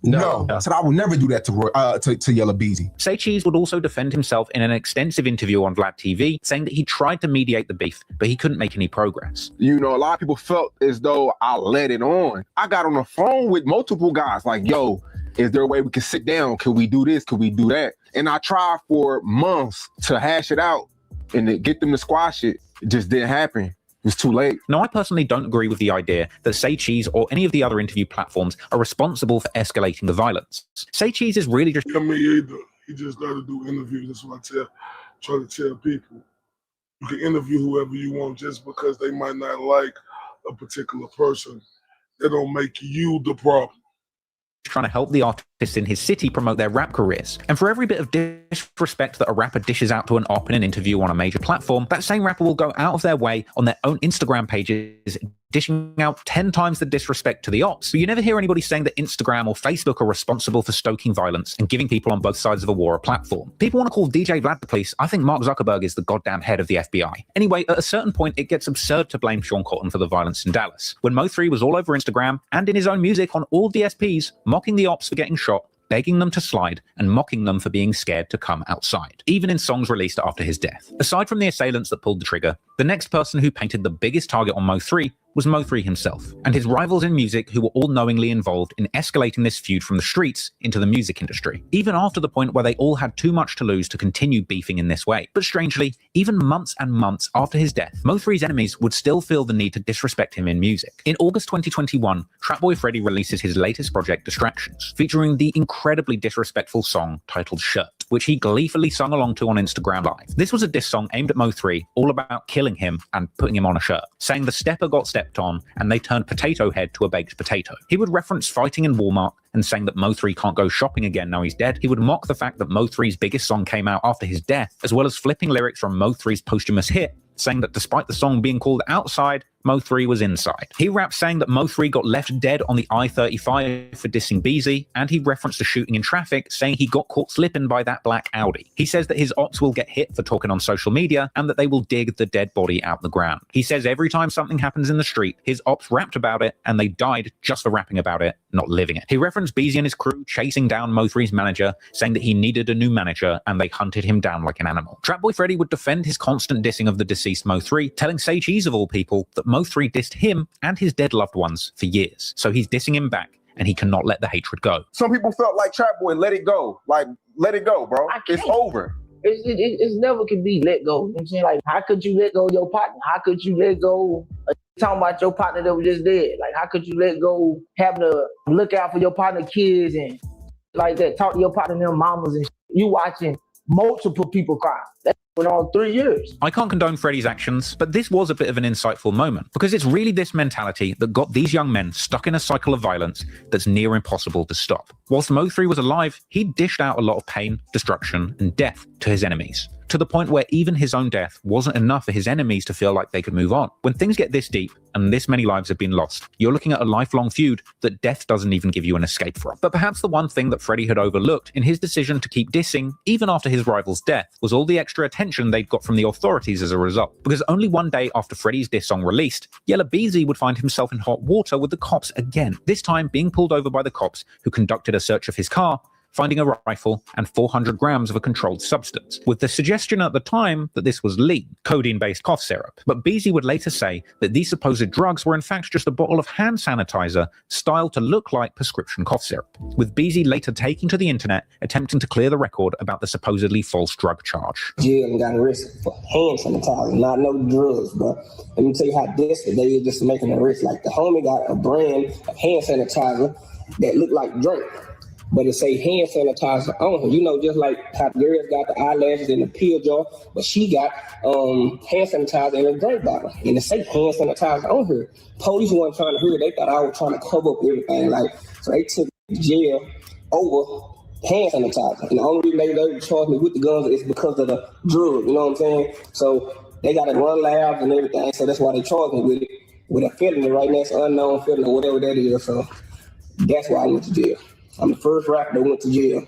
No. I said I would never do that to Yella Beezy. Say Cheese would also defend himself in an extensive interview on Vlad TV, saying that he tried to mediate the beef, but he couldn't make any progress. You know, a lot of people felt as though I let it on. I got on the phone with multiple guys like, yo, is there a way we can sit down? Can we do this? Can we do that? And I tried for months to hash it out and to get them to squash it. It just didn't happen. It's too late. Now, I personally don't agree with the idea that Say Cheese or any of the other interview platforms are responsible for escalating the violence. Say Cheese is really just... Me either. He just got to do interviews. That's what I try to tell people. You can interview whoever you want just because they might not like a particular person. That don't make you the problem. Trying to help the artists in his city promote their rap careers. And for every bit of disrespect that a rapper dishes out to an op in an interview on a major platform, that same rapper will go out of their way on their own Instagram pages dishing out 10 times the disrespect to the ops. But you never hear anybody saying that Instagram or Facebook are responsible for stoking violence and giving people on both sides of a war a platform. People want to call DJ Vlad the police. I think Mark Zuckerberg is the goddamn head of the FBI. Anyway, at a certain point, it gets absurd to blame Sean Cotton for the violence in Dallas. When Mo3 was all over Instagram and in his own music on all DSPs, mocking the ops for getting shot, begging them to slide, and mocking them for being scared to come outside, even in songs released after his death. Aside from the assailants that pulled the trigger, the next person who painted the biggest target on Mo3 was Mo3 himself, and his rivals in music who were all knowingly involved in escalating this feud from the streets into the music industry, even after the point where they all had too much to lose to continue beefing in this way. But strangely, even months and months after his death, Mo3's enemies would still feel the need to disrespect him in music. In August 2021, Trapboy Freddy releases his latest project, Distractions, featuring the incredibly disrespectful song titled Shirt, which he gleefully sung along to on Instagram Live. This was a diss song aimed at Mo3, all about killing him and putting him on a shirt, saying the stepper got stepped on and they turned Potato Head to a baked potato. He would reference fighting in Walmart and saying that Mo3 can't go shopping again now he's dead. He would mock the fact that Mo3's biggest song came out after his death, as well as flipping lyrics from Mo3's posthumous hit, saying that despite the song being called Outside, Mo3 was inside. He rapped saying that Mo3 got left dead on the I-35 for dissing Beezy, and he referenced a shooting in traffic, saying he got caught slipping by that black Audi. He says that his ops will get hit for talking on social media, and that they will dig the dead body out the ground. He says every time something happens in the street, his ops rapped about it, and they died just for rapping about it, not living it. He referenced Beezy and his crew chasing down Mo3's manager, saying that he needed a new manager, and they hunted him down like an animal. Trapboy Freddy would defend his constant dissing of the deceased Mo3, telling Say Cheese of all people that Mo3 dissed him and his dead loved ones for years. So he's dissing him back, and he cannot let the hatred go. Some people felt like Trapboy, let it go. Like, let it go, bro. It's over. It's never can be let go. You know what I'm saying? Like, how could you let go of your partner? How could you let go talking about your partner that was just dead? Like, how could you let go having to look out for your partner kids and like that, talk to your partner and their mamas and shit. You watching multiple people cry. That went on 3 years. I can't condone Freddy's actions, but this was a bit of an insightful moment, because it's really this mentality that got these young men stuck in a cycle of violence that's near impossible to stop. Whilst Mo3 was alive, he dished out a lot of pain, destruction, and death to his enemies, to the point where even his own death wasn't enough for his enemies to feel like they could move on. When things get this deep and this many lives have been lost, you're looking at a lifelong feud that death doesn't even give you an escape from. But perhaps the one thing that Freddy had overlooked in his decision to keep dissing, even after his rival's death, was all the extra attention they'd got from the authorities as a result. Because only one day after Freddy's diss song released, Yella Beezy would find himself in hot water with the cops again, this time being pulled over by the cops who conducted a search of his car, finding a rifle and 400 grams of a controlled substance, with the suggestion at the time that this was lean, codeine-based cough syrup. But Beezy would later say that these supposed drugs were in fact just a bottle of hand sanitizer styled to look like prescription cough syrup, with Beezy later taking to the internet attempting to clear the record about the supposedly false drug charge. Jail and got arrested for hand sanitizer, not no drugs, bro. Let me tell you how desperate they is just making an arrest. Like, the homie got a brand of hand sanitizer that looked like drink, but it say hand sanitizer on her. You know, just like how girls got the eyelashes in the pill jar, but she got hand sanitizer in a drink bottle, and it say hand sanitizer on her. Police weren't trying to hurt her. They thought I was trying to cover up everything. Like, so they took me to jail over hand sanitizer. And the only reason they charged me with the guns is because of the drug, you know what I'm saying? So they got to run labs and everything, so that's why they charged me with it, with a felony right now. It's an unknown felony, whatever that is. So that's why I went to jail. I'm the first rapper that went to jail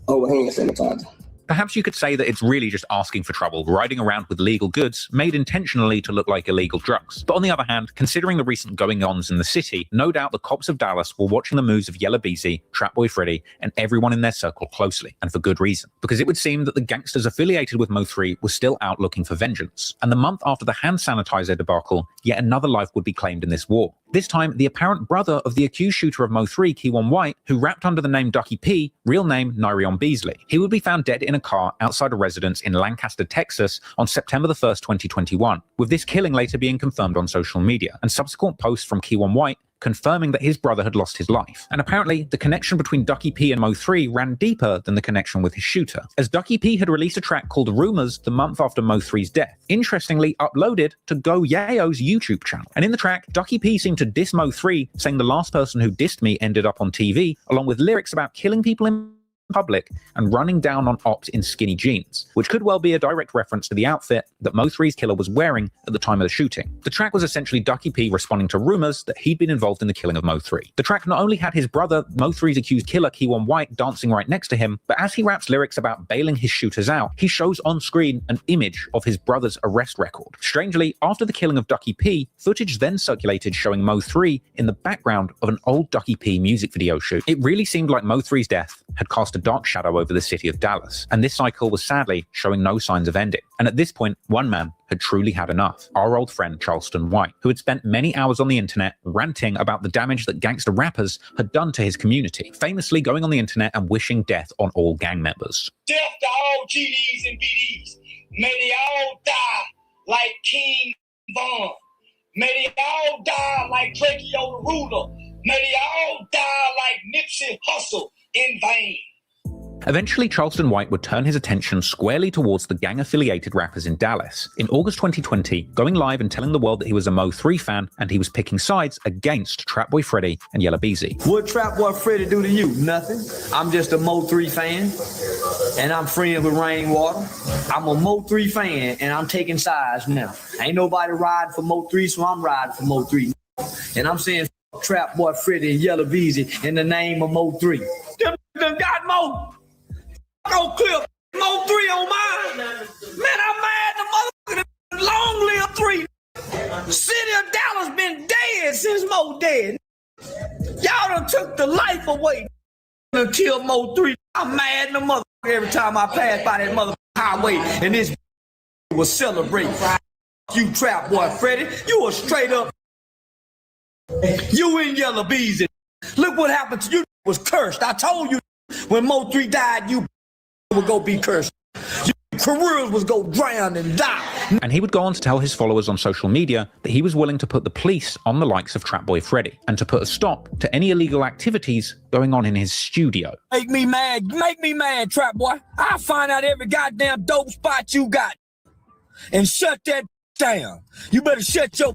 over hand sanitizer. Perhaps you could say that it's really just asking for trouble, riding around with legal goods made intentionally to look like illegal drugs. But on the other hand, considering the recent going-ons in the city, no doubt the cops of Dallas were watching the moves of Yella Beezy, Trapboy Freddy, and everyone in their circle closely, and for good reason. Because it would seem that the gangsters affiliated with Mo3 were still out looking for vengeance. And the month after the hand sanitizer debacle, yet another life would be claimed in this war. This time, the apparent brother of the accused shooter of Mo3, Keywan White, who rapped under the name Ducky P, real name Nyrion Beasley. He would be found dead in a car outside a residence in Lancaster, Texas on September the 1st, 2021, with this killing later being confirmed on social media, and subsequent posts from Keywan White confirming that his brother had lost his life. And apparently, the connection between Ducky P and Mo3 ran deeper than the connection with his shooter, as Ducky P had released a track called Rumors the month after Mo3's death, interestingly uploaded to Go Yayo's YouTube channel. And in the track, Ducky P seemed to diss Mo3, saying the last person who dissed me ended up on TV, along with lyrics about killing people in public and running down on ops in skinny jeans, which could well be a direct reference to the outfit that Mo3's killer was wearing at the time of the shooting. The track was essentially Ducky P responding to rumors that he'd been involved in the killing of Mo3. The track not only had his brother, Mo3's accused killer Keywan White, dancing right next to him, but as he raps lyrics about bailing his shooters out, he shows on screen an image of his brother's arrest record. Strangely, after the killing of Ducky P, footage then circulated showing Mo3 in the background of an old Ducky P music video shoot. It really seemed like Mo3's death had cast a dark shadow over the city of Dallas, and this cycle was sadly showing no signs of ending. And at this point, one man had truly had enough. Our old friend Charleston White, who had spent many hours on the internet ranting about the damage that gangster rappers had done to his community, famously going on the internet and wishing death on all gang members. Death to all GDs and BDs. May they all die like King Von. May they all die like Drakeo the Ruler. May they all die like Nipsey Hussle in vain. Eventually, Charleston White would turn his attention squarely towards the gang-affiliated rappers in Dallas. In August 2020, going live and telling the world that he was a Mo3 fan and he was picking sides against Trap Boy Freddy and Yella Beezy. What Trap Boy Freddy do to you? Nothing. I'm just a Mo3 fan, and I'm friends with Rainwater. I'm a Mo3 fan, and I'm taking sides now. Ain't nobody riding for Mo3, so I'm riding for Mo3. And I'm saying Trap Boy Freddy and Yella Beezy in the name of Mo3. Them got Mo. Go clip Mo3 on mine. Man, I'm mad the motherfucker long live 3. City of Dallas been dead since Mo dead. Y'all done took the life away and killed Mo3. I'm mad the motherfucker every time I pass by that motherfucker highway and this was celebrating. You Trap Boy Freddy, you a straight up. You and Yella Beezy. Look what happened to you. Was cursed. I told you when Mo3 died, you would go be cursed. Your careers was go drown and die. And he would go on to tell his followers on social media that he was willing to put the police on the likes of Trap Boy Freddy and to put a stop to any illegal activities going on in his studio. Make me mad, Trap Boy. I'll find out every goddamn dope spot you got and shut that down. You better shut your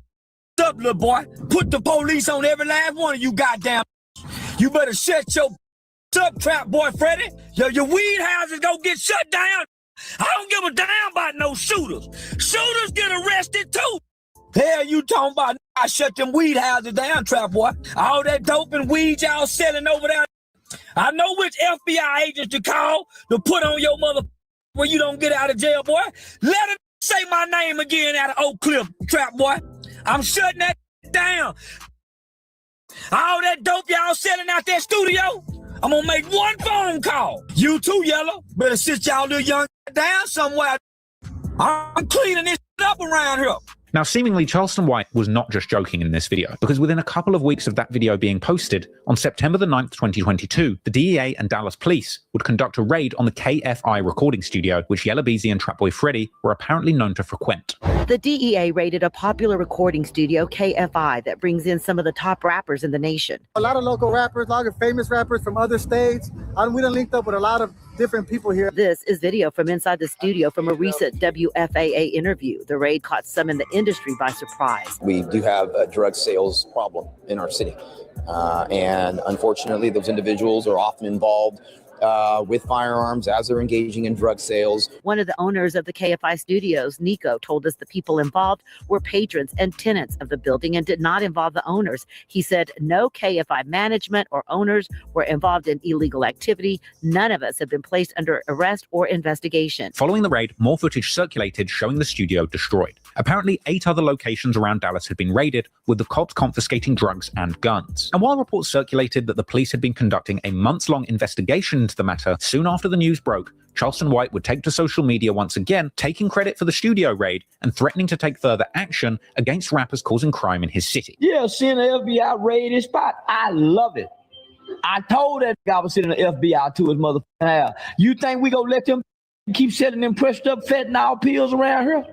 up, little boy. Put the police on every last one of you goddamn. You better shut your up, Trap Boy Freddy. Your weed houses gonna get shut down. I don't give a damn about no shooters. Shooters get arrested too. Hell, you talking about? I shut them weed houses down, Trap Boy. All that dope and weed y'all selling over there. I know which FBI agents to call to put on your mother where you don't get out of jail, boy. Let him say my name again out of Oak Cliff, Trap Boy. I'm shutting that down. All that dope y'all selling out that studio, I'm gonna make one phone call. You too, Yella. Better sit y'all little young down somewhere. I'm cleaning this up around here. Now, seemingly, Charleston White was not just joking in this video, because within a couple of weeks of that video being posted, on September the 9th, 2022, the DEA and Dallas police would conduct a raid on the KFI recording studio, which Yella Beezy and Trap Boy Freddy were apparently known to frequent. The DEA raided a popular recording studio, KFI, that brings in some of the top rappers in the nation. A lot of local rappers, a lot of famous rappers from other states. We done linked up with a lot of different people here. This is video from inside the studio from a recent WFAA interview. The raid caught some in the industry by surprise. We do have a drug sales problem in our city. And unfortunately, those individuals are often involved with firearms as they're engaging in drug sales. One of the owners of the KFI studios, Nico, told us the people involved were patrons and tenants of the building and did not involve the owners. He said no KFI management or owners were involved in illegal activity. None of us have been placed under arrest or investigation. Following the raid, more footage circulated showing the studio destroyed. Apparently, 8 other locations around Dallas had been raided, with the cops confiscating drugs and guns. And while reports circulated that the police had been conducting a months-long investigation into the matter, soon after the news broke, Charleston White would take to social media once again, taking credit for the studio raid and threatening to take further action against rappers causing crime in his city. Yeah, seeing the FBI raid his spot, I love it. I told that guy I was sitting the FBI to his motherfucking ass. You think we gonna let them keep selling them pressed up fentanyl pills around here?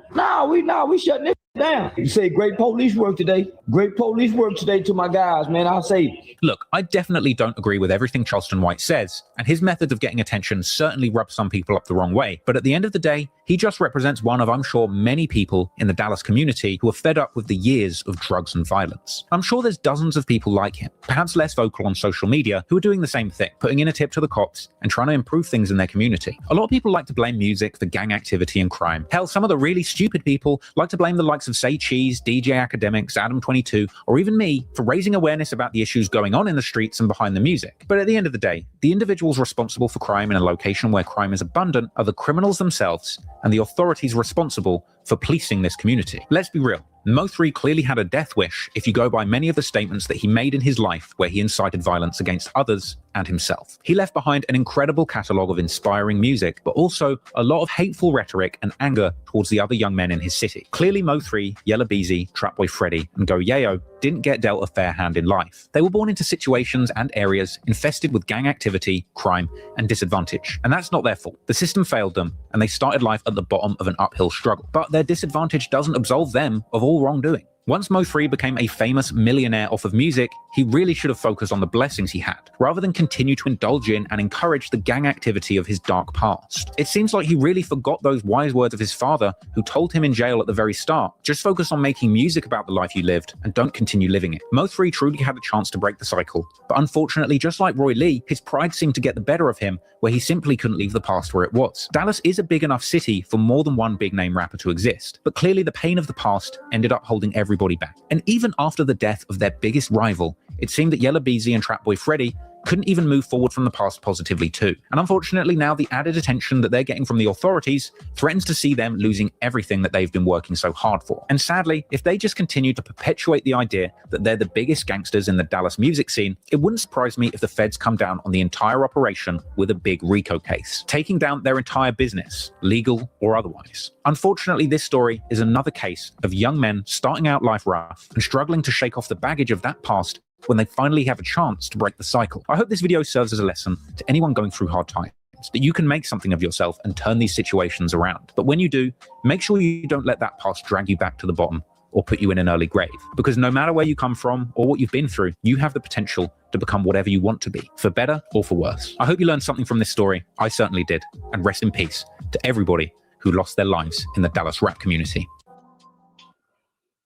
We shutting it down. You say great police work today. Great police work today to my guys, man. I'll say. Look, I definitely don't agree with everything Charleston White says, and his methods of getting attention certainly rub some people up the wrong way. But at the end of the day, he just represents one of, I'm sure, many people in the Dallas community who are fed up with the years of drugs and violence. I'm sure there's dozens of people like him, perhaps less vocal on social media, who are doing the same thing, putting in a tip to the cops and trying to improve things in their community. A lot of people like to blame music for gang activity and crime. Hell, some of the really stupid people like to blame the likes of Say Cheese, DJ Academics, Adam22, or even me for raising awareness about the issues going on in the streets and behind the music. But at the end of the day, the individuals responsible for crime in a location where crime is abundant are the criminals themselves and the authorities responsible for policing this community. Let's be real. Mo3 clearly had a death wish if you go by many of the statements that he made in his life where he incited violence against others and himself. He left behind an incredible catalogue of inspiring music, but also a lot of hateful rhetoric and anger towards the other young men in his city. Clearly Mo3, Yella Beezy, Trap Boy Freddy, and Go Yayo didn't get dealt a fair hand in life. They were born into situations and areas infested with gang activity, crime, and disadvantage. And that's not their fault. The system failed them, and they started life at the bottom of an uphill struggle. But their disadvantage doesn't absolve them of all wrongdoing. Once Mo3 became a famous millionaire off of music, he really should have focused on the blessings he had, rather than continue to indulge in and encourage the gang activity of his dark past. It seems like he really forgot those wise words of his father, who told him in jail at the very start, just focus on making music about the life you lived, and don't continue living it. Mo3 truly had a chance to break the cycle, but unfortunately, just like Roy Lee, his pride seemed to get the better of him, where he simply couldn't leave the past where it was. Dallas is a big enough city for more than one big name rapper to exist, but clearly the pain of the past ended up holding everybody back. And even after the death of their biggest rival, it seemed that Yella Beezy and Trapboy Freddy couldn't even move forward from the past positively too. And unfortunately now the added attention that they're getting from the authorities threatens to see them losing everything that they've been working so hard for. And sadly, if they just continue to perpetuate the idea that they're the biggest gangsters in the Dallas music scene, it wouldn't surprise me if the feds come down on the entire operation with a big RICO case, taking down their entire business, legal or otherwise. Unfortunately, this story is another case of young men starting out life rough and struggling to shake off the baggage of that past when they finally have a chance to break the cycle. I hope this video serves as a lesson to anyone going through hard times, that you can make something of yourself and turn these situations around. But when you do, make sure you don't let that past drag you back to the bottom or put you in an early grave. Because no matter where you come from or what you've been through, you have the potential to become whatever you want to be, for better or for worse. I hope you learned something from this story. I certainly did. And rest in peace to everybody who lost their lives in the Dallas rap community.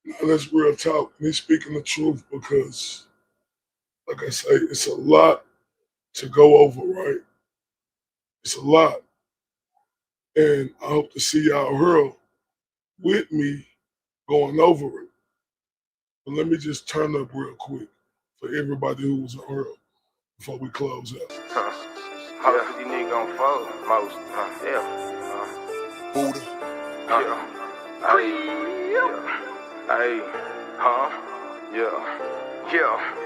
Now, that's real talk. And he's speaking the truth because, like I say, it's a lot to go over, right? It's a lot. And I hope to see y'all here with me going over it. But let me just turn up real quick for everybody who was here before we close out. Most of these niggas gon' fold. Most. Buddha.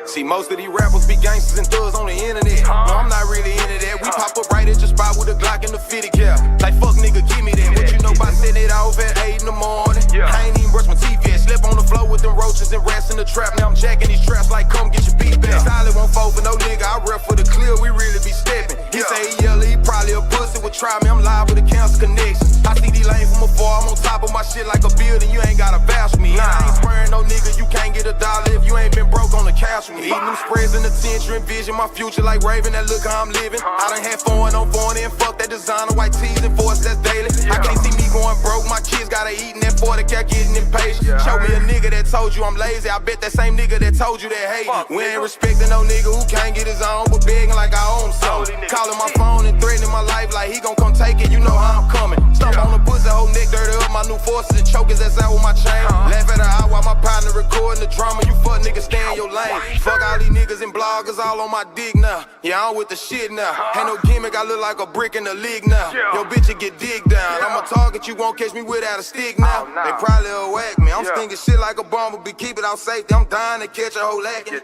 See, most of these rappers be gangsters and thugs on the internet. No, I'm not really into that. We pop up right at your spot with a Glock and the fitted cap. Like, fuck nigga, give me that. What you know about setting it off at 8 in the morning? I ain't even brush my teeth yet. Slept on the floor with them roaches and rats in the trap. Now I'm jacking these traps like, come get your beat back. Solid won't fold for no nigga. I rep for the clear. We really be stepping. He say he yell, he probably a pussy would try me. I'm live with a cancer connection. I see these lanes from afar. I'm on top of my shit like a building. You ain't gotta vouch for me. And I ain't spraying no nigga. You can't get a dollar if you ain't been broke on the couch with me. Eating them spreads in the attention, envision my future like Raven. That look how I'm living. I done had foreign on foreign and fuck that designer white tees and force that's daily. I can't see me going broke. My kids gotta eat in that 40 cat getting impatient. Show me a nigga that told you I'm lazy. I bet that same nigga that told you that hate me. We ain't respecting no nigga who can't get his own, but begging like I own something. Calling my phone and threatening my life like he gon' come take it. You know how I'm coming. Stomp on the pussy, whole neck dirty up. My new forces and choke his ass out with my chain. Laugh at her eye while my partner recording the drama. You fuck niggas stay in your lane. Fuck all these niggas and bloggers all on my dick now. Yeah, I'm with the shit now. Ain't no gimmick, I look like a brick in the league now. Yo, bitch, you get digged down. I'm a target, you won't catch me without a stick now. They probably will whack me. I'm stinking shit like a bumblebee. Keep it out safety. I'm dying to catch a whole lacking.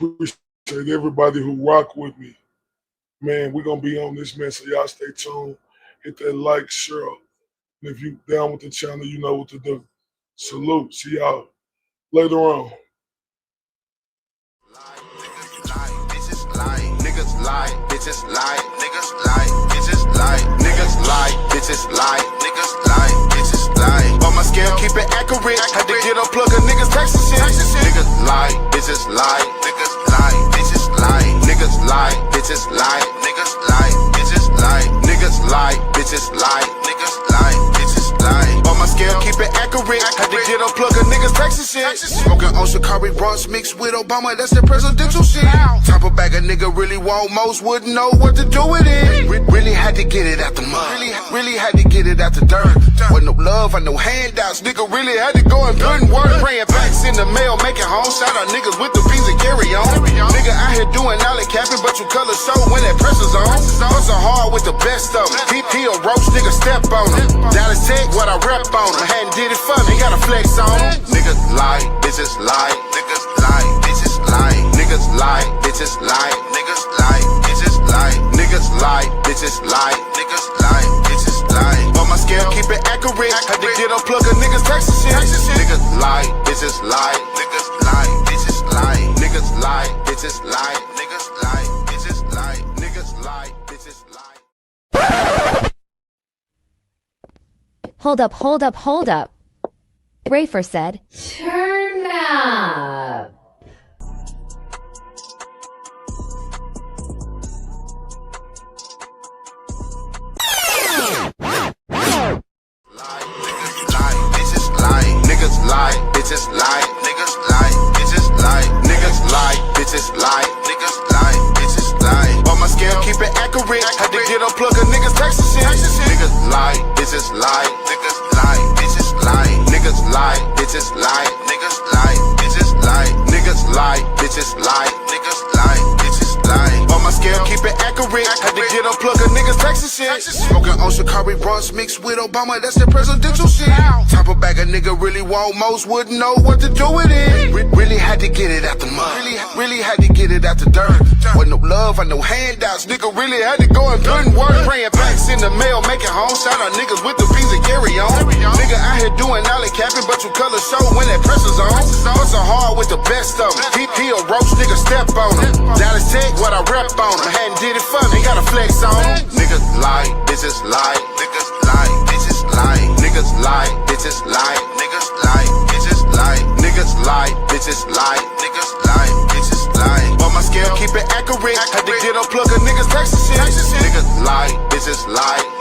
Appreciate everybody who rock with me. Man, we're gonna be on this, man, so y'all stay tuned. Hit that like, share. And if you down with the channel, you know what to do. Salute. See y'all later on. Niggas lie, bitches lie, niggas lie, bitches lie, niggas lie, bitches lie, niggas lie, bitches lie. On my scale, keep it accurate. Had to get a plug of niggas texting shit. Niggas lie, bitches lie, niggas lie, bitches lie, niggas lie, bitches lie, niggas lie, bitches lie, niggas lie, bitches lie, niggas lie, bitches lie. On my scale, keep it accurate. Had to get a plug of niggas texting shit. Smoking on Shikari Bronx mixed with Obama, that's the presidential shit. Top of bag a nigga really want most, wouldn't know what to do with it. Really had to get it out the mud. Really had to get it out the dirt. Wasn't no love or no handouts. Nigga really had to go and put in work. Praying backs in the mail, making home. Shout out niggas with the P's and carry on. Nigga out here doing all the capping, but you color show when that pressure's on. Hustle hard with the best of them. He a roach, nigga step on him. Dallas Tech, what I rep on him. Hadn't did it for me, gotta flex on him. Niggas lie, bitches lie, niggas lie, bitches lie, niggas lie, bitches lie, niggas lie, bitches lie, niggas lie, bitches lie, niggas lie, bitches lie. On my scale, keep it accurate. Had to get a plug of niggas texting shit. Niggas lie, bitches lie, niggas lie, bitches lie, niggas lie, bitches lie, niggas lie, bitches lie, niggas lie, bitches lie. Hold up, hold up, hold up. Rafer said, turn up. Niggas lie, bitches lie, niggas lie, bitches lie, niggas lie, bitches lie, niggas lie, bitches lie. On my scale, keep it accurate. Had to get unplug a niggas Texas shit. Niggas lie, bitches lie, niggas lie, bitches lie, niggas lie, bitches lie, niggas lie, bitches lie, niggas lie, bitches lie, niggas lie, bitches lie. On my scale, keep it accurate. Had to get unplug a niggas Texas shit. Smoking on Shikari Bronx mixed with Obama, that's the presidential shit. Top of bag a nigga really want, most wouldn't know what to do with it. Really had to get it out the mud. Really had to get it out the dirt. Wasn't no love or no handouts. Nigga really had to go and put in work. Praying packs in the mail, making home. Shout out niggas with the P's and carry on. Nigga out here doing alley capping, but you color show when that pressure's on. Hustle hard with the best of them. He a roach, nigga step on him. Dallas Tech, what I rep on him. Hadn't did it for me, gotta flex on him. Niggas lie, bitches lie, niggas lie, bitches lie, niggas lie, bitches lie, niggas lie, bitches lie, niggas lie, bitches lie, niggas lie, bitches lie. On my scale, keep it accurate. Had to get unplug a niggas Texas shit. Niggas lie, bitches lie.